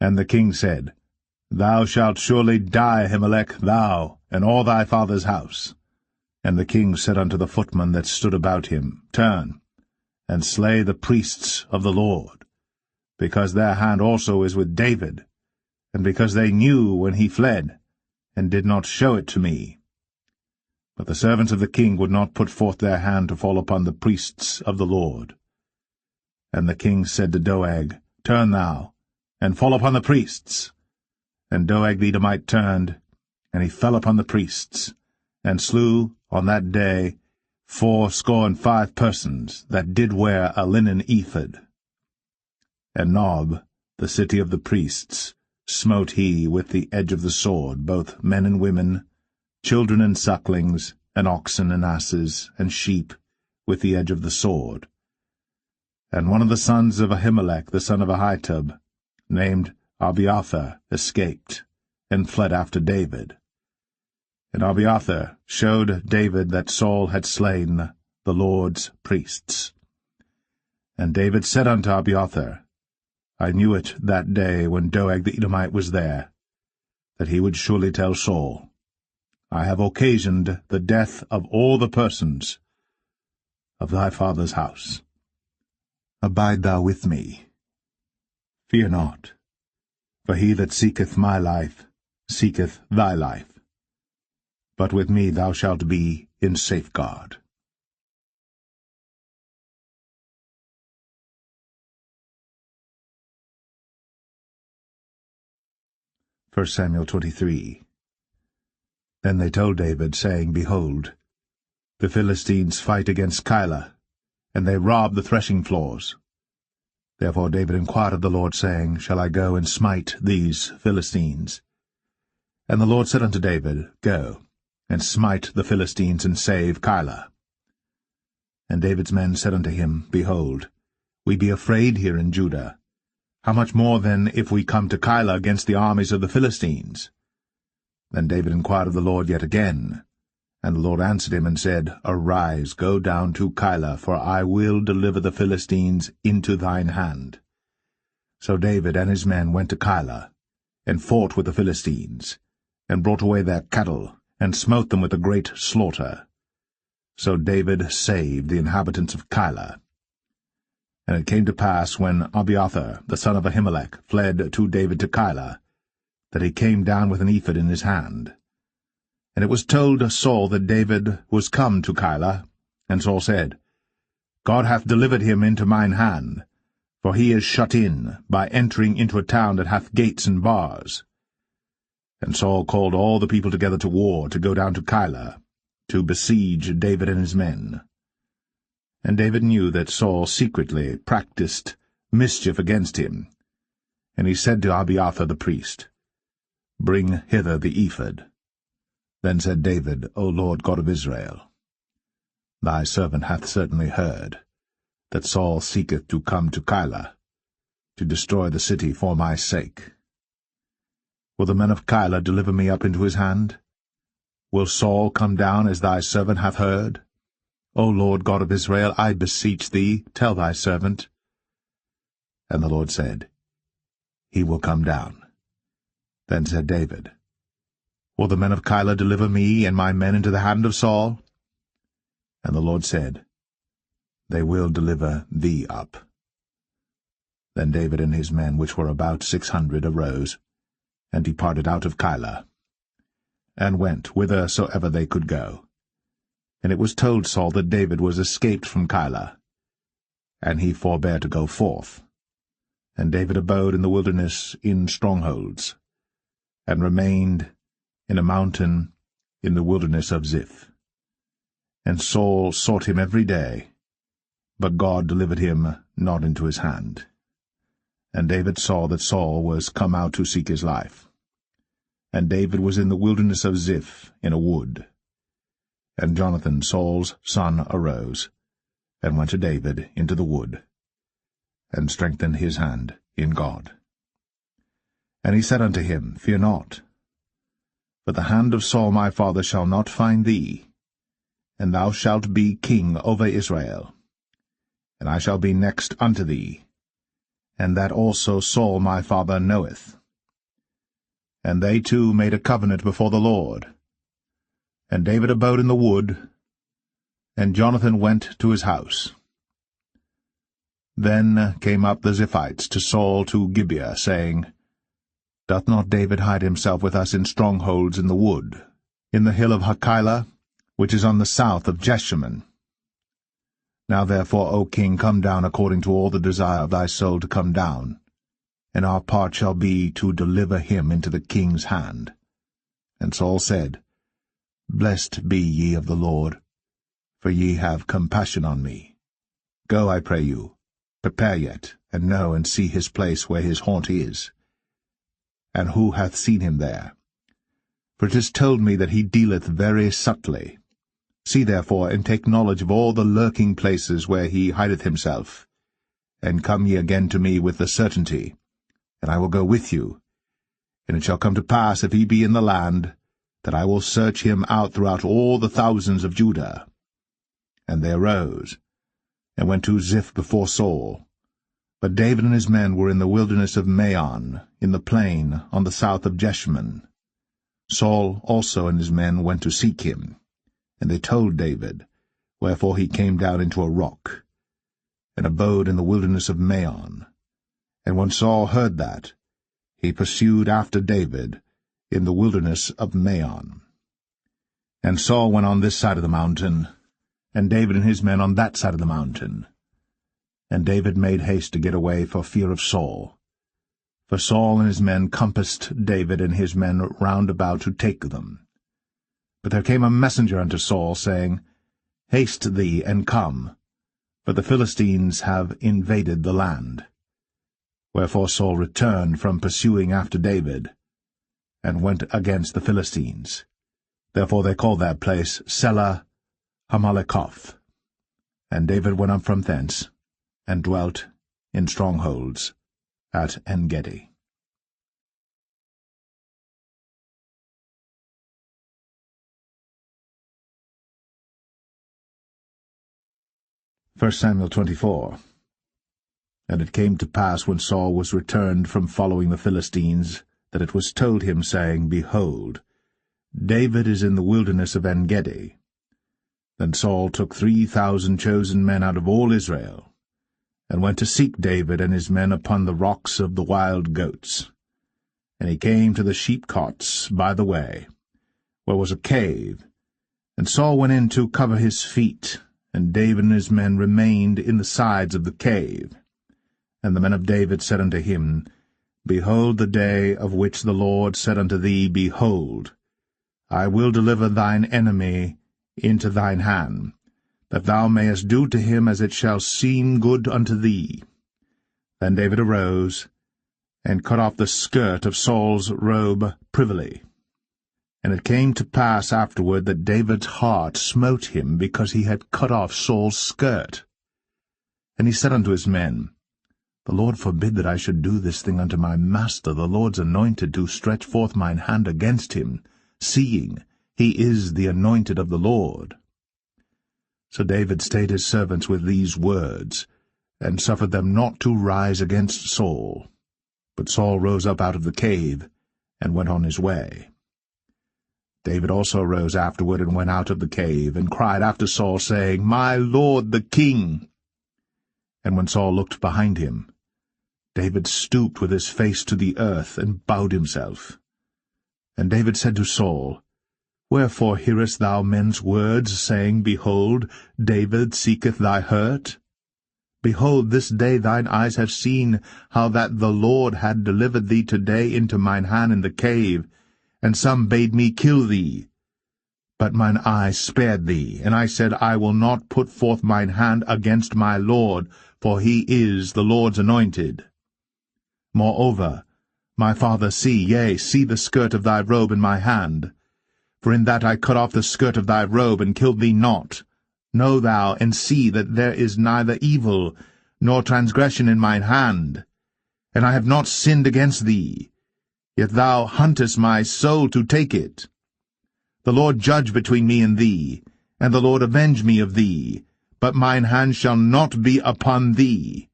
And the king said, Thou shalt surely die, Ahimelech, thou, and all thy father's house. And the king said unto the footmen that stood about him, Turn, and slay the priests of the Lord, because their hand also is with David, and because they knew when he fled, and did not show it to me. But the servants of the king would not put forth their hand to fall upon the priests of the Lord. And the king said to Doeg, Turn thou, and fall upon the priests. And Doeg the Edomite turned, and he fell upon the priests, and slew on that day 75 persons that did wear a linen ephod. And Nob, the city of the priests, smote he with the edge of the sword both men and women, children and sucklings, and oxen and asses, and sheep, with the edge of the sword. And one of the sons of Ahimelech the son of Ahitub, named Abiathar, escaped, and fled after David. And Abiathar showed David that Saul had slain the Lord's priests. And David said unto Abiathar, I knew it that day when Doeg the Edomite was there, that he would surely tell Saul, I have occasioned the death of all the persons of thy father's house. Abide thou with me. Fear not, for he that seeketh my life seeketh thy life. But with me thou shalt be in safeguard. 1 Samuel 23. Then they told David, saying, Behold, the Philistines fight against Keilah, and they rob the threshing floors. Therefore David inquired of the Lord, saying, Shall I go and smite these Philistines? And the Lord said unto David, Go, and smite the Philistines, and save Keilah. And David's men said unto him, Behold, we be afraid here in Judah. How much more then if we come to Keilah against the armies of the Philistines? Then David inquired of the Lord yet again. And the Lord answered him and said, Arise, go down to Keilah, for I will deliver the Philistines into thine hand. So David and his men went to Keilah, and fought with the Philistines, and brought away their cattle, and smote them with a great slaughter. So David saved the inhabitants of Keilah. And it came to pass, when Abiathar the son of Ahimelech fled to David to Keilah, that he came down with an ephod in his hand. And it was told Saul that David was come to Keilah, and Saul said, God hath delivered him into mine hand, for he is shut in, by entering into a town that hath gates and bars. And Saul called all the people together to war, to go down to Keilah, to besiege David and his men. And David knew that Saul secretly practiced mischief against him. And he said to Abiathar the priest, Bring hither the ephod. Then said David, O Lord God of Israel, Thy servant hath certainly heard that Saul seeketh to come to Keilah, to destroy the city for my sake. Will the men of Keilah deliver me up into his hand? Will Saul come down as thy servant hath heard? O Lord God of Israel, I beseech thee, tell thy servant. And the Lord said, He will come down. Then said David, Will the men of Keilah deliver me and my men into the hand of Saul? And the Lord said, They will deliver thee up. Then David and his men, which were about 600, arose, and departed out of Keilah, and went whithersoever they could go. And it was told Saul that David was escaped from Keilah, and he forbare to go forth. And David abode in the wilderness in strongholds, and remained in a mountain in the wilderness of Ziph. And Saul sought him every day, but God delivered him not into his hand. And David saw that Saul was come out to seek his life. And David was in the wilderness of Ziph in a wood. And Jonathan, Saul's son, arose, and went to David into the wood, and strengthened his hand in God. And he said unto him, Fear not, but the hand of Saul my father shall not find thee, and thou shalt be king over Israel, and I shall be next unto thee, and that also Saul my father knoweth. And they two made a covenant before the Lord. And David abode in the wood, and Jonathan went to his house. Then came up the Ziphites to Saul to Gibeah, saying, Doth not David hide himself with us in strongholds in the wood, in the hill of Hachilah, which is on the south of Jeshimon? Now therefore, O king, come down according to all the desire of thy soul to come down, and our part shall be to deliver him into the king's hand. And Saul said, Blessed be ye of the Lord, for ye have compassion on me. Go, I pray you, prepare yet, and know and see his place where his haunt is, and who hath seen him there. For it is told me that he dealeth very subtly. See therefore, and take knowledge of all the lurking places where he hideth himself, and come ye again to me with the certainty, and I will go with you. And it shall come to pass, if he be in the land, that I will search him out throughout all the thousands of Judah. And they arose, and went to Ziph before Saul. But David and his men were in the wilderness of Maon, in the plain, on the south of Jeshimon. Saul also and his men went to seek him. And they told David, wherefore he came down into a rock, and abode in the wilderness of Maon. And when Saul heard that, he pursued after David in the wilderness of Maon. And Saul went on this side of the mountain, and David and his men on that side of the mountain. And David made haste to get away for fear of Saul. For Saul and his men compassed David and his men round about to take them. But there came a messenger unto Saul, saying, Haste thee, and come, for the Philistines have invaded the land. Wherefore Saul returned from pursuing after David, and went against the Philistines. Therefore they called that place Selah Hamalekoth. And David went up from thence, and dwelt in strongholds at En-gedi. 1 Samuel 24. And it came to pass, when Saul was returned from following the Philistines, that it was told him, saying, Behold, David is in the wilderness of En-gedi. Then Saul took 3,000 chosen men out of all Israel, and went to seek David and his men upon the rocks of the wild goats. And he came to the sheepcotes by the way, where was a cave, and Saul went in to cover his feet, and David and his men remained in the sides of the cave. And the men of David said unto him, Behold the day of which the Lord said unto thee, Behold, I will deliver thine enemy into thine hand, that thou mayest do to him as it shall seem good unto thee. Then David arose, and cut off the skirt of Saul's robe privily. And it came to pass afterward that David's heart smote him, because he had cut off Saul's skirt. And he said unto his men, The Lord forbid that I should do this thing unto my master, the Lord's anointed, to stretch forth mine hand against him, seeing he is the anointed of the Lord. So David stayed his servants with these words, and suffered them not to rise against Saul. But Saul rose up out of the cave, and went on his way. David also rose afterward, and went out of the cave, and cried after Saul, saying, My lord the king. And when Saul looked behind him, David stooped with his face to the earth, and bowed himself. And David said to Saul, Wherefore hearest thou men's words, saying, Behold, David seeketh thy hurt? Behold, this day thine eyes have seen how that the Lord had delivered thee today into mine hand in the cave, and some bade me kill thee. But mine eye spared thee, and I said, I will not put forth mine hand against my Lord, for he is the Lord's anointed. Moreover, my father, see the skirt of thy robe in my hand. For in that I cut off the skirt of thy robe, and killed thee not. Know thou, and see that there is neither evil nor transgression in mine hand. And I have not sinned against thee, yet thou huntest my soul to take it. The Lord judge between me and thee, and the Lord avenge me of thee, but mine hand shall not be upon thee.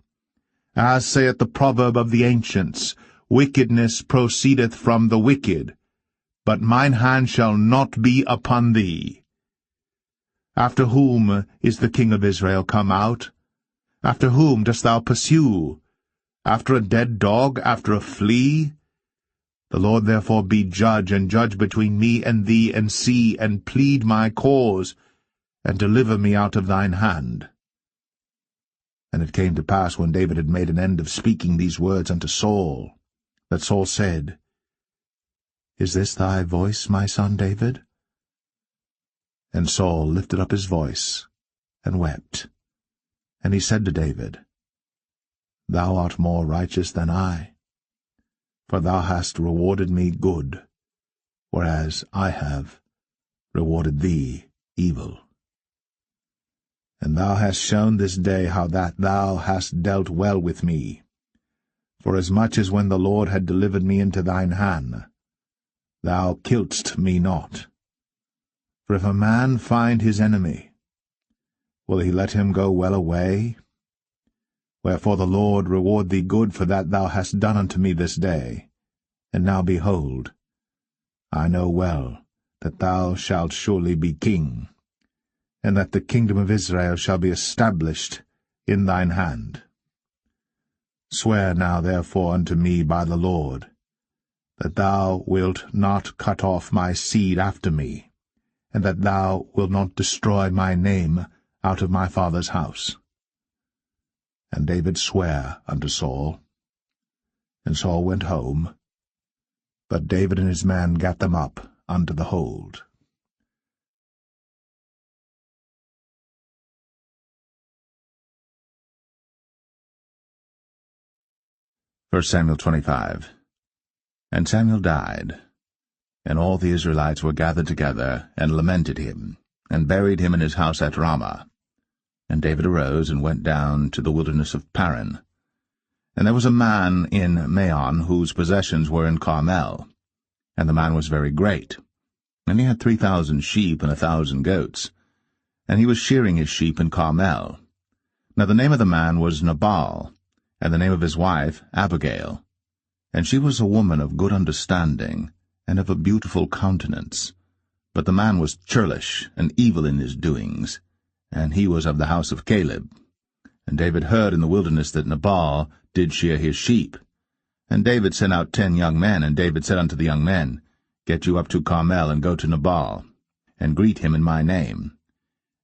As saith the proverb of the ancients, Wickedness proceedeth from the wicked, but mine hand shall not be upon thee. After whom is the king of Israel come out? After whom dost thou pursue? After a dead dog, after a flea? The Lord therefore be judge, and judge between me and thee, and see, and plead my cause, and deliver me out of thine hand. And it came to pass, when David had made an end of speaking these words unto Saul, that Saul said, Is this thy voice, my son David? And Saul lifted up his voice, and wept. And he said to David, Thou art more righteous than I, for thou hast rewarded me good, whereas I have rewarded thee evil. And thou hast shown this day how that thou hast dealt well with me, forasmuch as when the Lord had delivered me into thine hand, thou killedst me not. For if a man find his enemy, will he let him go well away? Wherefore the Lord reward thee good for that thou hast done unto me this day. And now behold, I know well that thou shalt surely be king, and that the kingdom of Israel shall be established in thine hand. Swear now therefore unto me by the Lord, that thou wilt not cut off my seed after me, and that thou wilt not destroy my name out of my father's house. And David sware unto Saul. And Saul went home, but David and his men gat them up unto the hold. 1 Samuel 25. And Samuel died, and all the Israelites were gathered together, and lamented him, and buried him in his house at Ramah. And David arose, and went down to the wilderness of Paran. And there was a man in Maon, whose possessions were in Carmel. And the man was very great. And he had 3,000 sheep and 1,000 goats. And he was shearing his sheep in Carmel. Now the name of the man was Nabal, and the name of his wife Abigail. And she was a woman of good understanding, and of a beautiful countenance. But the man was churlish, and evil in his doings, and he was of the house of Caleb. And David heard in the wilderness that Nabal did shear his sheep. And David sent out 10 young men, and David said unto the young men, Get you up to Carmel, and go to Nabal, and greet him in my name.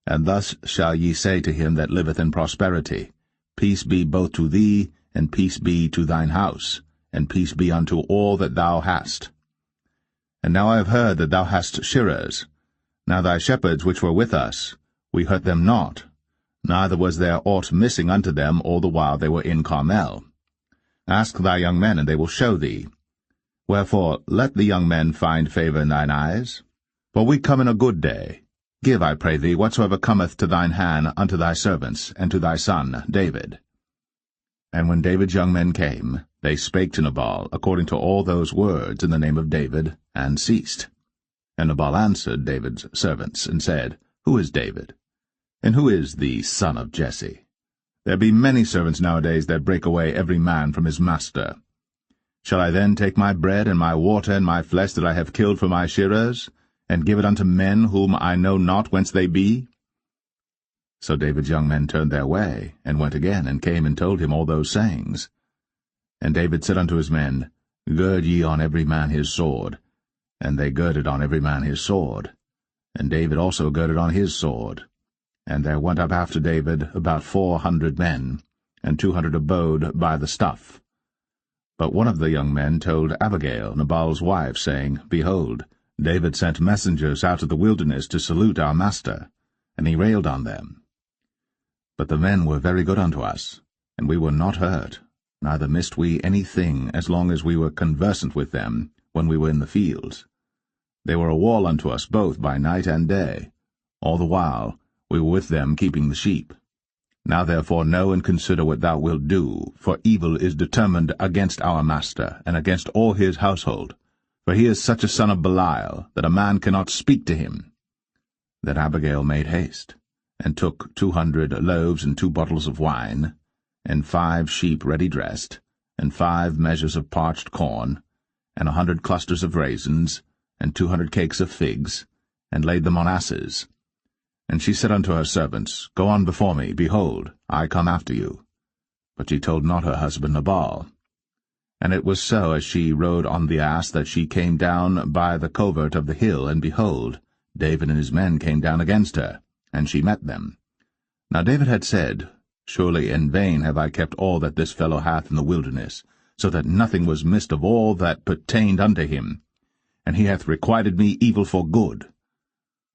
And thus shall ye say to him that liveth in prosperity, Peace be both to thee, and peace be to thine house, and peace be unto all that thou hast. And now I have heard that thou hast shearers. Now thy shepherds which were with us, we hurt them not, neither was there aught missing unto them all the while they were in Carmel. Ask thy young men, and they will show thee. Wherefore let the young men find favour in thine eyes. For we come in a good day. Give, I pray thee, whatsoever cometh to thine hand unto thy servants, and to thy son David. And when David's young men came, they spake to Nabal according to all those words in the name of David, and ceased. And Nabal answered David's servants, and said, Who is David? And who is the son of Jesse? There be many servants nowadays that break away every man from his master. Shall I then take my bread and my water and my flesh that I have killed for my shearers, and give it unto men whom I know not whence they be? So David's young men turned their way, and went again, and came and told him all those sayings. And David said unto his men, Gird ye on every man his sword. And they girded on every man his sword. And David also girded on his sword. And there went up after David about 400 men, and 200 abode by the stuff. But one of the young men told Abigail, Nabal's wife, saying, Behold, David sent messengers out of the wilderness to salute our master, and he railed on them. But the men were very good unto us, and we were not hurt, neither missed we any thing as long as we were conversant with them when we were in the fields. They were a wall unto us both by night and day. All the while we were with them keeping the sheep. Now therefore know and consider what thou wilt do, for evil is determined against our master, and against all his household. For he is such a son of Belial, that a man cannot speak to him. Then Abigail made haste, and took 200 loaves and 2 bottles of wine, and 5 sheep ready dressed, and 5 measures of parched corn, and 100 clusters of raisins, and 200 cakes of figs, and laid them on asses. And she said unto her servants, Go on before me, behold, I come after you. But she told not her husband Nabal. And it was so, as she rode on the ass, that she came down by the covert of the hill, and behold, David and his men came down against her, and she met them. Now David had said, Surely in vain have I kept all that this fellow hath in the wilderness, so that nothing was missed of all that pertained unto him. And he hath requited me evil for good.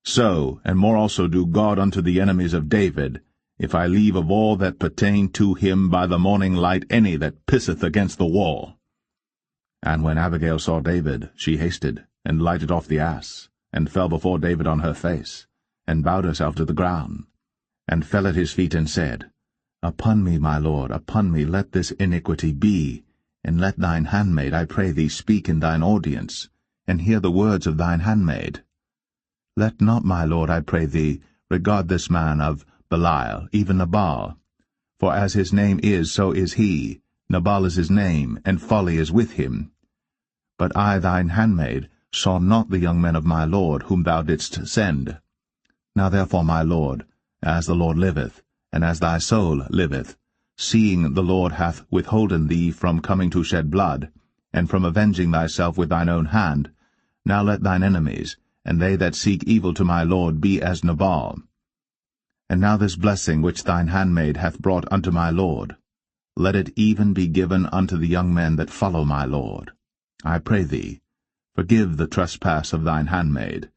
So, and more also do God unto the enemies of David, if I leave of all that pertain to him by the morning light any that pisseth against the wall. And when Abigail saw David, she hasted, and lighted off the ass, and fell before David on her face, and bowed herself to the ground, and fell at his feet, and said, Upon me, my lord, upon me let this iniquity be, and let thine handmaid, I pray thee, speak in thine audience, and hear the words of thine handmaid. Let not, my lord, I pray thee, regard this man of Belial, even Nabal. For as his name is, so is he. Nabal is his name, and folly is with him. But I, thine handmaid, saw not the young men of my lord, whom thou didst send. Now therefore, my lord, as the Lord liveth, and as thy soul liveth, seeing the Lord hath withholden thee from coming to shed blood, and from avenging thyself with thine own hand, now let thine enemies, and they that seek evil to my lord, be as Nabal. And now this blessing which thine handmaid hath brought unto my lord, let it even be given unto the young men that follow my lord. I pray thee, forgive the trespass of thine handmaid,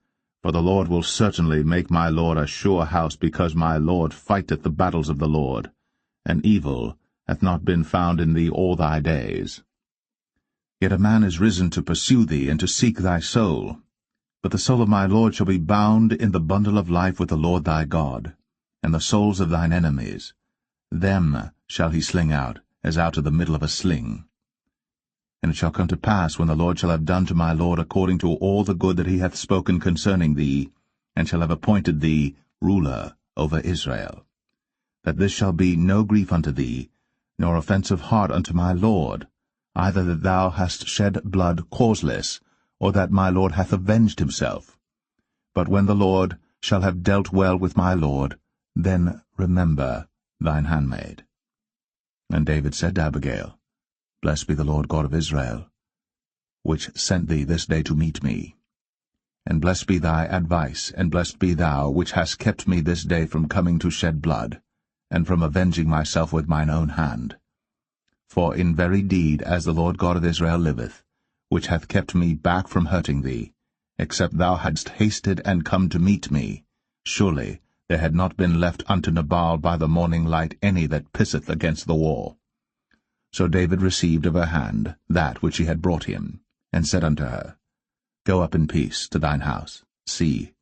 for the Lord will certainly make my lord a sure house, because my lord fighteth the battles of the Lord, and evil hath not been found in thee all thy days. Yet a man is risen to pursue thee, and to seek thy soul. But the soul of my lord shall be bound in the bundle of life with the Lord thy God, and the souls of thine enemies, them shall he sling out, as out of the middle of a sling. And it shall come to pass, when the Lord shall have done to my lord according to all the good that he hath spoken concerning thee, and shall have appointed thee ruler over Israel, that this shall be no grief unto thee, nor offense of heart unto my lord, either that thou hast shed blood causeless, or that my lord hath avenged himself. But when the Lord shall have dealt well with my lord, then remember thine handmaid. And David said to Abigail, Blessed be the Lord God of Israel, which sent thee this day to meet me. And blessed be thy advice, and blessed be thou, which hast kept me this day from coming to shed blood, and from avenging myself with mine own hand. For in very deed, as the Lord God of Israel liveth, which hath kept me back from hurting thee, except thou hadst hasted and come to meet me, surely there had not been left unto Nabal by the morning light any that pisseth against the wall. So David received of her hand that which she had brought him, and said unto her, Go up in peace to thine house. See,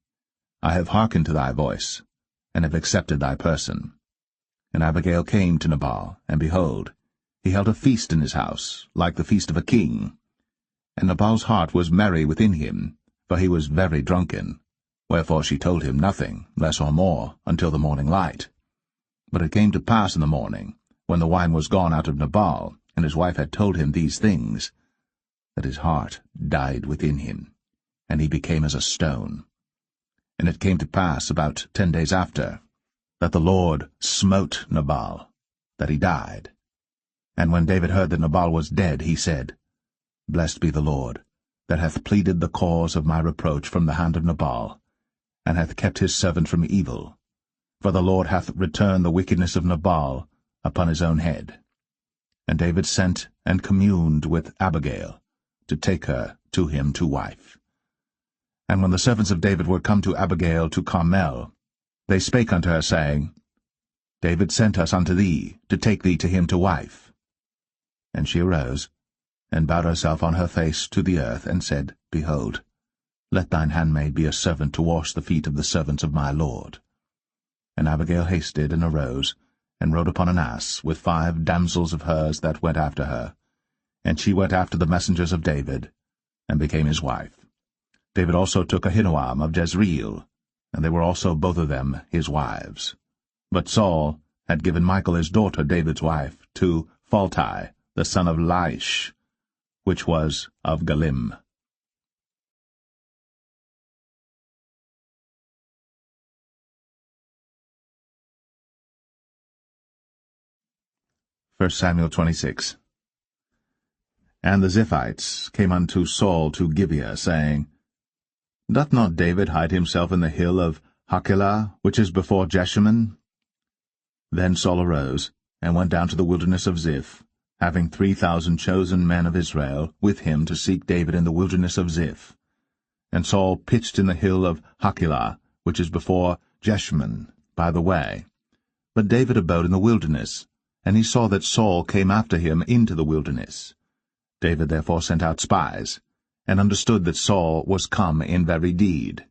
I have hearkened to thy voice, and have accepted thy person. And Abigail came to Nabal, and behold, he held a feast in his house, like the feast of a king. And Nabal's heart was merry within him, for he was very drunken. Wherefore she told him nothing, less or more, until the morning light. But it came to pass in the morning, when the wine was gone out of Nabal, and his wife had told him these things, that his heart died within him, and he became as a stone. And it came to pass about 10 days after, that the Lord smote Nabal, that he died. And when David heard that Nabal was dead, he said, Blessed be the Lord, that hath pleaded the cause of my reproach from the hand of Nabal, and hath kept his servant from evil. For the Lord hath returned the wickedness of Nabal upon his own head. And David sent and communed with Abigail, to take her to him to wife. And when the servants of David were come to Abigail to Carmel, they spake unto her, saying, David sent us unto thee, to take thee to him to wife. And she arose, and bowed herself on her face to the earth, and said, Behold, let thine handmaid be a servant to wash the feet of the servants of my lord. And Abigail hasted, and arose, and rode upon an ass, with 5 damsels of hers that went after her. And she went after the messengers of David, and became his wife. David also took Ahinoam of Jezreel, and they were also both of them his wives. But Saul had given Michal his daughter, David's wife, to Phalti, the son of Laish, which was of Galim. 1 Samuel 26. And the Ziphites came unto Saul to Gibeah, saying, Doth not David hide himself in the hill of Hachilah, which is before Jeshimon? Then Saul arose, and went down to the wilderness of Ziph, having 3,000 chosen men of Israel with him to seek David in the wilderness of Ziph. And Saul pitched in the hill of Hachilah, which is before Jeshimon, by the way. But David abode in the wilderness, and he saw that Saul came after him into the wilderness. David therefore sent out spies, and understood that Saul was come in very deed.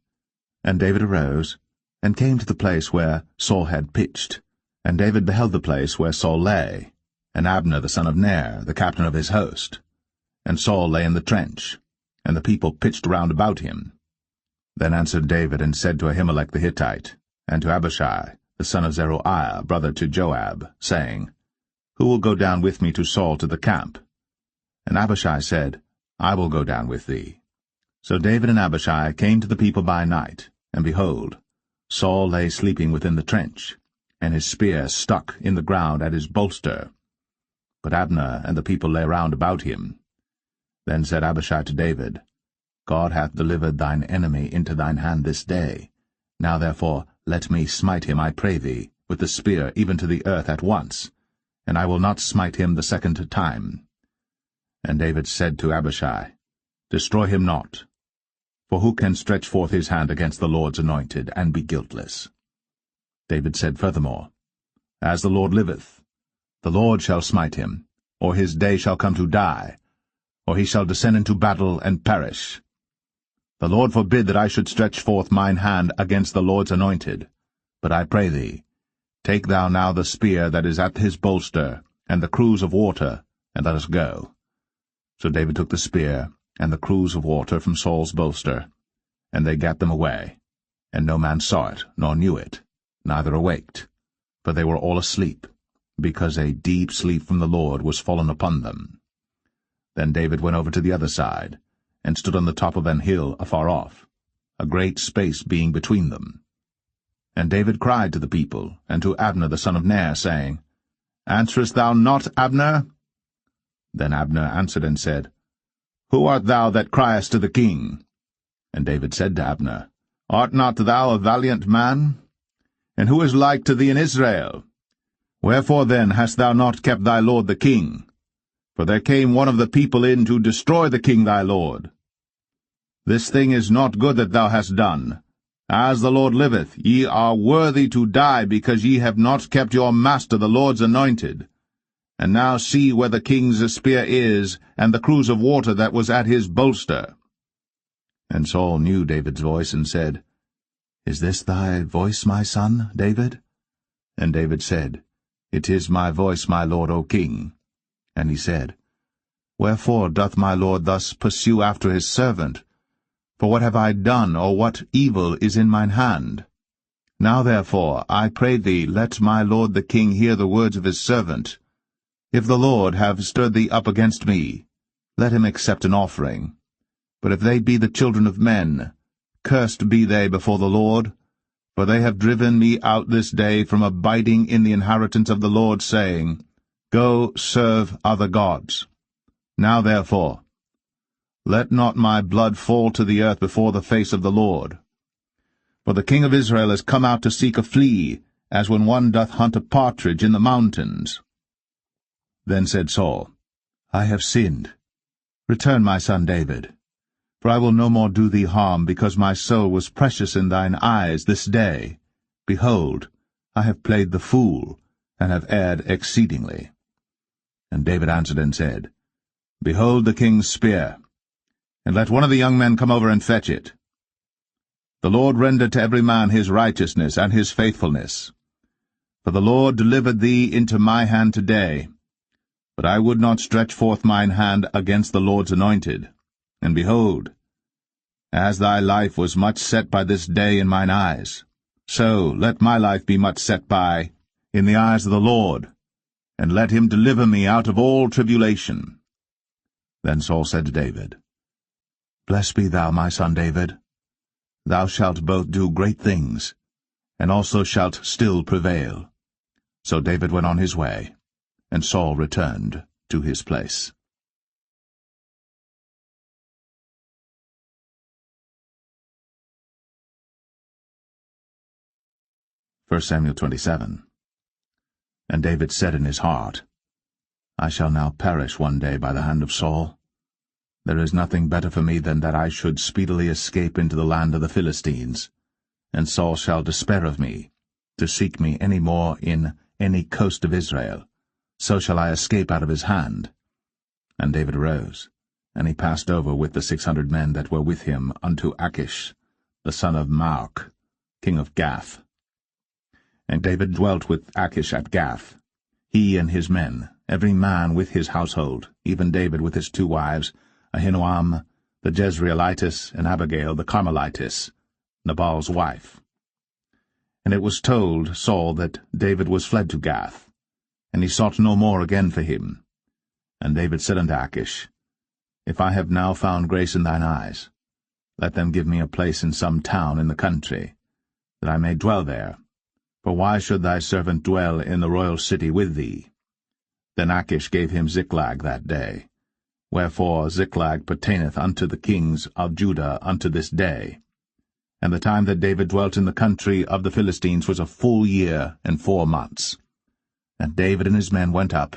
And David arose, and came to the place where Saul had pitched. And David beheld the place where Saul lay, and Abner the son of Ner, the captain of his host. And Saul lay in the trench, and the people pitched round about him. Then answered David, and said to Ahimelech the Hittite, and to Abishai, the son of Zeruiah, brother to Joab, saying, Who will go down with me to Saul to the camp? And Abishai said, I will go down with thee. So David and Abishai came to the people by night, and behold, Saul lay sleeping within the trench, and his spear stuck in the ground at his bolster. But Abner and the people lay round about him. Then said Abishai to David, God hath delivered thine enemy into thine hand this day. Now therefore let me smite him, I pray thee, with the spear even to the earth at once, and I will not smite him the second time. And David said to Abishai, Destroy him not, for who can stretch forth his hand against the Lord's anointed, and be guiltless? David said furthermore, As the Lord liveth, the Lord shall smite him, or his day shall come to die, or he shall descend into battle and perish. The Lord forbid that I should stretch forth mine hand against the Lord's anointed. But I pray thee, take thou now the spear that is at his bolster, and the cruse of water, and let us go. So David took the spear and the cruse of water from Saul's bolster, and they gat them away, and no man saw it, nor knew it, neither awaked, for they were all asleep, because a deep sleep from the Lord was fallen upon them. Then David went over to the other side, and stood on the top of an hill afar off, a great space being between them. And David cried to the people, and to Abner the son of Ner, saying, Answerest thou not, Abner? Then Abner answered and said, Who art thou that criest to the king? And David said to Abner, Art not thou a valiant man? And who is like to thee in Israel? Wherefore then hast thou not kept thy lord the king, For there came one of the people in to destroy the king thy lord. This thing is not good that thou hast done. As the Lord liveth, ye are worthy to die, because ye have not kept your master the Lord's anointed. And now see where the king's spear is, and the cruse of water that was at his bolster. And Saul knew David's voice, and said, Is this thy voice, my son, David? And David said, It is my voice, my lord, O king. And he said, Wherefore doth my lord thus pursue after his servant? For what have I done, or what evil is in mine hand? Now therefore, I pray thee, let my lord the king hear the words of his servant. If the Lord have stirred thee up against me, let him accept an offering. But if they be the children of men, cursed be they before the Lord, for they have driven me out this day from abiding in the inheritance of the Lord, saying, Go serve other gods. Now therefore, let not my blood fall to the earth before the face of the Lord. For the king of Israel is come out to seek a flea, as when one doth hunt a partridge in the mountains. Then said Saul, I have sinned. Return, my son David. For I will no more do thee harm, because my soul was precious in thine eyes this day. Behold, I have played the fool, and have erred exceedingly. And David answered and said, Behold the king's spear, and let one of the young men come over and fetch it. The Lord render to every man his righteousness and his faithfulness. For the Lord delivered thee into my hand today. But I would not stretch forth mine hand against the Lord's anointed. And behold, as thy life was much set by this day in mine eyes, so let my life be much set by in the eyes of the Lord, and let him deliver me out of all tribulation. Then Saul said to David, Blessed be thou, my son David. Thou shalt both do great things, and also shalt still prevail. So David went on his way, and Saul returned to his place. 1 Samuel 27. And David said in his heart, I shall now perish one day by the hand of Saul. There is nothing better for me than that I should speedily escape into the land of the Philistines, and Saul shall despair of me, to seek me any more in any coast of Israel. So shall I escape out of his hand. And David arose, and he passed over with the 600 men that were with him unto Achish, the son of Maoch, king of Gath. And David dwelt with Achish at Gath, he and his men, every man with his household, even David with his 2 wives, Ahinoam the Jezreelitess, and Abigail the Carmelitess, Nabal's wife. And it was told Saul that David was fled to Gath, and he sought no more again for him. And David said unto Achish, If I have now found grace in thine eyes, let them give me a place in some town in the country, that I may dwell there. For why should thy servant dwell in the royal city with thee? Then Achish gave him Ziklag that day. Wherefore Ziklag pertaineth unto the kings of Judah unto this day. And the time that David dwelt in the country of the Philistines was a full year and 4 months. And David and his men went up,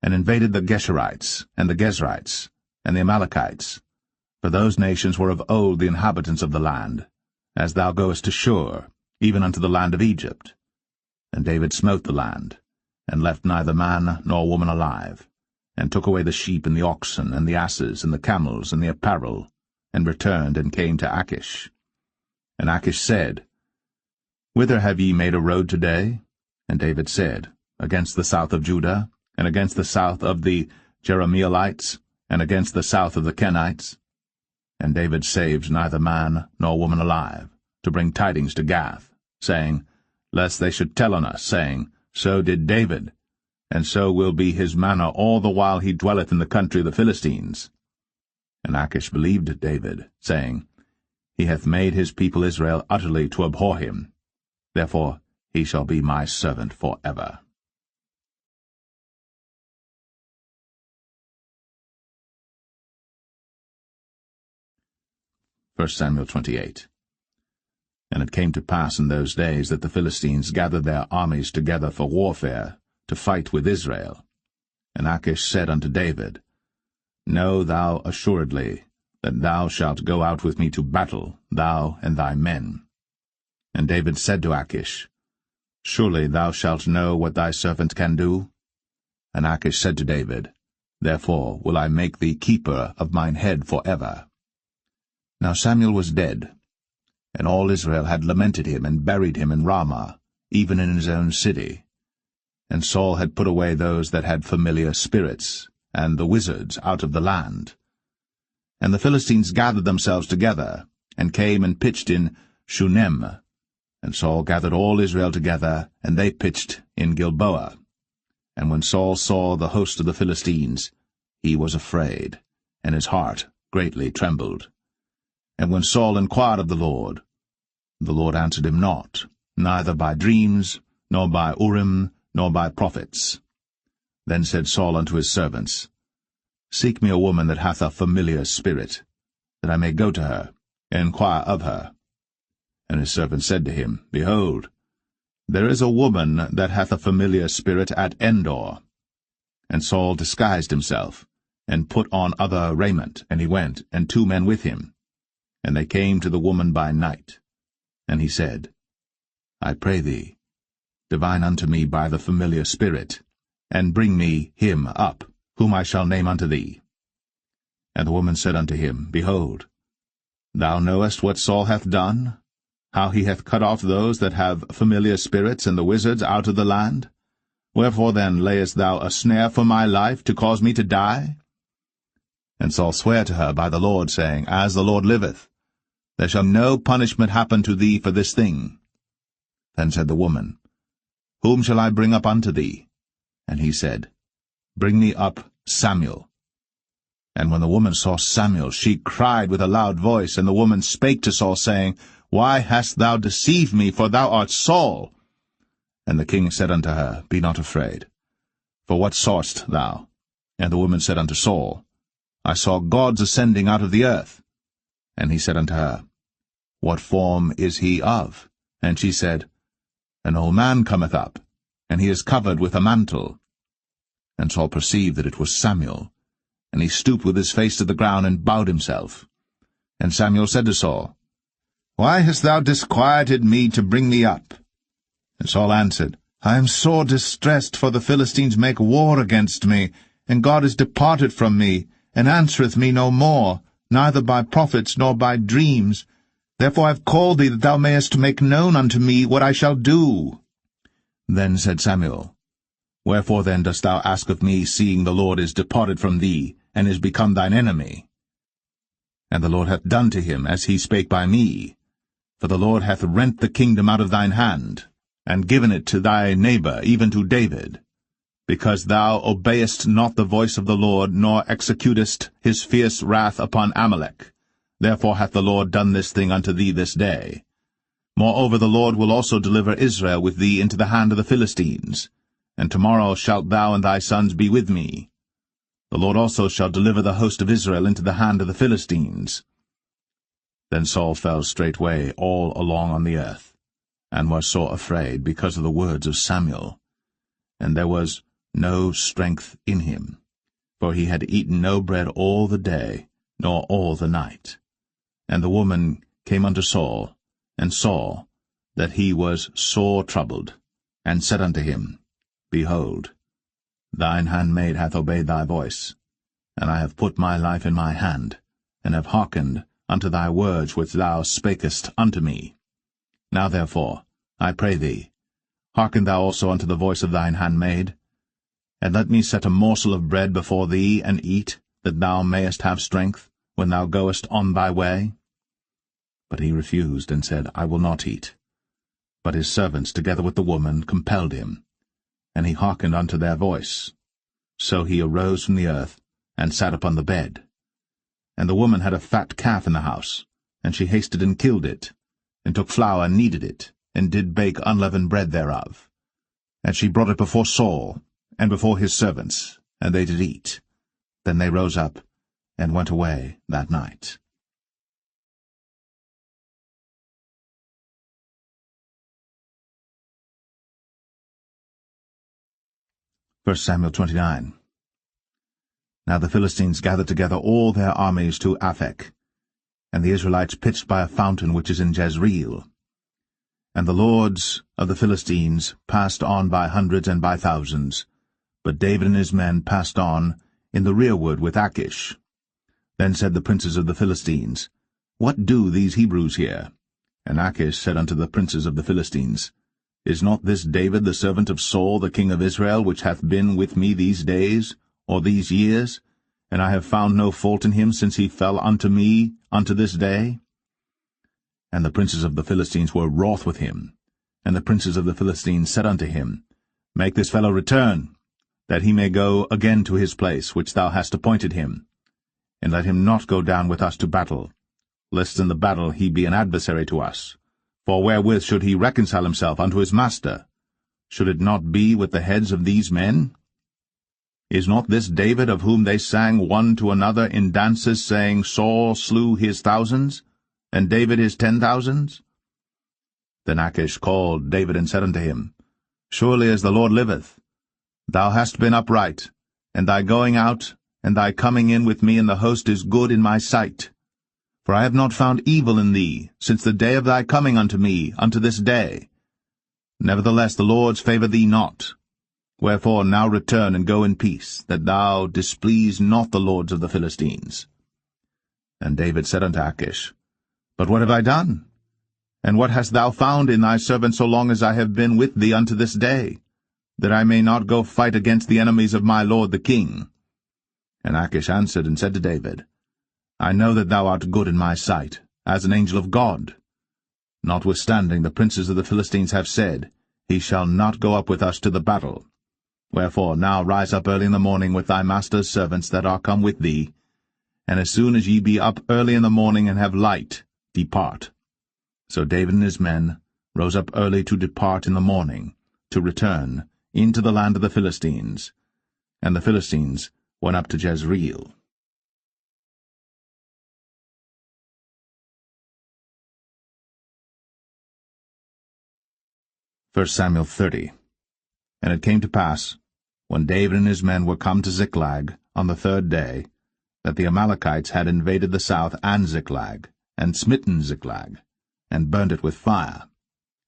and invaded the Geshurites, and the Gezrites, and the Amalekites. For those nations were of old the inhabitants of the land, as thou goest to Shur, even unto the land of Egypt. And David smote the land, and left neither man nor woman alive, and took away the sheep and the oxen, and the asses, and the camels, and the apparel, and returned and came to Achish. And Achish said, Whither have ye made a road today? And David said, Against the south of Judah, and against the south of the Jerahmeelites, and against the south of the Kenites. And David saved neither man nor woman alive, to bring tidings to Gath, saying, Lest they should tell on us, saying, So did David, and so will be his manner all the while he dwelleth in the country of the Philistines. And Achish believed David, saying, He hath made his people Israel utterly to abhor him. Therefore he shall be my servant for ever. 1 Samuel 28. And it came to pass in those days that the Philistines gathered their armies together for warfare, to fight with Israel. And Achish said unto David, Know thou assuredly that thou shalt go out with me to battle, thou and thy men. And David said to Achish, Surely thou shalt know what thy servant can do? And Achish said to David, Therefore will I make thee keeper of mine head for ever. Now Samuel was dead, and all Israel had lamented him and buried him in Ramah, even in his own city. And Saul had put away those that had familiar spirits, and the wizards out of the land. And the Philistines gathered themselves together, and came and pitched in Shunem. And Saul gathered all Israel together, and they pitched in Gilboa. And when Saul saw the host of the Philistines, he was afraid, and his heart greatly trembled. And when Saul inquired of the Lord answered him not, neither by dreams, nor by Urim, nor by prophets. Then said Saul unto his servants, Seek me a woman that hath a familiar spirit, that I may go to her, and inquire of her. And his servants said to him, Behold, there is a woman that hath a familiar spirit at Endor. And Saul disguised himself, and put on other raiment, and he went, and 2 men with him. And they came to the woman by night. And he said, I pray thee, divine unto me by the familiar spirit, and bring me him up, whom I shall name unto thee. And the woman said unto him, Behold, thou knowest what Saul hath done, how he hath cut off those that have familiar spirits and the wizards out of the land? Wherefore then layest thou a snare for my life, to cause me to die? And Saul sware to her by the Lord, saying, As the Lord liveth, there shall no punishment happen to thee for this thing. Then said the woman, Whom shall I bring up unto thee? And he said, Bring me up Samuel. And when the woman saw Samuel, she cried with a loud voice, and the woman spake to Saul, saying, Why hast thou deceived me? For thou art Saul. And the king said unto her, Be not afraid. For what sawest thou? And the woman said unto Saul, I saw gods ascending out of the earth. And he said unto her, What form is he of? And she said, An old man cometh up, and he is covered with a mantle. And Saul perceived that it was Samuel, and he stooped with his face to the ground, and bowed himself. And Samuel said to Saul, Why hast thou disquieted me to bring me up? And Saul answered, I am sore distressed, for the Philistines make war against me, and God is departed from me, and answereth me no more, neither by prophets nor by dreams. Therefore I have called thee, that thou mayest make known unto me what I shall do. Then said Samuel, Wherefore then dost thou ask of me, seeing the Lord is departed from thee, and is become thine enemy? And the Lord hath done to him as he spake by me. For the Lord hath rent the kingdom out of thine hand, and given it to thy neighbor, even to David, because thou obeyest not the voice of the Lord, nor executest his fierce wrath upon Amalek. Therefore hath the Lord done this thing unto thee this day. Moreover the Lord will also deliver Israel with thee into the hand of the Philistines, and tomorrow shalt thou and thy sons be with me. The Lord also shall deliver the host of Israel into the hand of the Philistines. Then Saul fell straightway all along on the earth, and was sore afraid because of the words of Samuel. And there was no strength in him, for he had eaten no bread all the day, nor all the night. And the woman came unto Saul, and saw that he was sore troubled, and said unto him, Behold, thine handmaid hath obeyed thy voice, and I have put my life in my hand, and have hearkened unto thy words which thou spakest unto me. Now therefore, I pray thee, hearken thou also unto the voice of thine handmaid, and let me set a morsel of bread before thee, and eat, that thou mayest have strength, when thou goest on thy way. But he refused, and said, I will not eat. But his servants, together with the woman, compelled him, and he hearkened unto their voice. So he arose from the earth, and sat upon the bed. And the woman had a fat calf in the house, and she hasted and killed it, and took flour and kneaded it, and did bake unleavened bread thereof. And she brought it before Saul, and before his servants, and they did eat. Then they rose up, and went away that night. 1 Samuel 29. Now the Philistines gathered together all their armies to Aphek, and the Israelites pitched by a fountain which is in Jezreel. And the lords of the Philistines passed on by hundreds and by thousands, but David and his men passed on in the rearward with Achish. Then said the princes of the Philistines, What do these Hebrews here? And Achish said unto the princes of the Philistines, Is not this David the servant of Saul the king of Israel, which hath been with me these days, or these years? And I have found no fault in him since he fell unto me unto this day. And the princes of the Philistines were wroth with him. And the princes of the Philistines said unto him, Make this fellow return, that he may go again to his place, which thou hast appointed him. And let him not go down with us to battle, lest in the battle he be an adversary to us. For wherewith should he reconcile himself unto his master? Should it not be with the heads of these men? Is not this David, of whom they sang one to another in dances, saying, Saul slew his thousands, and David his 10,000s? Then Achish called David and said unto him, Surely as the Lord liveth, thou hast been upright, and thy going out and thy coming in with me in the host is good in my sight. For I have not found evil in thee since the day of thy coming unto me unto this day. Nevertheless the Lord's favour thee not. Wherefore now return and go in peace, that thou displease not the lords of the Philistines. And David said unto Achish, But what have I done? And what hast thou found in thy servant so long as I have been with thee unto this day, that I may not go fight against the enemies of my lord the king? And Achish answered and said to David, I know that thou art good in my sight, as an angel of God. Notwithstanding the princes of the Philistines have said, He shall not go up with us to the battle. Wherefore now rise up early in the morning with thy master's servants that are come with thee, and as soon as ye be up early in the morning and have light, depart. So David and his men rose up early to depart in the morning, to return into the land of the Philistines. And the Philistines went up to Jezreel. 1 Samuel 30. And it came to pass, when David and his men were come to Ziklag on the 3rd day, that the Amalekites had invaded the south and Ziklag, and smitten Ziklag, and burned it with fire,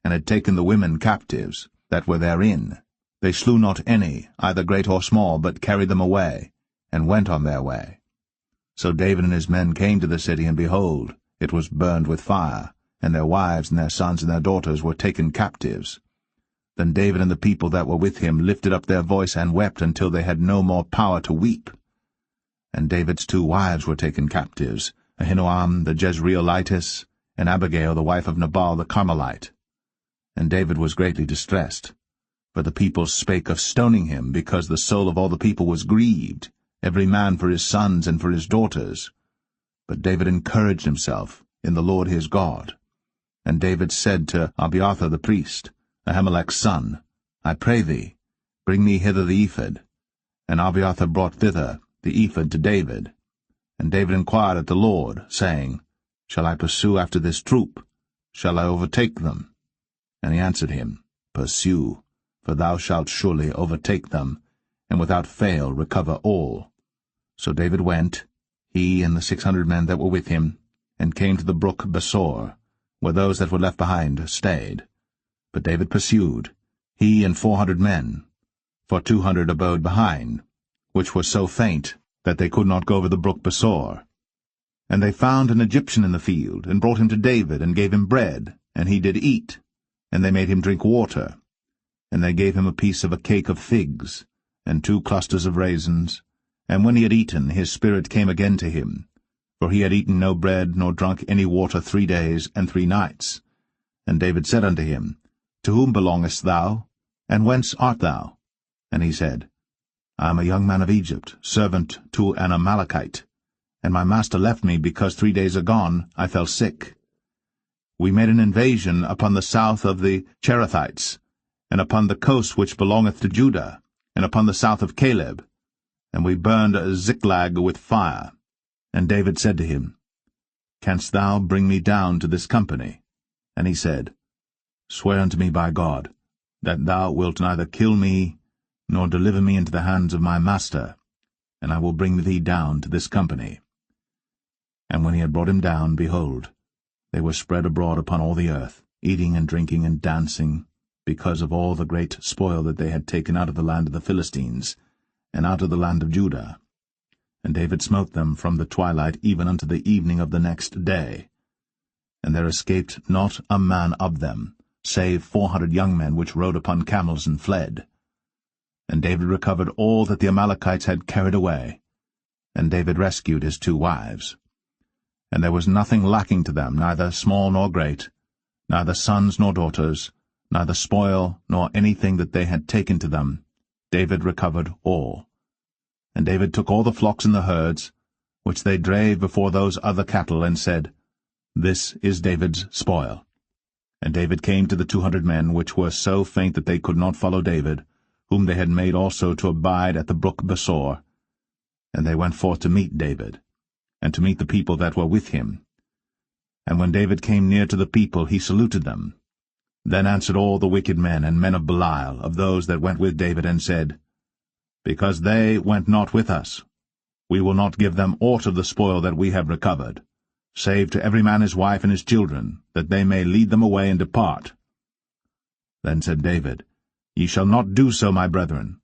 and had taken the women captives that were therein. They slew not any, either great or small, but carried them away, and went on their way. So David and his men came to the city, and behold, it was burned with fire, and their wives and their sons and their daughters were taken captives. Then David and the people that were with him lifted up their voice and wept until they had no more power to weep. And David's 2 wives were taken captives, Ahinoam the Jezreelitess, and Abigail the wife of Nabal the Carmelite. And David was greatly distressed, for the people spake of stoning him, because the soul of all the people was grieved, every man for his sons and for his daughters. But David encouraged himself in the Lord his God. And David said to Abiathar the priest, Ahimelech's son, I pray thee, bring me hither the ephod. And Abiathar brought thither the ephod to David. And David inquired at the Lord, saying, Shall I pursue after this troop? Shall I overtake them? And he answered him, Pursue, for thou shalt surely overtake them, and without fail recover all. So David went, he and the 600 men that were with him, and came to the brook Besor, where those that were left behind stayed. But David pursued, he and 400 men, for 200 abode behind, which were so faint that they could not go over the brook Besor. And they found an Egyptian in the field, and brought him to David, and gave him bread, and he did eat, and they made him drink water. And they gave him a piece of a cake of figs, and 2 clusters of raisins. And when he had eaten, his spirit came again to him, for he had eaten no bread nor drunk any water 3 days and 3 nights. And David said unto him, To whom belongest thou, and whence art thou? And he said, I am a young man of Egypt, servant to an Amalekite, and my master left me because 3 days agone I fell sick. We made an invasion upon the south of the Cherethites, and upon the coast which belongeth to Judah, and upon the south of Caleb, and we burned Ziklag with fire. And David said to him, Canst thou bring me down to this company? And he said, Swear unto me by God, that thou wilt neither kill me, nor deliver me into the hands of my master. and I will bring thee down to this company. And when he had brought him down, behold, they were spread abroad upon all the earth, eating and drinking and dancing, because of all the great spoil that they had taken out of the land of the Philistines, and out of the land of Judah. And David smote them from the twilight even unto the evening of the next day. And there escaped not a man of them, save 400 young men which rode upon camels and fled. And David recovered all that the Amalekites had carried away, and David rescued his 2 wives. And there was nothing lacking to them, neither small nor great, neither sons nor daughters, neither spoil nor anything that they had taken to them. David recovered all. And David took all the flocks and the herds, which they drave before those other cattle, and said, This is David's spoil. And David came to the 200 men, which were so faint that they could not follow David, whom they had made also to abide at the brook Besor. And they went forth to meet David, and to meet the people that were with him. And when David came near to the people, he saluted them. Then answered all the wicked men and men of Belial, of those that went with David, and said, Because they went not with us, we will not give them aught of the spoil that we have recovered, save to every man his wife and his children, that they may lead them away and depart. Then said David, Ye shall not do so, my brethren,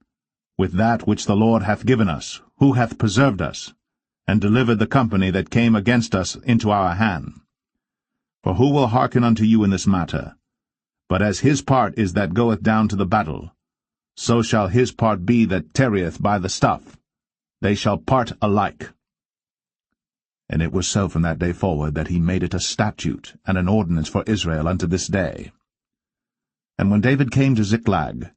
with that which the Lord hath given us, who hath preserved us, and delivered the company that came against us into our hand. For who will hearken unto you in this matter? But as his part is that goeth down to the battle, so shall his part be that tarrieth by the stuff. They shall part alike. And it was so from that day forward that he made it a statute and an ordinance for Israel unto this day. And when David came to Ziklag,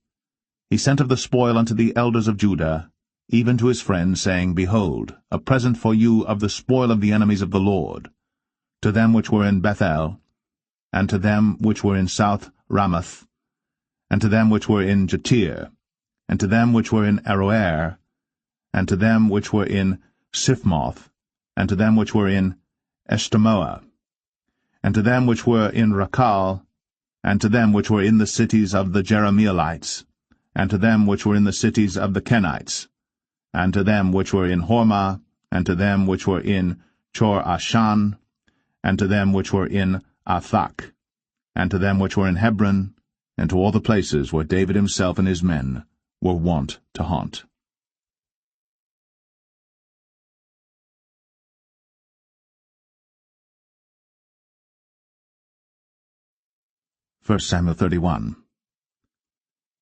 he sent of the spoil unto the elders of Judah, even to his friends, saying, Behold, a present for you of the spoil of the enemies of the Lord, to them which were in Bethel, and to them which were in South Ramoth, and to them which were in Jatir, and to them which were in Aroer, and to them which were in Siphmoth, and to them which were in Eshtemoa, and to them which were in Rakal, and to them which were in the cities of the Jerahmeelites, and to them which were in the cities of the Kenites, and to them which were in Hormah, and to them which were in Chor-Ashan, and to them which were in Athak, and to them which were in Hebron, and to all the places where David himself and his men were wont to haunt. 1 Samuel 31.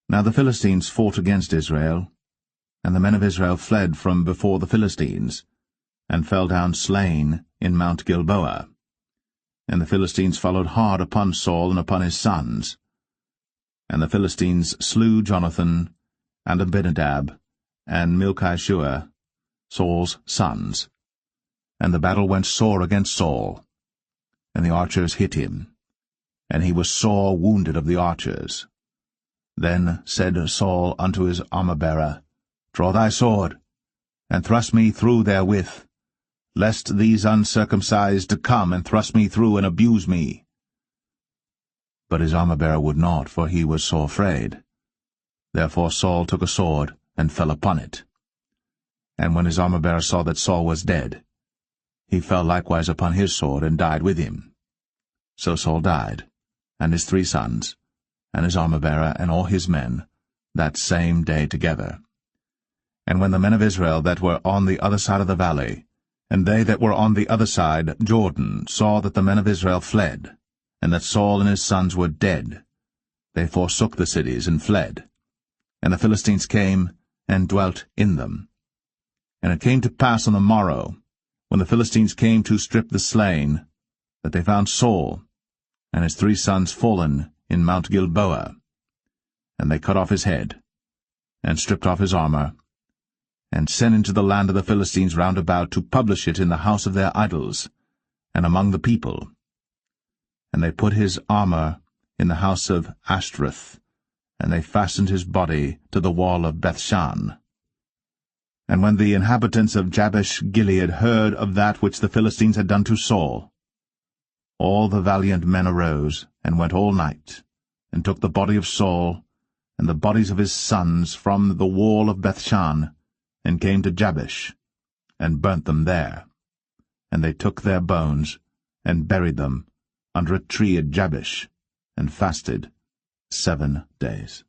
Now the Philistines fought against Israel, and the men of Israel fled from before the Philistines, and fell down slain in Mount Gilboa. And the Philistines followed hard upon Saul and upon his sons. And the Philistines slew Jonathan, and Abinadab, and Malchishua, Saul's sons. And the battle went sore against Saul, and the archers hit him, and he was sore wounded of the archers. Then said Saul unto his armor-bearer, Draw thy sword, and thrust me through therewith, lest these uncircumcised come and thrust me through and abuse me. But his armor-bearer would not, for he was sore afraid. Therefore Saul took a sword, and fell upon it. And when his armor-bearer saw that Saul was dead, he fell likewise upon his sword, and died with him. So Saul died, and his 3 sons, and his armor-bearer, and all his men, that same day together. And when the men of Israel that were on the other side of the valley, and they that were on the other side, Jordan, saw that the men of Israel fled, and that Saul and his sons were dead, they forsook the cities and fled. And the Philistines came and dwelt in them. And it came to pass on the morrow, when the Philistines came to strip the slain, that they found Saul and his 3 sons fallen in Mount Gilboa. And they cut off his head, and stripped off his armor, and sent into the land of the Philistines round about to publish it in the house of their idols, and among the people. And they put his armor in the house of Ashtoreth, and they fastened his body to the wall of Bethshan. And when the inhabitants of Jabesh-Gilead heard of that which the Philistines had done to Saul, all the valiant men arose, and went all night, and took the body of Saul, and the bodies of his sons from the wall of Bethshan, and came to Jabesh, and burnt them there. And they took their bones, and buried them under a tree at Jabesh, and fasted 7 days.